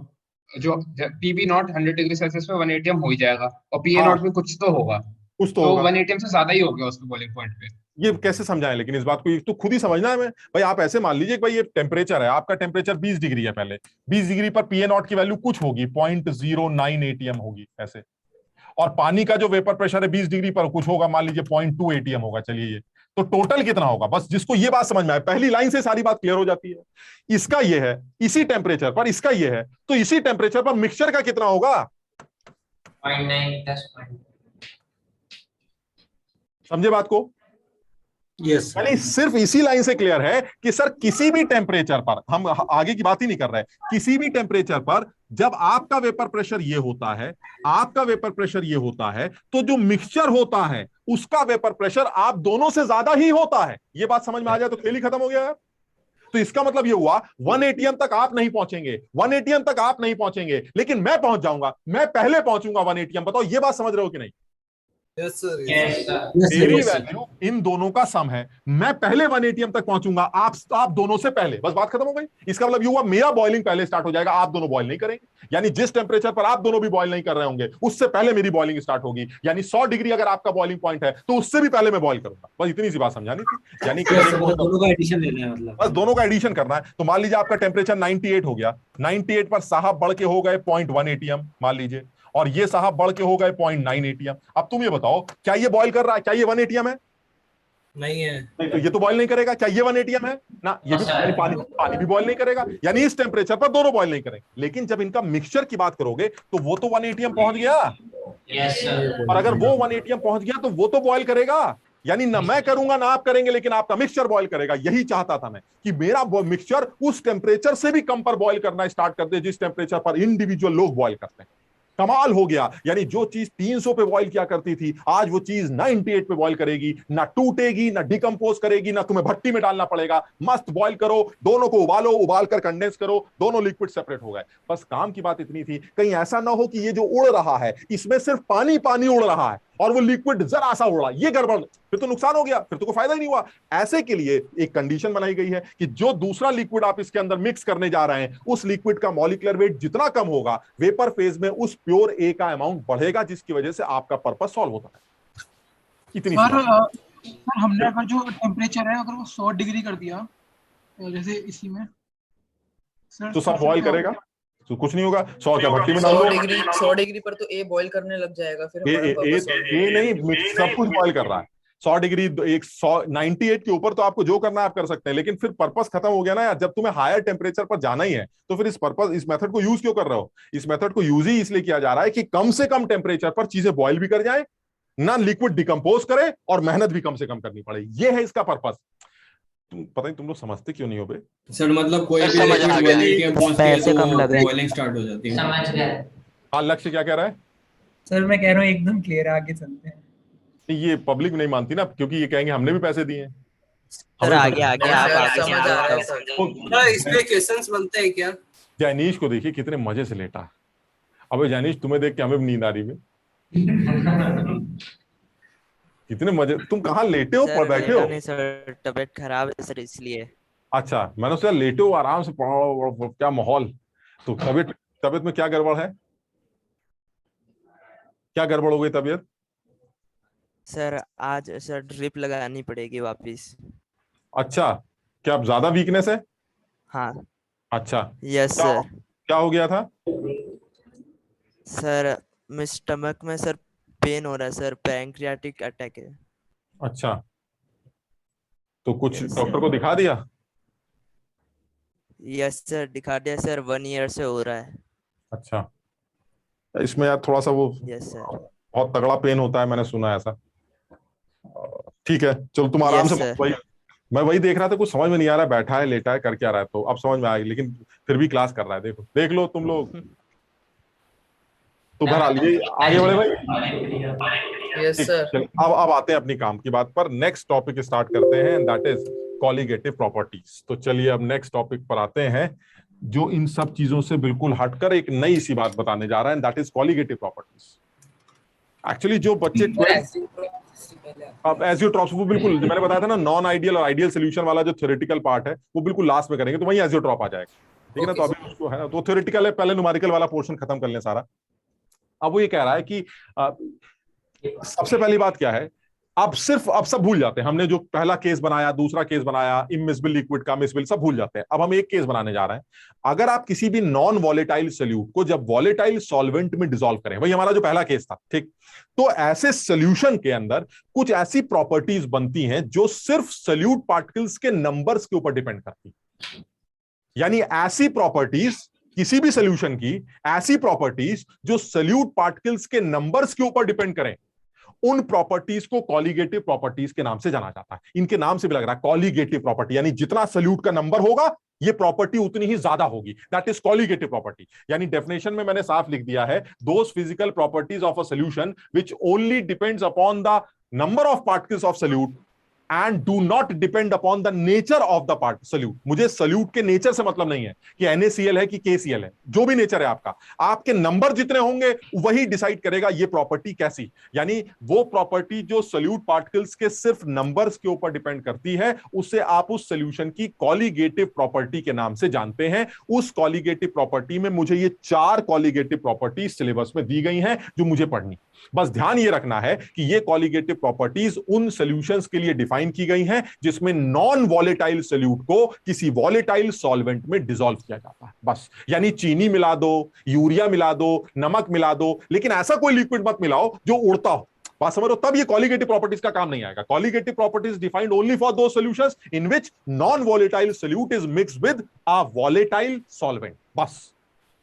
जो PB0 100 डिग्री सेल्सियस पे 1 atm हो ही जाएगा, और PA0 में कुछ तो होगा, कुछ तो होगा। 1 atm से ज्यादा ही हो गया उसके बॉइलिंग पॉइंट पे। ये कैसे समझाएं लेकिन इस बात को, तो खुद ही समझना है हमें भाई। आप ऐसे मान लीजिए भाई ये टेम्परेचर है, आपका टेम्परेचर 20 डिग्री है, पहले 20 डिग्री पर PA0 की वैल्यू कुछ होगी, 0.09 atm होगी ऐसे। और पानी का जो वेपर प्रेशर है 20 डिग्री पर कुछ होगा, मान लीजिए 0.2 atm होगा। चलिए ये तो टोटल कितना होगा, बस जिसको ये बात समझ में आए, पहली लाइन से सारी बात क्लियर हो जाती है। इसका ये है इसी टेम्परेचर पर, इसका ये है तो इसी टेम्परेचर पर मिक्सचर का कितना होगा? 0.9 समझे बात को? यस यानी सिर्फ इसी लाइन से क्लियर है कि सर किसी भी टेम्परेचर पर, हम आगे की बात ही नहीं कर रहे, किसी भी टेम्परेचर पर जब आपका वेपर प्रेशर ये होता है, आपका वेपर प्रेशर ये होता है, तो जो मिक्सचर होता है उसका वेपर प्रेशर आप दोनों से ज्यादा ही होता है। ये बात समझ में आ जाए तो खेल ही खत्म हो गया है। तो इसका मतलब ये हुआ 1 atm तक आप नहीं पहुंचेंगे, 1 atm तक आप नहीं पहुंचेंगे, लेकिन मैं पहुंच जाऊंगा, मैं पहले पहुंचूंगा 1 atm। बताओ ये बात समझ रहे हो कि नहीं? Yes sir. मेरी वैल्यू इन दोनों का सम है, मैं पहले 1 atm तक पहुंचूंगा, आप दोनों से पहले, बस बात खत्म हो गई। इसका मतलब ये हुआ मेरा बॉइलिंग पहले स्टार्ट हो जाएगा, आप दोनों बॉयल नहीं करेंगे। यानी जिस टेम्परेचर पर आप दोनों भी बॉयल नहीं कर रहे होंगे उससे पहले मेरी बॉइलिंग स्टार्ट होगी। यानी 100 डिग्री अगर आपका बॉइलिंग पॉइंट है तो उससे भी पहले मैं बॉयल करूंगा। बस इतनी सी बात समझानी थी। यानी कि दोनों का एडिशन लेना है, मतलब बस दोनों का एडिशन करना है। तो मान लीजिए आपका टेम्परेचर 98 हो गया, 98 पर साहब बढ़ के हो गए 0.1 atm मान लीजिए, और ये साहब बढ़ के हो गए 0.9 atm। अब तुम ये बताओ क्या ये बॉयल कर रहा है? क्या ये 1 atm है? नहीं है। नहीं तो ये तो बॉयल नहीं करेगा। क्या ये 1 atm है ना? ये भी पानी भी बॉयल नहीं करेगा। यानी इस टेम्परेचर पर दोनों बॉयल नहीं करेंगे। लेकिन जब इनका मिक्सचर की बात करोगे तो वो तो 1 atm पहुंच गया, और अगर वो 1 atm पहुंच गया तो वो तो बॉयल करेगा। यानी ना मैं करूंगा ना आप करेंगे, लेकिन आपका मिक्सचर बॉयल करेगा। यही चाहता था मैं कि मेरा मिक्सचर उस टेम्परेचर से भी कम पर बॉयल करना स्टार्ट कर दे जिस टेम्परेचर पर इंडिविजुअल लोग बॉयल करते हैं। कमाल हो गया। यानी जो चीज 300 पे बॉयल किया करती थी, आज वो चीज 98 पे बॉयल करेगी, ना टूटेगी, ना डिकम्पोज करेगी, ना तुम्हें भट्टी में डालना पड़ेगा। मस्त बॉयल करो, दोनों को उबालो, उबाल कर कंडेंस करो, दोनों लिक्विड सेपरेट हो गए। बस काम की बात इतनी थी, कहीं ऐसा ना हो कि ये जो उड़ रहा है इसमें सिर्फ पानी पानी उड़ रहा है और वो लिक्विड जरा सा उड़ा, ये गड़बड़, फिर तो नुकसान हो गया, फिर तो कोई फायदा ही नहीं हुआ। ऐसे के लिए एक कंडीशन बनाई गई है कि जो दूसरा लिक्विड आप इसके अंदर मिक्स करने जा रहे हैं उस लिक्विड का मॉलिक्यूलर वेट जितना कम होगा, वेपर फेज में उस प्योर ए का अमाउंट बढ़ेगा, जिसकी वजह से आपका पर्पस सॉल्व होता है। इतनी सर हमने अगर जो टेम्परेचर है अगर वो 100 डिग्री कर दिया जैसे इसी में सर, तो सब बॉयल करेगा, तो कुछ नहीं होगा। 100 क्या भट्टी में 100 डाल दो। डिग्री 100 डिग्री पर तो ए बॉईल करने लग जाएगा, फिर हमारा purpose solve हो ये जाएगा। नहीं, सब कुछ बॉईल कर रहा है। 100 डिग्री 98 के ऊपर तो आपको जो करना है आप कर सकते हैं, लेकिन फिर पर्पस खत्म हो गया ना यार। जब तुम्हें हायर टेम्परेचर पर जाना ही है तो फिर इस मेथड को यूज क्यों कर रहे हो? इस मेथड को यूज ही इसलिए किया जा रहा है कि कम से कम टेम्परेचर पर चीजें बॉईल भी कर जाए, ना लिक्विड डिकम्पोज करे, और मेहनत भी कम से कम करनी पड़े। ये है इसका पर्पस। पता नहीं तुम लोग समझते क्यों नहीं हो बे? सर मतलब कोई भी समझ आ गया। लिक्विड पहुंचती है पैसे तो कम लग रहे हैं। बॉइलिंग स्टार्ट हो जाती है। समझ गया। हाँ, लक्ष्य क्या कह रहा है? सर मैं कह रहा हूँ एकदम क्लियर है, आगे चलते हैं। ये पब्लिक नहीं मानती ना, क्योंकि ये कहेंगे हमने भी पैसे दिए हैं। सर आगे आगे आप आगे समझ आ रहा है, सर इस पे क्वेश्चंस बनते हैं क्या? जैनीश को देखिए कितने मजे से लेटा। अबे जैनीश, तुम्हें देख के हमें भी नींद आ रही है। कितने मजे। तुम कहाँ लेटे हो, पर बैठे हो? नहीं सर, तबीयत खराब है सर इसलिए। अच्छा, मैंने सोचा लेटे हो आराम से पढ़ो, क्या माहौल। तो तबीयत में क्या गड़बड़ है? क्या गड़बड़ हो गई तबीयत? सर आज सर ड्रिप लगानी पड़ेगी वापस। अच्छा, क्या अब ज्यादा वीकनेस है? हाँ। अच्छा, यस सर। क्या हो गया था? सर मैं स्टमक में सर पेन हो रहा है सर, पैंक्रियाटिक अटैक है। अच्छा, तो कुछ डॉक्टर को दिखा दिया? यस सर दिखा दिया सर, 1 ईयर से हो रहा है। अच्छा, इसमें यार थोड़ा सा वो यस सर। बहुत तगड़ा पेन होता है, मैंने सुना है ऐसा। ठीक है, चलो तुम आराम से। मैं वही देख रहा था, कुछ समझ में नहीं आ रहा, बैठा है लेटा है कर क्या रहा है, तो अब समझ में आएगी, लेकिन फिर भी क्लास कर रहा है। देखो देख लो तुम लोग। तो बहरहाल ये आगे बढ़े भाई। Yes sir. अब आते हैं अपनी काम की बात पर। नेक्स्ट टॉपिक स्टार्ट करते हैं, दैट इज कॉलिगेटिव प्रॉपर्टीज। तो चलिए अब नेक्स्ट टॉपिक पर आते हैं, जो इन सब चीजों से बिल्कुल हटकर एक नई सी बात बताने जा रहा है, that is colligative properties. Actually जो बच्चे अब एजियोट्रॉप्स, वो बिल्कुल मैंने बताया था ना, नॉन आइडियल और आइडियल सोल्यूशन वाला जो थ्योरेटिकल पार्ट है वो बिल्कुल लास्ट में करेंगे, तो वहीं एजियोट्रॉप आ जाएगा। ठीक है ना? तो अभी उसको है ना, तो थ्योरेटिकल है, पहले न्यूमेरिकल वाला पोर्शन खत्म कर लें सारा। अब वो ये कह रहा है कि सबसे पहली बात क्या है, अब सब भूल जाते हैं। हमने जो पहला केस बनाया, दूसरा केस बनाया, इमिसिबल लिक्विड का, मिसिबल, सब भूल जाते हैं। अब हम एक केस बनाने जा रहे हैं। अगर आप किसी भी नॉन वॉलेटाइल सोल्यूट को जब वॉलेटाइल सॉल्वेंट में डिसॉल्व करें, वही हमारा जो पहला केस था, ठीक, तो ऐसे सोल्यूशन के अंदर कुछ ऐसी प्रॉपर्टीज बनती हैं जो सिर्फ सोल्यूट पार्टिकल्स के नंबर्स के ऊपर डिपेंड करती है। यानी ऐसी प्रॉपर्टीज, किसी भी सोल्यूशन की ऐसी प्रॉपर्टीज जो सोल्यूट पार्टिकल्स के नंबर्स के ऊपर डिपेंड करें, उन प्रॉपर्टीज को कॉलिगेटिव प्रॉपर्टीज के नाम से जाना जाता है। इनके नाम से भी लग रहा है कॉलिगेटिव प्रॉपर्टी, यानी जितना सोल्यूट का नंबर होगा ये प्रॉपर्टी उतनी ही ज्यादा होगी, दैट इज कॉलिगेटिव प्रॉपर्टी। यानी डेफिनेशन में मैंने साफ लिख दिया है, those physical properties of a solution which only depends upon the number of particles of solute and do not depend upon the nature of the part solute. मुझे solute के nature से मतलब नहीं है कि NaCl है कि KCl है, जो भी नेचर है आपका, आपके नंबर जितने होंगे वही डिसाइड करेगा ये प्रॉपर्टी कैसी। यानी वो प्रॉपर्टी जो सोल्यूट पार्टिकल्स के सिर्फ नंबर्स के ऊपर डिपेंड करती है, उसे आप उस सोल्यूशन की कॉलिगेटिव प्रॉपर्टी के नाम से जानते हैं। उस कॉलिगेटिव प्रॉपर्टी में मुझे ये 4 कॉलिगेटिव प्रॉपर्टी सिलेबस में दी गई हैं जो मुझे पढ़नी। बस ध्यान ये रखना है कि ये कॉलिगेटिव प्रॉपर्टीज उन सॉल्यूशंस के लिए डिफाइन की गई हैं जिसमें नॉन वॉलेटाइल सोल्यूट को किसी वॉलेटाइल सॉल्वेंट में डिसॉल्व किया जाता है। बस, यानी चीनी मिला दो, यूरिया मिला दो, नमक मिला दो, लेकिन ऐसा कोई लिक्विड मत मिलाओ जो उड़ता हो। बात समझ लो, तब ये कॉलिगेटिव प्रॉपर्टीज का काम नहीं आएगा। Colligative properties defined only for दो solutions in which non volatile solute is mixed with a volatile solvent. बस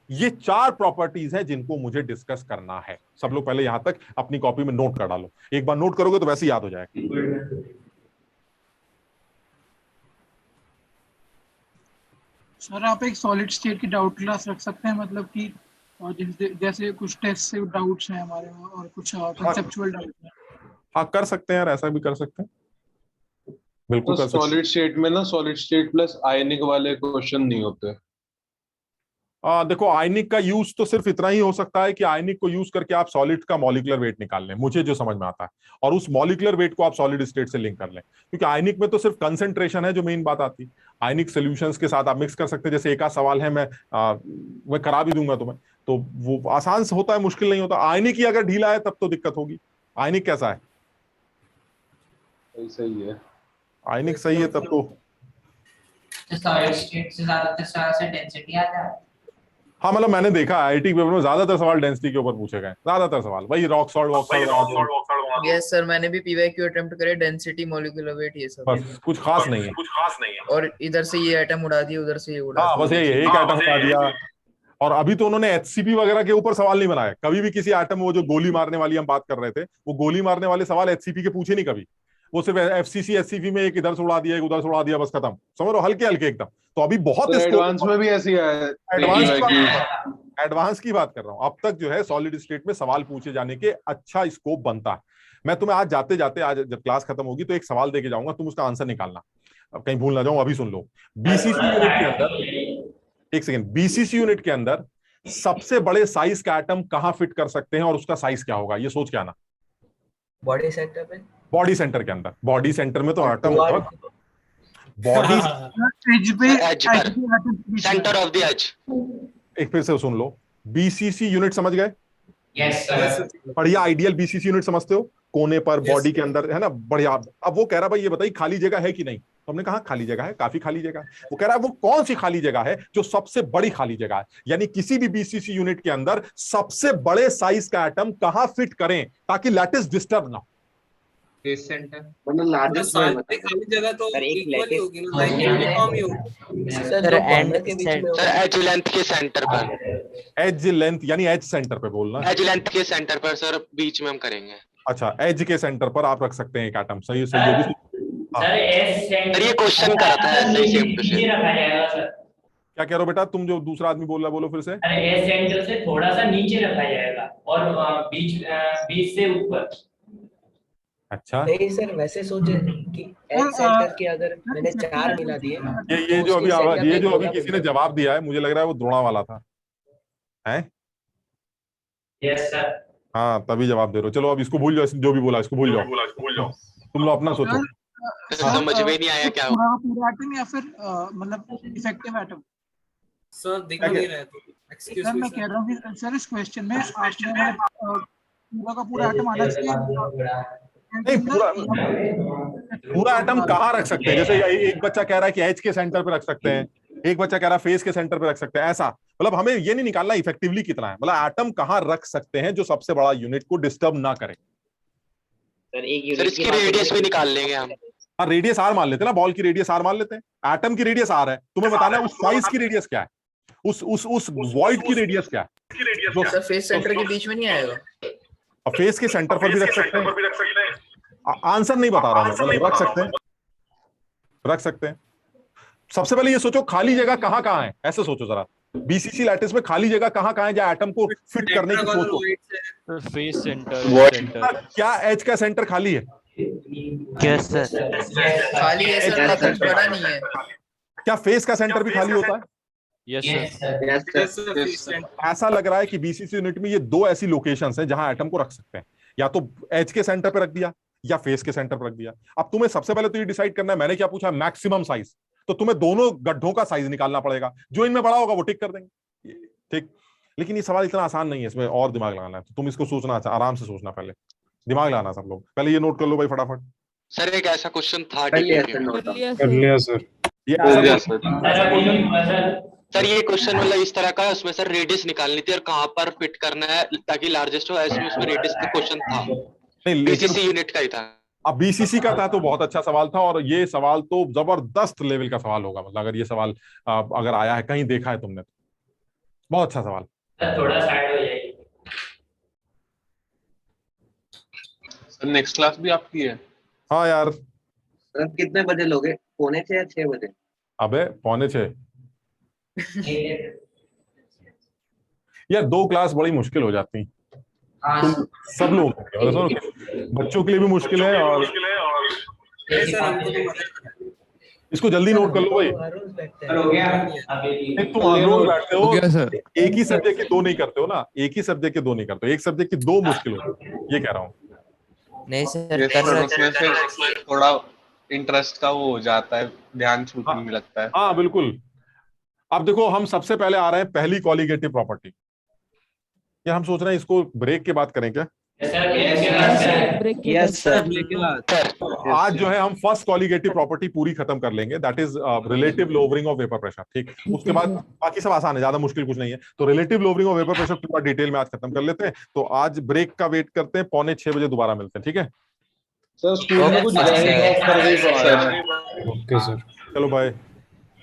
ये 4 प्रॉपर्टीज हैं जिनको मुझे डिस्कस करना है। सब लोग पहले यहां तक अपनी कॉपी में नोट कर डालो, एक बार नोट करोगे तो वैसे याद हो जाएगा। सर आप एक सॉलिड स्टेट की डाउट क्लास रख सकते हैं, मतलब कि जैसे कुछ टेस्ट से डाउट्स हैं हमारे और कुछ कंसेप्चुअल डाउट्स हैं। हाँ कर सकते हैं यार, ऐसा भी कर सकते हैं, बिल्कुल कर सकते हैं। सॉलिड स्टेट में ना सॉलिड स्टेट प्लस आयनिक वाले क्वेश्चन नहीं होते। देखो आयनिक का यूज तो सिर्फ इतना ही हो सकता है कि आयनिक को यूज करके आप सॉलिड का मॉलिक्यूलर वेट निकाल लें, मुझे जो समझ में आता है, और उस मॉलिक्यूलर वेट को आप सॉलिड स्टेट से लिंक कर लें, क्योंकि आयनिक में तो सिर्फ कंसंट्रेशन है जो मेन बात आती है। आयनिक सॉल्यूशंस के साथ आप मिक्स कर सकते हैं। जैसे एक आध सवाल है, मैं करा भी दूंगा तुम्हें, तो वो आसान से होता है, मुश्किल नहीं होता। आयनिक ही अगर ढीला है तब तो दिक्कत होगी। आयनिक कैसा है? सही है, आयनिक सही है तब तो सॉलिड स्टेट से ज्यादातर से डेंसिटी आता है। हाँ मतलब मैंने देखा आईआईटी पेपर में ज्यादातर सवाल डेंसिटी के ऊपर पूछे गए, ज्यादातर सवाल वही रॉक सॉल्ट। यस सर, मैंने भी पीवाईक्यू अटेम्प्ट करे, डेंसिटी, मॉलिक्यूलर वेट, ये सब। बस कुछ खास नहीं है। और इधर से ये आइटम उड़ा दिया, उधर से ये उड़ा हाँ बस यही एक आइटम उड़ा दिया। और अभी तो उन्होंने एचसीपी वगैरह के ऊपर सवाल नहीं बनाए कभी भी। किसी आइटम में वो जो गोली मारने वाली हम बात कर रहे थे, वो गोली मारने वाले सवाल एचसीपी के पूछे नहीं कभी। वो सिर्फ एफसीसी एचसीपी में एक इधर से उड़ा दिया, एक उधर से उड़ा दिया, बस खत्म। समझ लो, हल्के हल्के एकदम। तो अभी बहुत एडवांस में भी ऐसी है। एडवांस की बात कर रहा हूँ। अब तक जो है सॉलिड स्टेट में सवाल पूछे जाने के अच्छा स्कोप बनता है। मैं तुम्हें आज जाते जाते, आज जब क्लास खत्म होगी तो एक सवाल देके जाऊंगा, तुम उसका आंसर निकालना। अब कहीं भूल ना जाऊं, अभी सुन लो। बीसीसी यूनिट के अंदर, एक सेकेंड, बीसीसी यूनिट के अंदर सबसे बड़े साइज का एटम कहां फिट कर सकते हैं और उसका साइज क्या होगा, ये सोच के आना। बॉडी सेंटर पे, बॉडी सेंटर के अंदर। बॉडी सेंटर में तो एटम होगा, body centre of the edge. एक फिर से सुन लो, बीसीसी यूनिट समझ गए? Yes sir. बढ़िया, आइडियल बीसीसी यूनिट समझते हो, कोने पर बॉडी के अंदर, है ना, बढ़िया। अब वो कह रहा भाई ये बताइए खाली जगह है कि नहीं, तो हमने कहा खाली जगह है, काफी खाली जगह है। वो कह रहा है वो कौन सी खाली जगह है जो सबसे बड़ी खाली जगह है, यानी किसी भी बीसीसी यूनिट के अंदर सबसे बड़े साइज का एटम कहां फिट करें ताकि लैटिस डिस्टर्ब ना हो। फेस सेंटर मतलब लार्जेस्ट खाली जगह तो इक्वल ही होगी ना, यूनिफॉर्म ही होगी sir. And sir edge length के सेंटर पर। एज लेंथ यानी एज सेंटर पे बोलना। एज लेंथ के सेंटर पर सर, बीच में हम करेंगे। अच्छा, एज के सेंटर पर आप रख सकते हैं एक एटम। सही सही है सर एज सेंटर, ये क्वेश्चन करता है सही सेम टू सेम। रखा जाएगा सर। क्या कह रहे हो बेटा तुम, जो दूसरा आदमी बोल रहा है, बोलो फिर से। अरे एज सेंटर से थोड़ा सा नीचे रखा जाएगा और बीच से ऊपर। अच्छा नहीं सर, वैसे सोचे कि एज सेंटर के अगर मैंने 4 मिला दिए, ये जो अभी ये जो अभी किसी ने जवाब दिया है, मुझे लग रहा है वो द्रोणा वाला था, हैं? Yes sir. हाँ तभी जवाब दे रहे हो। चलो अब इसको भूल जाओ, जो भी बोला इसको भूल जाओ। तुम लोग अपना सोचो। समझ में नहीं आया क्या पूरा एटम या फिर मतलब इफेक्टिव एटम। सर दिख नहीं रहा है तो एक्सक्यूज मी। मैं कह रहा हूँ कि सर इस क्वेश्चन में आपने पूरा का पूरा एटम आना चाहिए। नहीं, पूरा एटम कहाँ रख सकते हैं? जैसे एक बच्चा कह रहा है कि एच के सेंटर पे रख सकते हैं, एक बच्चा कह रहा है फेस के सेंटर पे रख सकते हैं। ऐसा मतलब हमें ये नहीं निकालना इफेक्टिवली कितना है, मतलब एटम कहाँ रख सकते हैं जो सबसे बड़ा यूनिट को डिस्टर्ब ना करे। सर इसकी रेडियस भी निकाल लेंगे हम। हाँ रेडियस आर मान लेते हैं ना, बॉल की रेडियस आर मान लेते हैं। एटम की रेडियस आर है, तुम्हें बताना है उस साइज की रेडियस क्या है, उस वॉइड की रेडियस क्या है। सर फेस सेंटर के बीच में नहीं आएगा? अब फेस के सेंटर पर भी रख सकते हैं। आंसर नहीं बता रहा हूं, मतलब रख सकते हैं। सबसे पहले ये सोचो खाली जगह कहाँ कहाँ है, ऐसे सोचो जरा। बीसीसी लैटिस में खाली जगह कहाँ कहाँ है जहाँ एटम को फिट करने की सोचो। Face centre. क्या एच का सेंटर खाली है? Yes sir. खाली है सर, लेकिन बड़ा नहीं है। क्या फेस का सेंटर भी खाली होता है? Yes sir. ऐसा लग रहा है कि बीसीसी यूनिट में ये दो ऐसी लोकेशंस हैं जहां एटम को रख सकते हैं, या तो एच के सेंटर पे रख दिया या फेस के सेंटर पर रख दिया। अब तुम्हें सबसे पहले तो ये डिसाइड करना है, मैंने क्या पूछा, मैक्सिमम साइज। तो तुम्हें दोनों गड्ढों का साइज निकालना पड़ेगा, जो इनमें बड़ा होगा वो टिक कर देंगे, ठीक। लेकिन ये सवाल इतना आसान नहीं है, इसमें और दिमाग लगाना है। तो तुम इसको सोचना, आराम से सोचना, पहले दिमाग लगाना। सब लोग पहले ये नोट कर लो भाई फटाफट। सर एक ऐसा क्वेश्चन था कर लिया सर। सर ये क्वेश्चन मतलब इस तरह का, उसमें सर रेडियस निकालनी थी और कहाँ पर फिट करना है ताकि लार्जेस्ट हो, ऐसे उसमें रेडियस का क्वेश्चन था। नहीं, बीसीसी यूनिट का ही था। अब बीसीसी का था तो बहुत अच्छा सवाल था, और ये सवाल तो जबरदस्त लेवल का सवाल होगा। मतलब अगर ये सवाल अगर आया है, कहीं देखा है तुमने, तो बहुत अच्छा सवाल। थोड़ा साइड हो जाइए सर। नेक्स्ट क्लास भी आपकी है? हाँ यार। सर कितने बजे लोगे, 5:45 या 6 बजे? अबे 5:45 यार, 2 क्लास बड़ी मुश्किल हो जाती है। तुम सब लोग बच्चों के लिए भी मुश्किल है, और इसको जल्दी नोट कर लो भाई। तुम रोज बैठते हो, एक ही सब्जेक्ट के 2 नहीं करते हो ना, एक ही सब्जेक्ट के 2 नहीं करते हो, एक सब्जेक्ट की 2 मुश्किल होती है, ये कह रहा हूँ। नहीं सर, उसमें फिर थोड़ा इंटरेस्ट का वो हो जाता है, ध्यान छूटने में लगता है। हाँ बिल्कुल। अब देखो, हम सबसे पहले आ रहे हैं पहली कॉलिगेटिव प्रॉपर्टी। या हम सोच रहे हैं इसको ब्रेक के बाद करें क्या? Sir yes sir. आज जो है हम फर्स्ट कॉलिगेटिव प्रॉपर्टी पूरी खत्म कर लेंगे, that is relative lowering of vapour pressure. ठीक, उसके बाद बाकी सब आसान है, ज्यादा मुश्किल कुछ नहीं है। तो relative lowering of vapour pressure पूरा डिटेल में आज खत्म कर लेते हैं। तो आज ब्रेक का वेट करते हैं, 5:45 बजे दोबारा मिलते हैं। ठीक है सर, स्कूल में कुछ ओके सर, चलो bye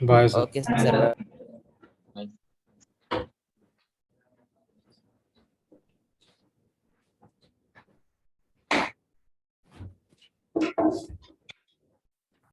bye sir. Okay sir. Thank you.